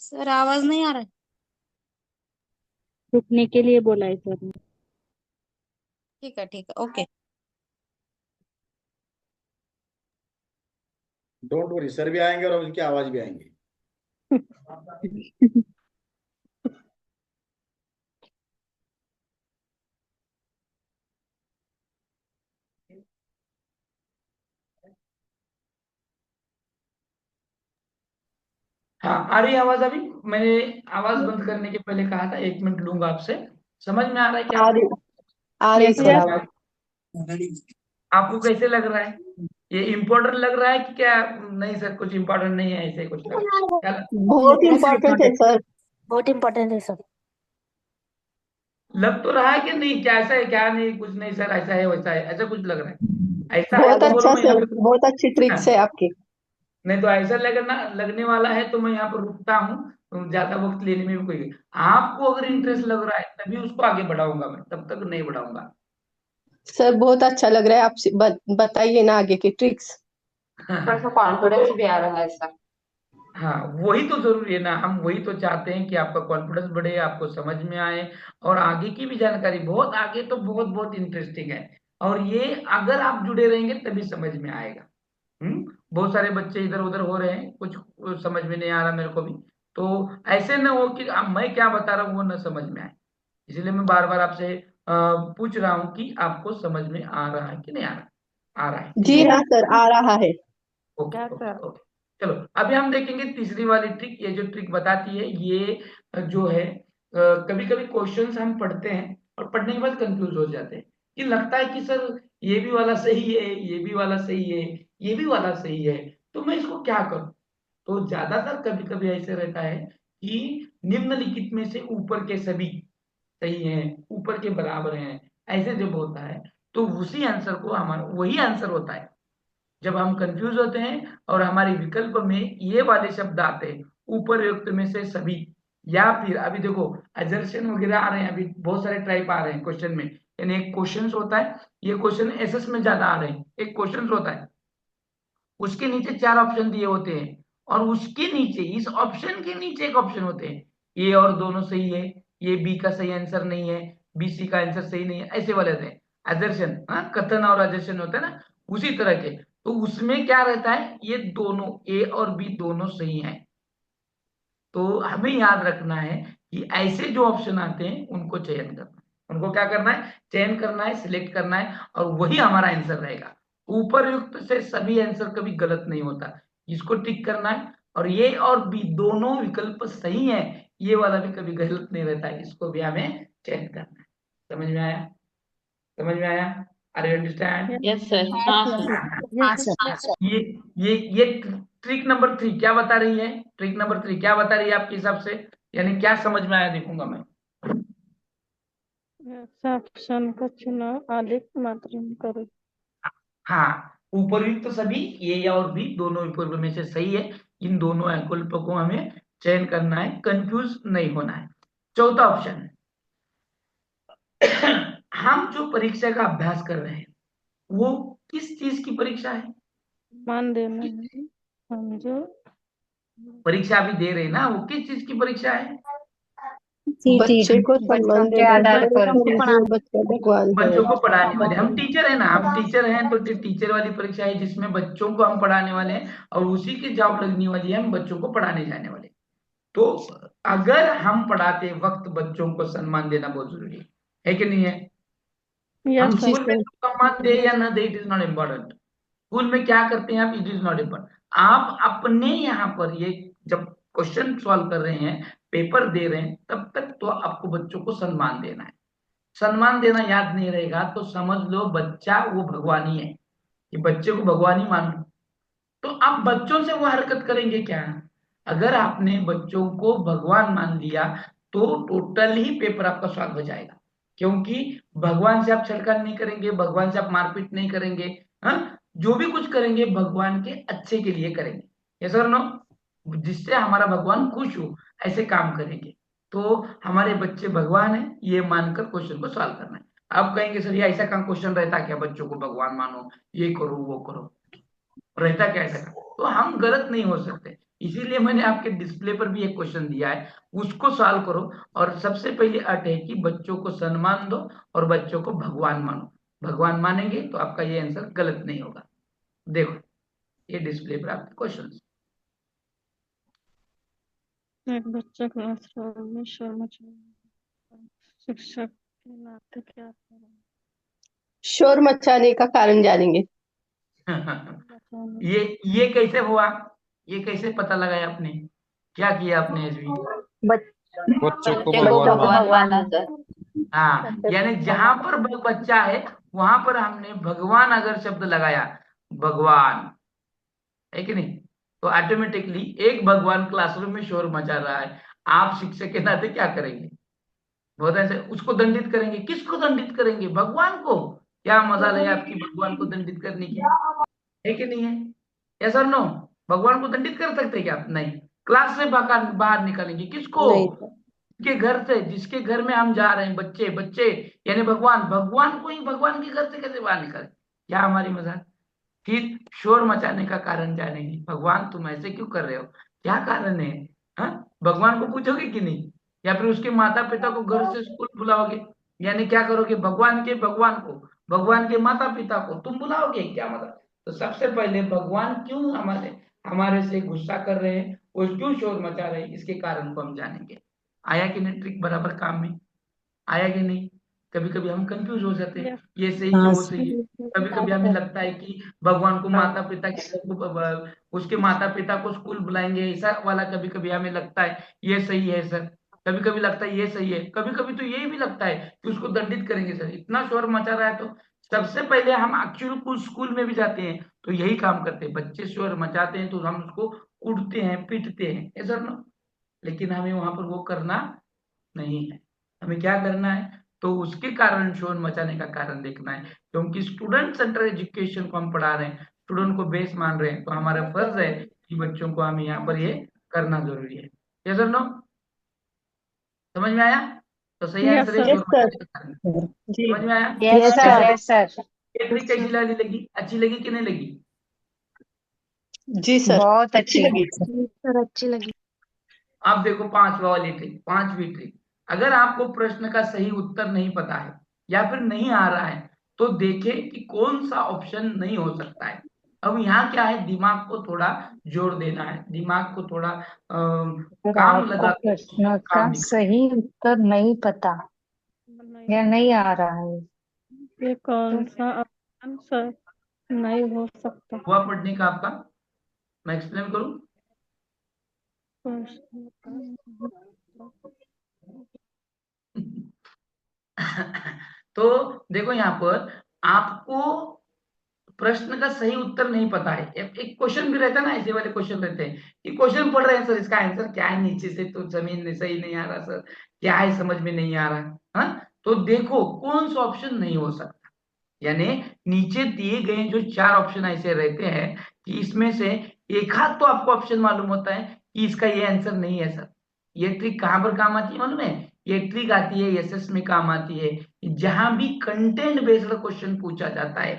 सर आवाज नहीं आ रहा है। रुकने के लिए बोला है सर ने। ठीक है ओके। डोंट वरी, सर भी आएंगे और उनकी आवाज भी आएंगे। हाँ, आ रही है आवाज अभी? मैंने आवाज बंद करने के पहले कहा था 1 मिनट लूंगा आपसे। समझ में आ रहा है क्या आ आपको? रही आ रही यस सर। सर। आपको कैसे लग रहा है? ये इम्पोर्टेंट लग रहा है कि क्या? नहीं सर, कुछ इम्पोर्टेंट नहीं है, ऐसे कुछ लग रहा है क्या? बहुत इम्पोर्टेंट है सर। बहुत इम्पोर्टेंट है सर। लग तो रहा है कि नहीं? क्या ऐसा है क्या? नहीं कुछ नहीं सर, ऐसा है वैसा है, ऐसा कुछ लग रहा है? ऐसा है बहुत तो बोलो, अच्छा मैं यहाँ सर, पे। बहुत अच्छी ट्रिक्स है आपकी। नहीं तो ऐसा लगने वाला है तो मैं यहाँ पर रुकता हूँ, तो ज्यादा वक्त लेने में भी कोई। आपको अगर इंटरेस्ट लग रहा है तभी उसको आगे बढ़ाऊंगा मैं, तब तक नहीं बढ़ाऊंगा। सर बहुत अच्छा लग रहा है आपसे, बताइए ना आगे की ट्रिक्स। थोड़ा सा कॉन्फिडेंस भी आ रहा है सर। हाँ, वही तो जरूरी है ना, हम वही तो चाहते हैं कि आपका कॉन्फिडेंस बढ़े, आपको समझ में आए, और आगे की भी जानकारी, बहुत आगे तो बहुत बहुत इंटरेस्टिंग है। और ये अगर आप जुड़े रहेंगे तभी समझ में आएगा। बहुत सारे बच्चे इधर उधर हो रहे हैं, कुछ समझ में नहीं आ रहा मेरे को भी। तो ऐसे न हो कि अब मैं क्या बता रहा हूँ वो न समझ में आए। इसलिए मैं बार बार आपसे पूछ रहा हूँ कि आपको समझ में आ रहा है कि नहीं आ रहा? आ रहा है, ठीक जी है। हाँ सर, आ रहा है। Okay yes okay sir. Okay. चलो अभी हम देखेंगे तीसरी वाली ट्रिक। ये जो ट्रिक बताती है ये जो है, कभी कभी क्वेश्चंस हम पढ़ते हैं और पढ़ने के बाद कंफ्यूज हो जाते हैं कि लगता है कि सर ये भी वाला सही है, ये भी वाला सही है, ये भी वाला सही है, तो मैं इसको क्या करूं? तो ज्यादातर कभी कभी ऐसे रहता है कि निम्नलिखित में से ऊपर के सभी सही हैं, ऊपर के बराबर हैं, ऐसे जब होता है तो उसी आंसर को हमारा वही आंसर होता है। जब हम कंफ्यूज होते हैं और हमारे विकल्प में ये वाले शब्द आते हैं, उपरयुक्त में से सभी, या फिर अभी देखो अजर्शन वगैरह आ रहे हैं, अभी बहुत सारे टाइप आ रहे हैं क्वेश्चन में। यानी एक क्वेश्चन होता है, ये क्वेश्चन एसएस में ज्यादा आ रहे हैं, एक क्वेश्चन होता है उसके नीचे 4 ऑप्शन दिए होते हैं, और उसके नीचे इस ऑप्शन के नीचे एक ऑप्शन होते हैं, ये और दोनों सही है, ये बी का सही आंसर नहीं है, बी सी का आंसर सही नहीं है, ऐसे वाले होते हैं अदर्शन। हाँ, कथन और अदर्शन होता है ना, उसी तरह के। तो उसमें क्या रहता है, ये दोनों ए और बी दोनों सही हैं। तो हमें याद रखना है कि ऐसे जो ऑप्शन आते हैं उनको चयन करना है, उनको क्या करना है, चयन करना है, सिलेक्ट करना है, और वही हमारा आंसर रहेगा। उपरयुक्त से सभी आंसर कभी गलत नहीं होता, इसको टिक करना है। और ये और बी दोनों विकल्प सही है, ये वाला भी कभी गलत नहीं रहता है, इसको भी हमें चयन करना है। समझ में आया? समझ में आया? Are you understand? Yes sir. हाँ हाँ सर। सर। हाँ सर। ये ये ट्रिक नंबर 3 क्या बता रही है? ट्रिक नंबर 3 क्या बता रही है आपके हिसाब से? यानी क्या समझ में आया देखूंगा मैं। ऑप्शन का चुनाव अधिक मात्रा में करो। हाँ, उपरयुक्त सभी ए और बी दोनों विकल्प में से सही है, इन दोनों विकल्पों को हमें चयन करना है, कंफ्यूज नहीं होना है। चौथा ऑप्शन, हम जो परीक्षा का अभ्यास कर रहे हैं वो किस चीज की परीक्षा है? मान देना है समझो। परीक्षा अभी दे रहे हैं ना, वो किस चीज की परीक्षा है? बच्चे को बच्चों सम्मान के देना आधार है, पर जो बच्चा भगवान है। बच्चों को पढ़ाने वाले, हम टीचर है ना, हम टीचर हैं तो टीचर वाली परीक्षा है जिसमें बच्चों को हम पढ़ाने वाले हैं, और उसी की जॉब लगने वाली है, हम बच्चों को पढ़ाने जाने वाले। तो अगर हम पढ़ाते वक्त बच्चों को सम्मान देना बहुत जरूरी है कि नहीं है? हम यस जी सर। स्कूल में सर। सम्मान दे या ना दे, it is not important. School में क्या करते हैं आप, इट इज नॉट इम्पोर्टेंट। आप अपने यहाँ पर ये जब क्वेश्चन सॉल्व कर रहे हैं, पेपर दे रहे हैं, तब तक तो आपको बच्चों को सम्मान देना है। सम्मान देना याद नहीं रहेगा तो समझ लो बच्चा वो भगवान ही है, कि बच्चे को भगवान ही मान लो। तो आप बच्चों से वो हरकत करेंगे क्या? अगर आपने बच्चों को भगवान मान लिया तो टोटल ही पेपर आपका सॉल्व हो जाएगा, क्योंकि भगवान से आप छेड़खानी नहीं करेंगे, भगवान से आप मारपीट नहीं करेंगे। हाँ, जो भी कुछ करेंगे भगवान के अच्छे के लिए करेंगे, यस और नो? जिससे हमारा भगवान खुश हो, ऐसे काम करेंगे। तो हमारे बच्चे भगवान है ये मानकर क्वेश्चन को सॉल्व करना है। आप कहेंगे सर ये ऐसा काम क्वेश्चन रहता क्या, बच्चों को भगवान मानो, ये करो वो करो, रहता क्या ऐसा? तो हम गलत नहीं हो सकते, इसीलिए मैंने आपके डिस्प्ले पर भी एक क्वेश्चन दिया है, उसको सॉल्व करो। और सबसे पहले अर्थ है कि बच्चों को सम्मान दो और बच्चों को भगवान मानो। भगवान मानेंगे तो आपका ये आंसर गलत नहीं होगा। देखो ये डिस्प्ले पर आपके क्वेश्चन। एक बच्चा क्लासरूम में शोर मचा रहा है। शिक्षक के नाते क्या करें? शोर मचाने का कारण जानेंगे। बचाने ये कैसे हुआ, ये कैसे पता लगाया आपने, क्या किया आपने एसवी? बच्चों को बच्चे को भगवान माना। भगवान माना सर। हाँ, यानी जहां पर बच्चा है वहां पर हमने भगवान अगर शब्द लगाया, भगवान, है कि नहीं, तो ऑटोमेटिकली एक भगवान क्लासरूम में शोर मचा रहा है, आप शिक्षक के नाते क्या करेंगे? बहुत ऐसे उसको दंडित करेंगे। किसको दंडित करेंगे? भगवान को। क्या मजा ले आपकी भगवान को दंडित करने की, है कि नहीं है? यस और नो? भगवान को दंडित कर सकते हैं क्या आप? नहीं। क्लास से बाहर बाहर निकालेंगे किसको? नहीं सर। के घर से, जिसके घर में हम जा रहे हैं, बच्चे बच्चे यानी भगवान, भगवान को ही भगवान के घर से कैसे बाहर निकाले? क्या हमारी मजाक? फिर शोर मचाने का कारण जानेंगे, भगवान तुम ऐसे क्यों कर रहे हो, क्या कारण है? हाँ, भगवान को पूछोगे कि नहीं? या फिर उसके माता पिता को घर से स्कूल बुलाओगे, यानी क्या करोगे? भगवान को, भगवान के माता पिता को तुम बुलाओगे, क्या मतलब? तो सबसे पहले भगवान क्यों हमारे हमारे से गुस्सा कर रहे हैं, वो क्यों शोर मचा रहे हैं, इसके कारण को हम जानेंगे। आया कि नहीं ट्रिक बराबर काम में? आया कि नहीं? कभी कभी हम कंफ्यूज हो जाते हैं, या ये सही है हाँ वो सही है। कभी कभी हमें लगता है कि भगवान को माता पिता उसके माता पिता को स्कूल बुलाएंगे, ऐसा वाला कभी कभी हमें लगता है ये सही है सर। कभी कभी लगता है ये सही है, कभी कभी तो ये भी लगता है कि उसको दंडित करेंगे सर, इतना शोर मचा रहा है। तो सबसे पहले हम एक्चुअल स्कूल में भी जाते हैं तो यही काम करते हैं, बच्चे शोर मचाते हैं तो हम उसको कूटते हैं, पीटते हैं, ऐसा ना। लेकिन हमें वहां पर वो करना नहीं है। हमें क्या करना है? तो उसके कारण शोर मचाने का कारण देखना है, क्योंकि स्टूडेंट सेंटर एजुकेशन को हम पढ़ा रहे हैं, स्टूडेंट को बेस मान रहे हैं, तो हमारा फर्ज है कि बच्चों को हमें यहाँ पर ये करना जरूरी है। यस और नो? समझ में आया? तो सही यस आंसर है सर। यस शोर सर। मचाने का कारण। जी। समझ में आया? यस कैसे सर। लगी? Yes sir. ये ट्रिक कैसी लगी? अच्छी लगी कि नहीं लगी? जी सर। बहुत अच्छी अच्छी। लगी। सर अच्छी लगी। अब देखो पांचवा वाली ट्रिक, पांचवी ट्रिक। अगर आपको प्रश्न का सही उत्तर नहीं पता है या फिर नहीं आ रहा है तो देखें कि कौन सा ऑप्शन नहीं हो सकता है। अब यहाँ क्या है, दिमाग को थोड़ा जोर देना है, दिमाग को थोड़ा अगर काम आपको लगा के प्रश्न काम का निकाल। सही उत्तर नहीं पता नहीं या हो नहीं आ रहा है ये तो कौन सा ऑप्शन सर नहीं हो सकता? हुआ पढ़ने का आपका, मैं एक्सप्लेन करूं? प्रश्न का तो देखो यहाँ पर आपको प्रश्न का सही उत्तर नहीं पता है, एक क्वेश्चन भी रहता है ना, ऐसे वाले क्वेश्चन रहते हैं कि क्वेश्चन पढ़ रहे हैं सर, इसका आंसर क्या है, नीचे से तो जमीन में सही नहीं आ रहा सर, क्या है समझ में नहीं आ रहा। हाँ, तो देखो कौन सा ऑप्शन नहीं हो सकता। यानी नीचे दिए गए जो चार ऑप्शन ऐसे रहते हैं कि इसमें से एक हाथ तो आपको ऑप्शन मालूम होता है कि इसका ये आंसर नहीं है सर। ये ट्रिक कहां पर काम आती है मालूम है? ये ट्रिक आती है एसएस में काम आती है, जहां भी कंटेंट बेस्ड क्वेश्चन पूछा जाता है,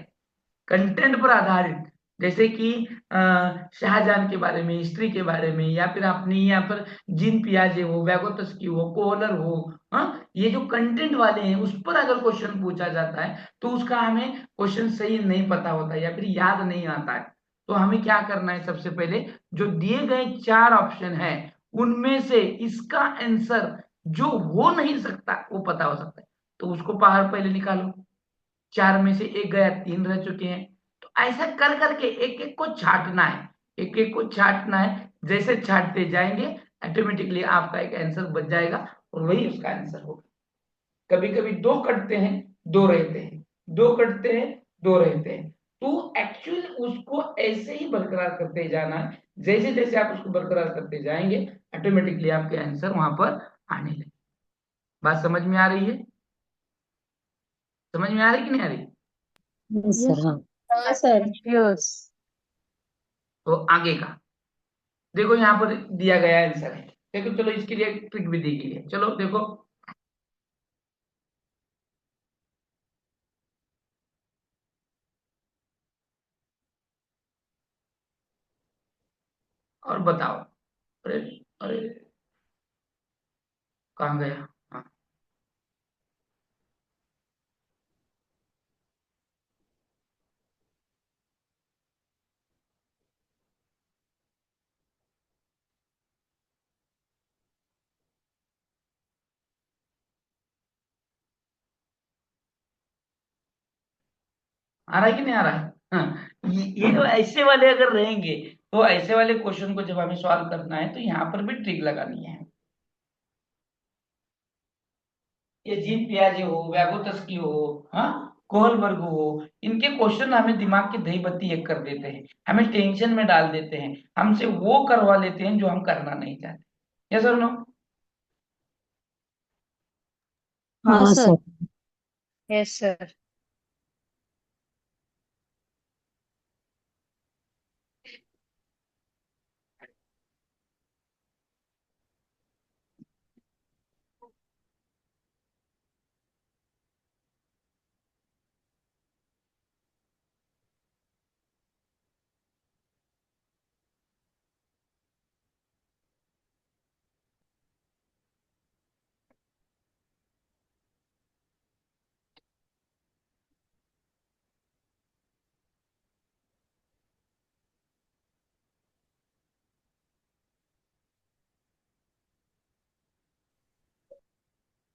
कंटेंट पर आधारित, जैसे कि शाहजहां के बारे में, हिस्ट्री के बारे में, या फिर अपनी यहाँ पर जीन पियाजे हो, वैगोत्स्की हो, कोहलर हो। हाँ, ये जो कंटेंट वाले हैं उस पर अगर क्वेश्चन पूछा जाता है तो उसका हमें क्वेश्चन सही नहीं पता होता या फिर याद नहीं आता है। तो हमें क्या करना है, सबसे पहले जो दिए गए चार ऑप्शन है उनमें से इसका आंसर जो हो नहीं सकता वो पता हो सकता है, तो उसको बाहर पहले निकालो। चार में से एक गया, तीन रह चुके हैं। तो ऐसा कर करके एक एक को छांटना है, एक एक को छांटना है। जैसे छांटते जाएंगे ऑटोमेटिकली आपका एक आंसर बच जाएगा और वही उसका आंसर होगा। कभी कभी दो कटते हैं, दो रहते हैं, दो कटते हैं, दो रहते हैं, तो एक्चुअली उसको ऐसे ही बरकरार करते जाना है। जैसे जैसे आप उसको बरकरार करते जाएंगे ऑटोमेटिकली आपके आंसर वहां पर आने लगे। बात समझ में आ रही है? समझ में आ रही कि नहीं आ रही? Yes yes sir. हाँ। हाँ सर। यस। तो आगे का देखो, यहाँ पर दिया गया आंसर है। देखो चलो इसके लिए ट्रिक भी दी गई है, चलो देखो। और बताओ। अरे, अरे कहाँ गया? हाँ, आ रहा है कि नहीं आ रहा है? हाँ, ये तो ऐसे वाले अगर रहेंगे तो ऐसे वाले क्वेश्चन को जब हमें सॉल्व करना है तो यहाँ पर भी ट्रिक लगानी है। ये जीन पियाजे हो, व्यागोत्स्की हो, हाँ, कोहलबर्ग हो, इनके क्वेश्चन हमें दिमाग की दही बत्ती एक कर देते हैं, हमें टेंशन में डाल देते हैं, हमसे वो करवा लेते हैं जो हम करना नहीं चाहते। यस और नो? हाँ हाँ सर। सर। Yes sir.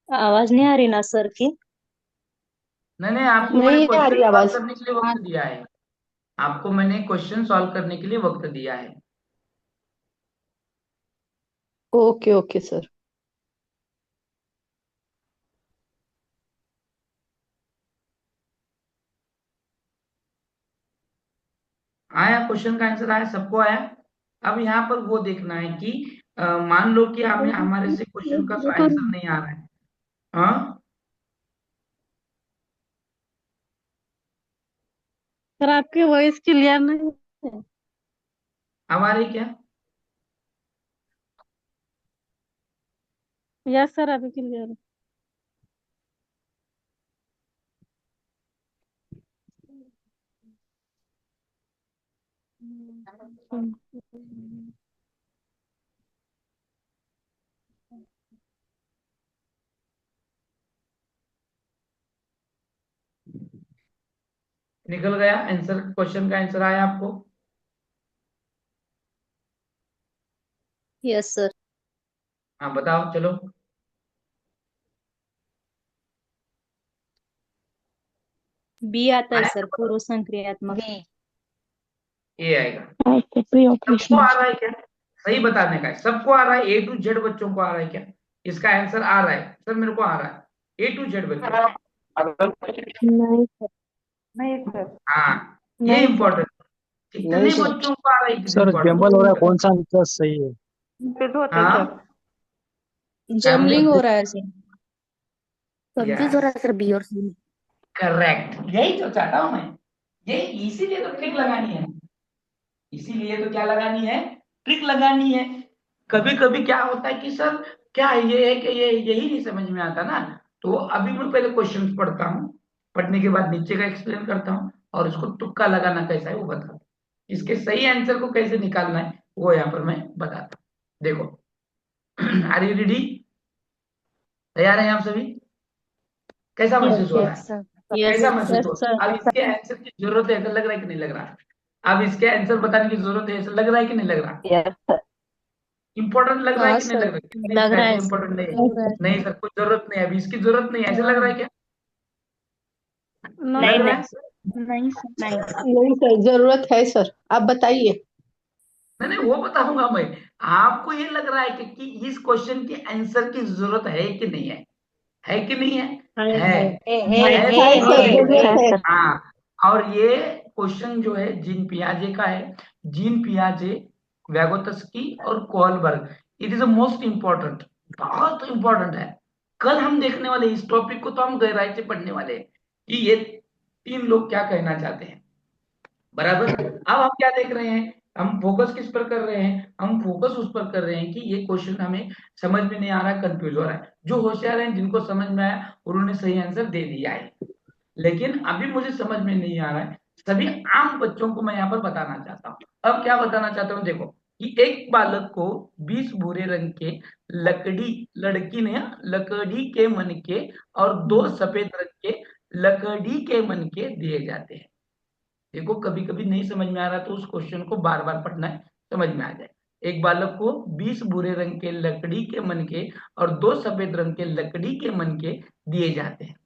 आवाज नहीं आ रही ना सर की? नहीं नहीं, आपको मैंने नहीं आ क्वेश्चन रही सॉल्व आवाज। करने के लिए वक्त दिया है। आपको मैंने क्वेश्चन सॉल्व करने के लिए वक्त दिया है। Okay okay sir. आया क्वेश्चन का आंसर? आया? सबको आया? अब यहाँ पर वो देखना है कि मान लो कि हमें हमारे से क्वेश्चन का आंसर नहीं आ रहा है, हाँ, सर आपकी वॉइस क्लियर नहीं है। अब आ रही क्या? यस सर अभी क्लियर है। निकल गया आंसर? क्वेश्चन का आंसर आया आपको? Yes sir. हाँ बताओ चलो। बी आता है आया सर, तो बताओ। पूर्व संक्रियात्मक। बी। ए आएगा। प्री सबको ऑपरेशन। आ रहा है क्या? सही बताने का है, सबको आ रहा है? ए टू जेड बच्चों को आ रहा है क्या? इसका आंसर आ रहा है? सर मेरे को आ रहा है, ए टू जेड बच्चों को। नहीं सर। नहीं सर। हाँ, ये नहीं सर। इम्पोर्टेंट। नहीं कितने सर। बच्चों को आ रहा है, कितने सर जंबल हो रहा है, इम्पोर्टेंट। कौन सा आंसर सही है? फिर तो होते सर। हाँ फैमिली। जमलिंग हो रहा है सर। कंफ्यूज हो रहा है सर बी और सी में। करेक्ट, यही तो चाहता हूं मैं। ये इसीलिए तो ट्रिक लगानी है, इसीलिए तो क्या लगानी है, ट्रिक लगानी है। कभी कभी क्या होता है कि सर क्या ये है कि ये यही नहीं समझ में आता ना, तो अभी मैं पहले क्वेश्चन पढ़ता हूँ, पढ़ने के बाद नीचे का एक्सप्लेन करता हूँ और उसको तुक्का लगाना कैसा है वो बताता हूँ, इसके सही आंसर को कैसे निकालना है वो यहाँ पर मैं बताता हूँ। देखो, आर यू रेडी? तैयार हैं आप सभी? कैसा यस महसूस हो रहा सर। है? Yes sir. यस कैसा महसूस यस हो? सर। अब इसके आंसर की जरूरत है, ऐसा लग रहा है कि नहीं लग रहा? अब इसके आंसर बताने की जरूरत है, ऐसा लग रहा है कि नहीं लग रहा? Yes sir. इंपॉर्टेंट लग रहा है हाँ कि नहीं सर, लग रहा? कितनी लग रहा ऐसे है सर। इंपॉर्टेंट नहीं है? लग रहा है। नहीं सर, कुछ जरूरत नहीं है, अभी इसकी जरूरत नहीं है, ऐसा लग रहा है क्या? नो लग नहीं रहा नहीं है? सर। नहीं सर। नहीं। नहीं सर, जरूरत है सर, आप बताइए। नहीं नहीं, वो बताऊंगा मैं। आपको ये लग रहा है कि इस क्वेश्चन की आंसर की जरूरत है कि नहीं है? है कि नहीं है? है। है है तो सर, अभी, जरूरत है। हाँ, और ये क्वेश्चन जो है जीन पियाजे का है। जीन पियाजे, व्यागोत्स्की और Kohlberg, it is the most important, बहुत इंपॉर्टेंट है। कल हम देखने वाले इस टॉपिक को, तो हम गहराई से पढ़ने वाले हैं कि ये तीन लोग क्या कहना चाहते हैं। बराबर। अब हम क्या देख रहे हैं, हम फोकस किस पर कर रहे हैं? हम फोकस उस पर कर रहे हैं कि ये क्वेश्चन हमें समझ में नहीं आ रहा, कंफ्यूज हो रहा है। जो होशियार हैं, जिनको समझ में आया, उन्होंने सही आंसर दे दिया है। लेकिन अभी मुझे समझ में नहीं आ रहा है, सभी आम बच्चों को मैं यहाँ पर बताना चाहता हूँ। अब क्या बताना चाहता हूँ, देखो कि एक बालक को 20 भूरे रंग के लड़की ने लकड़ी के मन के और 2 सफेद रंग के लकड़ी के मन के दिए जाते हैं। देखो, कभी कभी नहीं समझ में आ रहा तो उस क्वेश्चन को बार बार पढ़ना है, समझ में आ जाए। एक बालक को 20 भूरे रंग के लकड़ी के मन के और 2 सफेद रंग के लकड़ी के मन के दिए जाते हैं।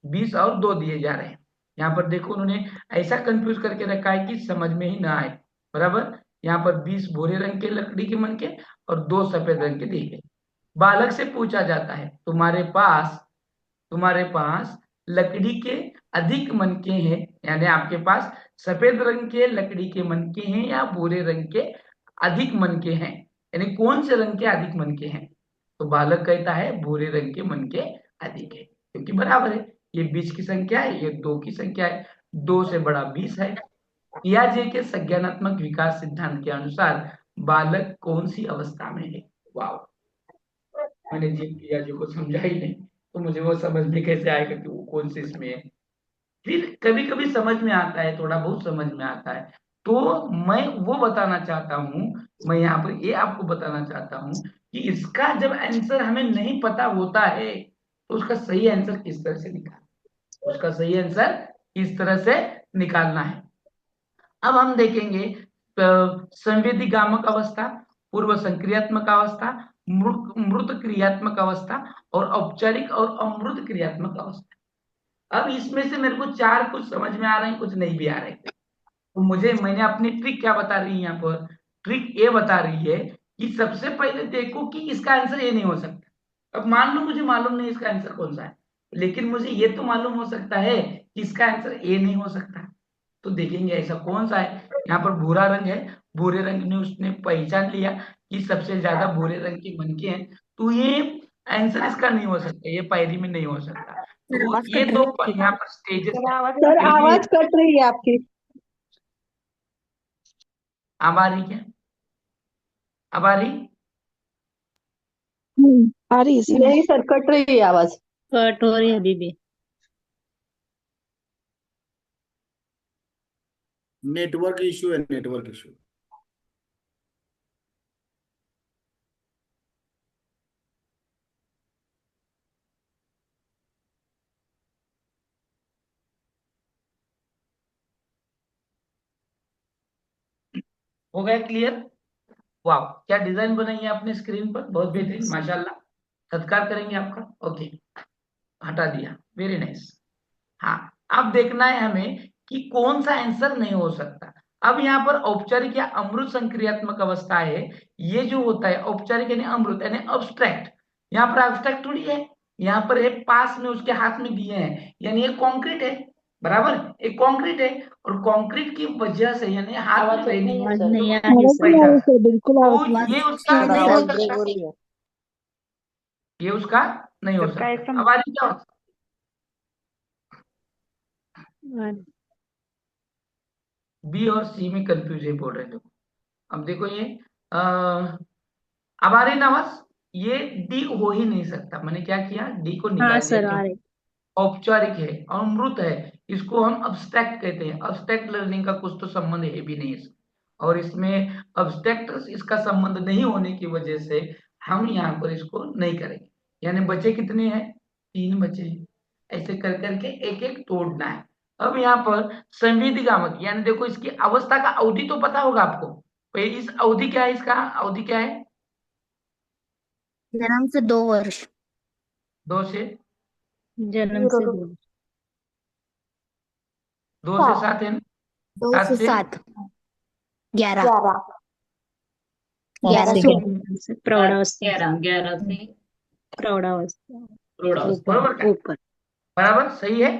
20 और 2 दिए जा रहे हैं। यहाँ पर देखो उन्होंने ऐसा कंफ्यूज करके रखा है कि समझ में ही ना आए। बराबर, यहाँ पर 20 भूरे रंग के लकड़ी के मनके और 2 सफेद रंग के दिए गए। बालक से पूछा जाता है तुम्हारे पास लकड़ी के अधिक मनके हैं, यानी आपके पास सफेद रंग के लकड़ी के मनके हैं या भूरे रंग के अधिक मनके हैं, यानी कौन से रंग के अधिक मनके हैं? तो बालक कहता है भूरे रंग के मनके अधिक है, क्योंकि बराबर है, ये 20 की संख्या है, ये 2 की संख्या है, 2 से बड़ा 20 है। पियाजे के संज्ञानात्मक विकास सिद्धांत के अनुसार बालक कौन सी अवस्था में है? वाह, मैंने जीव पियाजे को समझा ही नहीं, तो मुझे वो समझ में कैसे आएगा कि वो कौन से इसमें है? फिर कभी कभी समझ में आता है, थोड़ा बहुत समझ में आता है, तो मैं वो बताना चाहता हूँ, मैं यहाँ पर ये आपको बताना चाहता हूँ कि इसका जब आंसर हमें नहीं पता होता है तो उसका सही आंसर किस तरह से निकालना, उसका सही आंसर किस तरह से निकालना है। अब हम देखेंगे संवेदीगामक अवस्था, पूर्व संक्रियात्मक अवस्था, मृत क्रियात्मक अवस्था और औपचारिक और अमृत क्रियात्मक अवस्था। अब इसमें से मेरे को 4 कुछ समझ में आ रहे हैं, कुछ नहीं भी आ रहे, तो मैंने अपनी ट्रिक क्या बता रही है यहाँ पर, ट्रिक ये बता रही है कि सबसे पहले देखो कि इसका आंसर ये नहीं हो सकता। अब मान लो मुझे मालूम नहीं इसका आंसर कौन सा है, लेकिन मुझे ये तो मालूम हो सकता है कि इसका आंसर ए नहीं हो सकता, तो देखेंगे ऐसा कौन सा है। यहाँ पर भूरा रंग है, भूरे रंग ने उसने पहचान लिया कि सबसे ज्यादा भूरे रंग के मनके हैं, तो ये आंसर इसका नहीं हो सकता, ये पायरी में नहीं हो सकता। तो ये दो यहाँ पर स्टेजेस सर आवाज कट रही है आपकी। अब आ रही क्या? अब आ रही? आ रही है सर। नहीं सर, कट रही है आवाज। कट हो रही है अभी भी। नेटवर्क इश्यू है, नेटवर्क इश्यू। हो गया क्लियर? वाह, क्या डिजाइन बनाई है आपने स्क्रीन पर, बहुत बेहतरीन, माशाल्लाह, सत्कार करेंगे आपका। ओके, हटा दिया, वेरी नाइस। हाँ, अब देखना है हमें कि कौन सा आंसर नहीं हो सकता। अब यहाँ पर औपचारिक या अमृत संक्रियात्मक अवस्था है, ये जो होता है औपचारिक यानी अमृत यानी अब्स्ट्रैक्ट, यहाँ पर अब्स्ट्रैक्ट थोड़ी है, यहाँ पर एक पास में उसके हाथ में दिए हैं, यानी एक कॉन्क्रीट है, बराबर, एक कॉन्क्रीट है, और कॉन्क्रीट की वजह से यानी हाथ में रहने की आवाज वजह नहीं आ से रही सर। तो बिल्कुल ये उसका नहीं हो सकता, ये उसका नहीं हो सबका सकता। एकदम अब आगे क्या होता बी और सी में कंफ्यूज है बोल रहे थे। अब देखो ये अब आ रही ना आवाज, ये डी हो ही नहीं सकता, मैंने क्या किया, डी को हाँ निकाल दिया सर आ क्योंकि रही। औपचारिक है और अमृत है, इसको हम अब्स्ट्रैक्ट कहते हैं, अब्स्ट्रैक्ट लर्निंग का कुछ तो संबंध है भी नहीं इसमें, और इसमें अब्स्ट्रैक्ट इसका संबंध नहीं होने की वजह से हम यहाँ पर इसको नहीं करेंगे। यानी बचे कितने हैं? 3 बचे हैं, ऐसे कर करके एक एक तोड़ना है। अब यहाँ पर संवेदीगामक, यानी देखो इसकी अवस्था का अवधि तो पता होगा आपको, पहली इस अवधि क्या है, इसका अवधि क्या है? जन्म से 2 वर्ष। 2 से जन्म से 2। 2 से 7 है ना? 2 7 से से 7 11 से प्रौढ़ावस्था। 11 से प्रौढ़ावस्था बरोबर का? ऊपर। बराबर, सही है,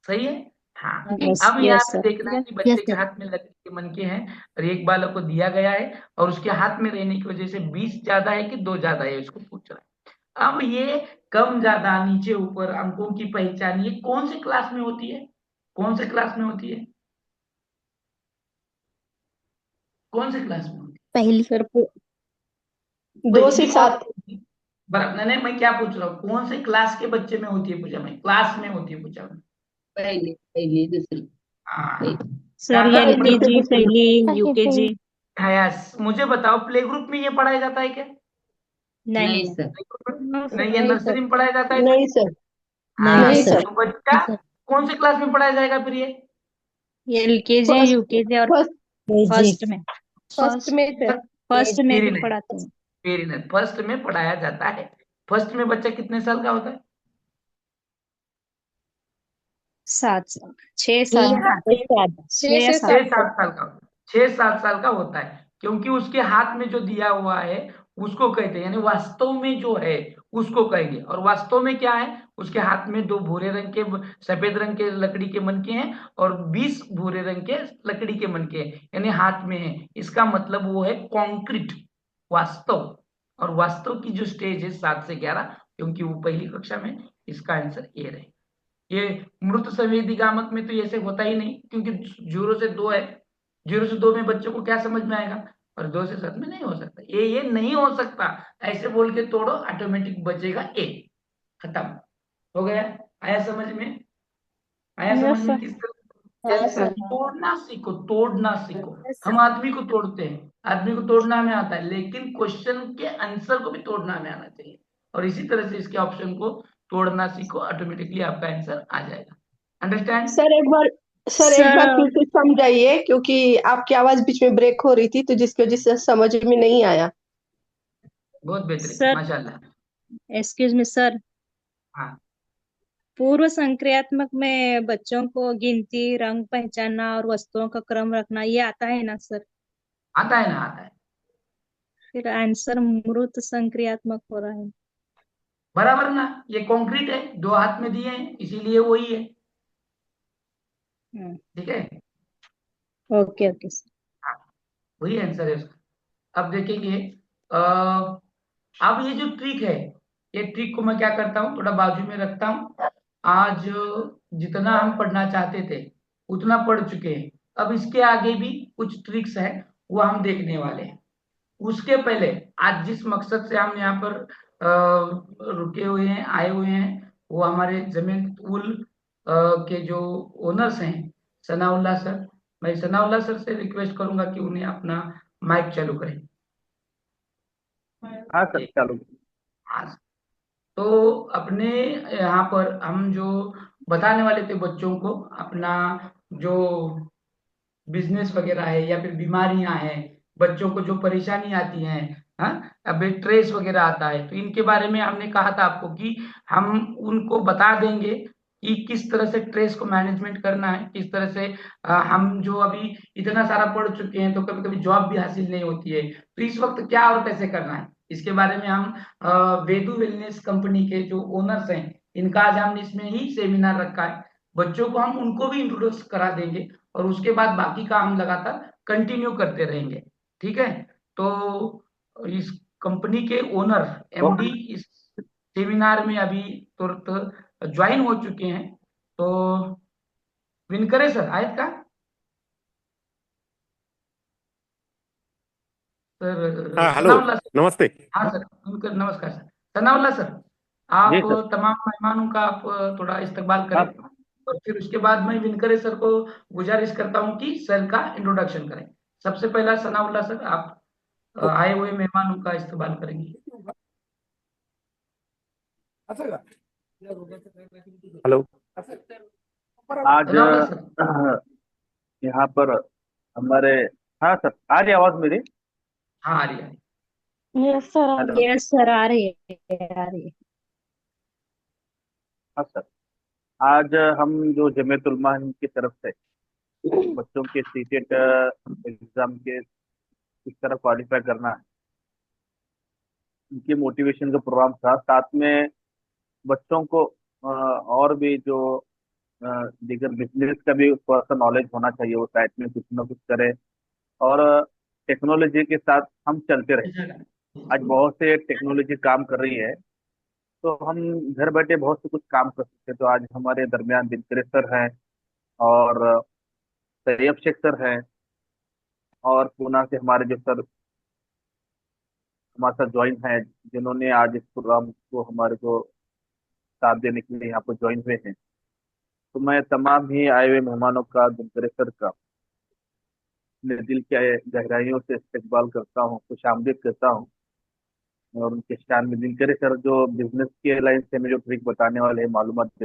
सही है। हाँ, यस अब यहाँ यस पे सर। देखना है कि बच्चे के हाथ में लकड़ी के मनके हैं और एक बालक को दिया गया है और उसके हाथ में रहने की वजह से 20 ज्यादा है कि 2 ज्यादा है, इसको पूछ रहा है। अब ये कम ज्यादा नीचे ऊपर अंकों की पहचान ये कौन से क्लास में होती है? कौन से क्लास में होती है? कौन से क्लास में होती पहली। सर 2 से है? 7। बराबर, नहीं मैं क्या पूछ रहा हूँ, कौन से क्लास के बच्चे में होती है पूजा में, क्लास में होती है पूजा में? पहली दूसरी हाँ, सर ज्यादा एलकेजी पहली यूकेजी। यस, मुझे बताओ प्ले ग्रुप में ये पढ़ाया जाता है क्या? नहीं सर। नहीं, ये नर्सरी में पढ़ाया जाता है क्या? नहीं सर। हाँ, नहीं सर। तो बच्चा कौन से क्लास में पढ़ाया जाएगा फिर ये? एलकेजी फर्स्ट यूकेजी और फर्स्ट फर्स्ट में। फर्स्ट में सर। फर्स्ट में वेरी भी नाइस, पढ़ाते हैं। वेरी नाइस, फर्स्ट में पढ़ाया जाता है। फर्स्ट में बच्चा कितने साल का होता है? 7 साल 6 6 7 साल 6 6 से 7 6 7 साल का, 6 7 साल का होता है, क्योंकि उसके हाथ में जो दिया हुआ है उसको कहते हैं, यानी वास्तव में जो है उसको कहेंगे। और वास्तव में क्या है, उसके हाथ में 2 भूरे रंग के सफेद रंग के लकड़ी के मनके हैं और 20 भूरे रंग के लकड़ी के मनके हैं, यानी हाथ में है। इसका मतलब वो है कॉन्क्रीट, वास्तव। और वास्तव की जो स्टेज है 7 से 11, क्योंकि वो पहली कक्षा में, इसका आंसर ए रहे। ये मृत संवेदीगामक में तो ऐसे होता ही नहीं, क्योंकि 0 से 2 है, 0 से 2 में बच्चों को क्या समझ में आएगा, और 2 से 7 में नहीं हो सकता। ये नहीं हो सकता, ऐसे बोल के तोड़ो, ऑटोमेटिक बचेगा ए। खत्म हो गया। आया समझ में? आया समझ यस में? सर। किस तरह यस सर तोड़ना सीखो, तोड़ना सीखो। हम आदमी को तोड़ते हैं, आदमी को तोड़ना हमें आता है, लेकिन क्वेश्चन के आंसर को भी तोड़ना हमें आना चाहिए। और इसी तरह से इसके ऑप्शन को तोड़ना सीखो, ऑटोमेटिकली आपका आंसर आ जाएगा। अंडरस्टैंड? सर एक बार सर एक बार सर फिर से समझाइए, क्योंकि आपकी आवाज बीच में ब्रेक हो रही थी, तो जिसकी वजह से समझ में नहीं आया। बहुत बेहतरीन, सर माशाल्लाह। एक्सक्यूज मी सर, हाँ, पूर्व संक्रियात्मक में बच्चों को गिनती, रंग पहचानना और वस्तुओं का क्रम रखना ये आता है ना सर? आता है ना, आता है। फिर आंसर मृत संक्रियात्मक हो रहा है। बराबर ना, ये कंक्रीट है, 2 हाथ में दिए हैं, इसीलिए वही है। ठीक है, ओके ओके सर। हाँ, वही आंसर है उसका। अब देखेंगे, अब ये जो ट्रिक है, ये ट्रिक को मैं क्या करता हूँ, थोड़ा बाजू में रखता हूँ। आज जितना हम पढ़ना चाहते थे उतना पढ़ चुके हैं। अब इसके आगे भी कुछ ट्रिक्स हैं, वो हम देखने वाले हैं। उसके पहले आज जिस मकसद से हम यहाँ पर रुके हुए हैं, आए हुए हैं, वो हमारे जमीन उल के जो ओनर्स हैं, सनाउल्लाह सर। मैं सनाउल्लाह सर से रिक्वेस्ट करूंगा कि उन्हें अपना माइक चालू करें। हाँ सर, चालू। हाँ, तो अपने यहाँ पर हम जो बताने वाले थे बच्चों को, अपना जो बिजनेस वगैरह है या फिर बीमारियां हैं, बच्चों को जो परेशानी आती हैं, हाँ, अब ट्रेस वगैरह आता है, तो इनके बारे में हमने कहा था आपको कि हम उनको बता देंगे कि किस तरह से ट्रेस को मैनेजमेंट करना है, किस तरह से हम जो अभी इतना सारा पढ़ चुके हैं तो कभी कभी जॉब भी हासिल नहीं होती है, तो इस वक्त क्या और कैसे करना है, इसके बारे में हम वेदू वेलनेस कंपनी के जो ओनर्स हैं, इनका आज हमने इसमें ही सेमिनार रखा है। बच्चों को हम उनको भी इंट्रोड्यूस करा देंगे और उसके बाद बाकी का हम लगातार कंटिन्यू करते रहेंगे। ठीक है, तो इस कंपनी के ओनर, एमडी, इस सेमिनार में अभी तुरंत ज्वाइन हो चुके हैं। तो विनकरे सर आयत का सर, हाँ, हेलो, सनाउल्लाह सर। नमस्ते। हाँ सर, विनकर, नमस्कार सर। सनाउल्लाह सर, जी आप सर। तमाम मेहमानों का आप थोड़ा इस्तकबाल करें, हाँ और फिर उसके बाद मैं विनकरे सर को गुजारिश करता हूँ कि सर का इंट्रोडक्शन करें। सबसे पहला सनाउल्लाह सर, आप आए हुए मेहमानों का इस्तकबाल करेंगे। हेलो। आज सनाउल्लाह सर। यहाँ पर हमारे, हाँ सर, आ रही आवाज मेरी? हाँ, आ रही है। Yes sir. Hello. Yes sir, आ रही है आ रही है। हाँ सर, आज हम जो जमीयत उलमा हिंद की तरफ से बच्चों के सीटेट एग्जाम के किस तरह क्वालिफाई करना है, उनकी मोटिवेशन का प्रोग्राम था। साथ में बच्चों को और भी जो दीगर बिजनेस का भी थोड़ा सा नॉलेज होना चाहिए, वो साइड में कुछ ना कुछ करे और टेक्नोलॉजी के साथ हम चलते रहे। आज बहुत से टेक्नोलॉजी काम कर रही है, तो हम घर बैठे बहुत से कुछ काम कर सकते हैं। तो आज हमारे दरमियान दिनकरे सर हैं और तैयब शेख सर हैं, और पूना से हमारे जो सर हमारे साथ ज्वाइन है, जिन्होंने आज इस प्रोग्राम को हमारे को साथ देने के लिए यहाँ पर ज्वाइन हुए हैं। तो मैं तमाम ही आए हुए मेहमानों का, दिनकरे सर का अपने दिल के गहराइयों से इस्तकबाल करता हूँ, खुशामदीद करता हूँ। और उनके शान में दिनकरे सर जो बिजनेस के लाइन से हमें जो ट्रिक बताने वाले हैं, मालूमात देने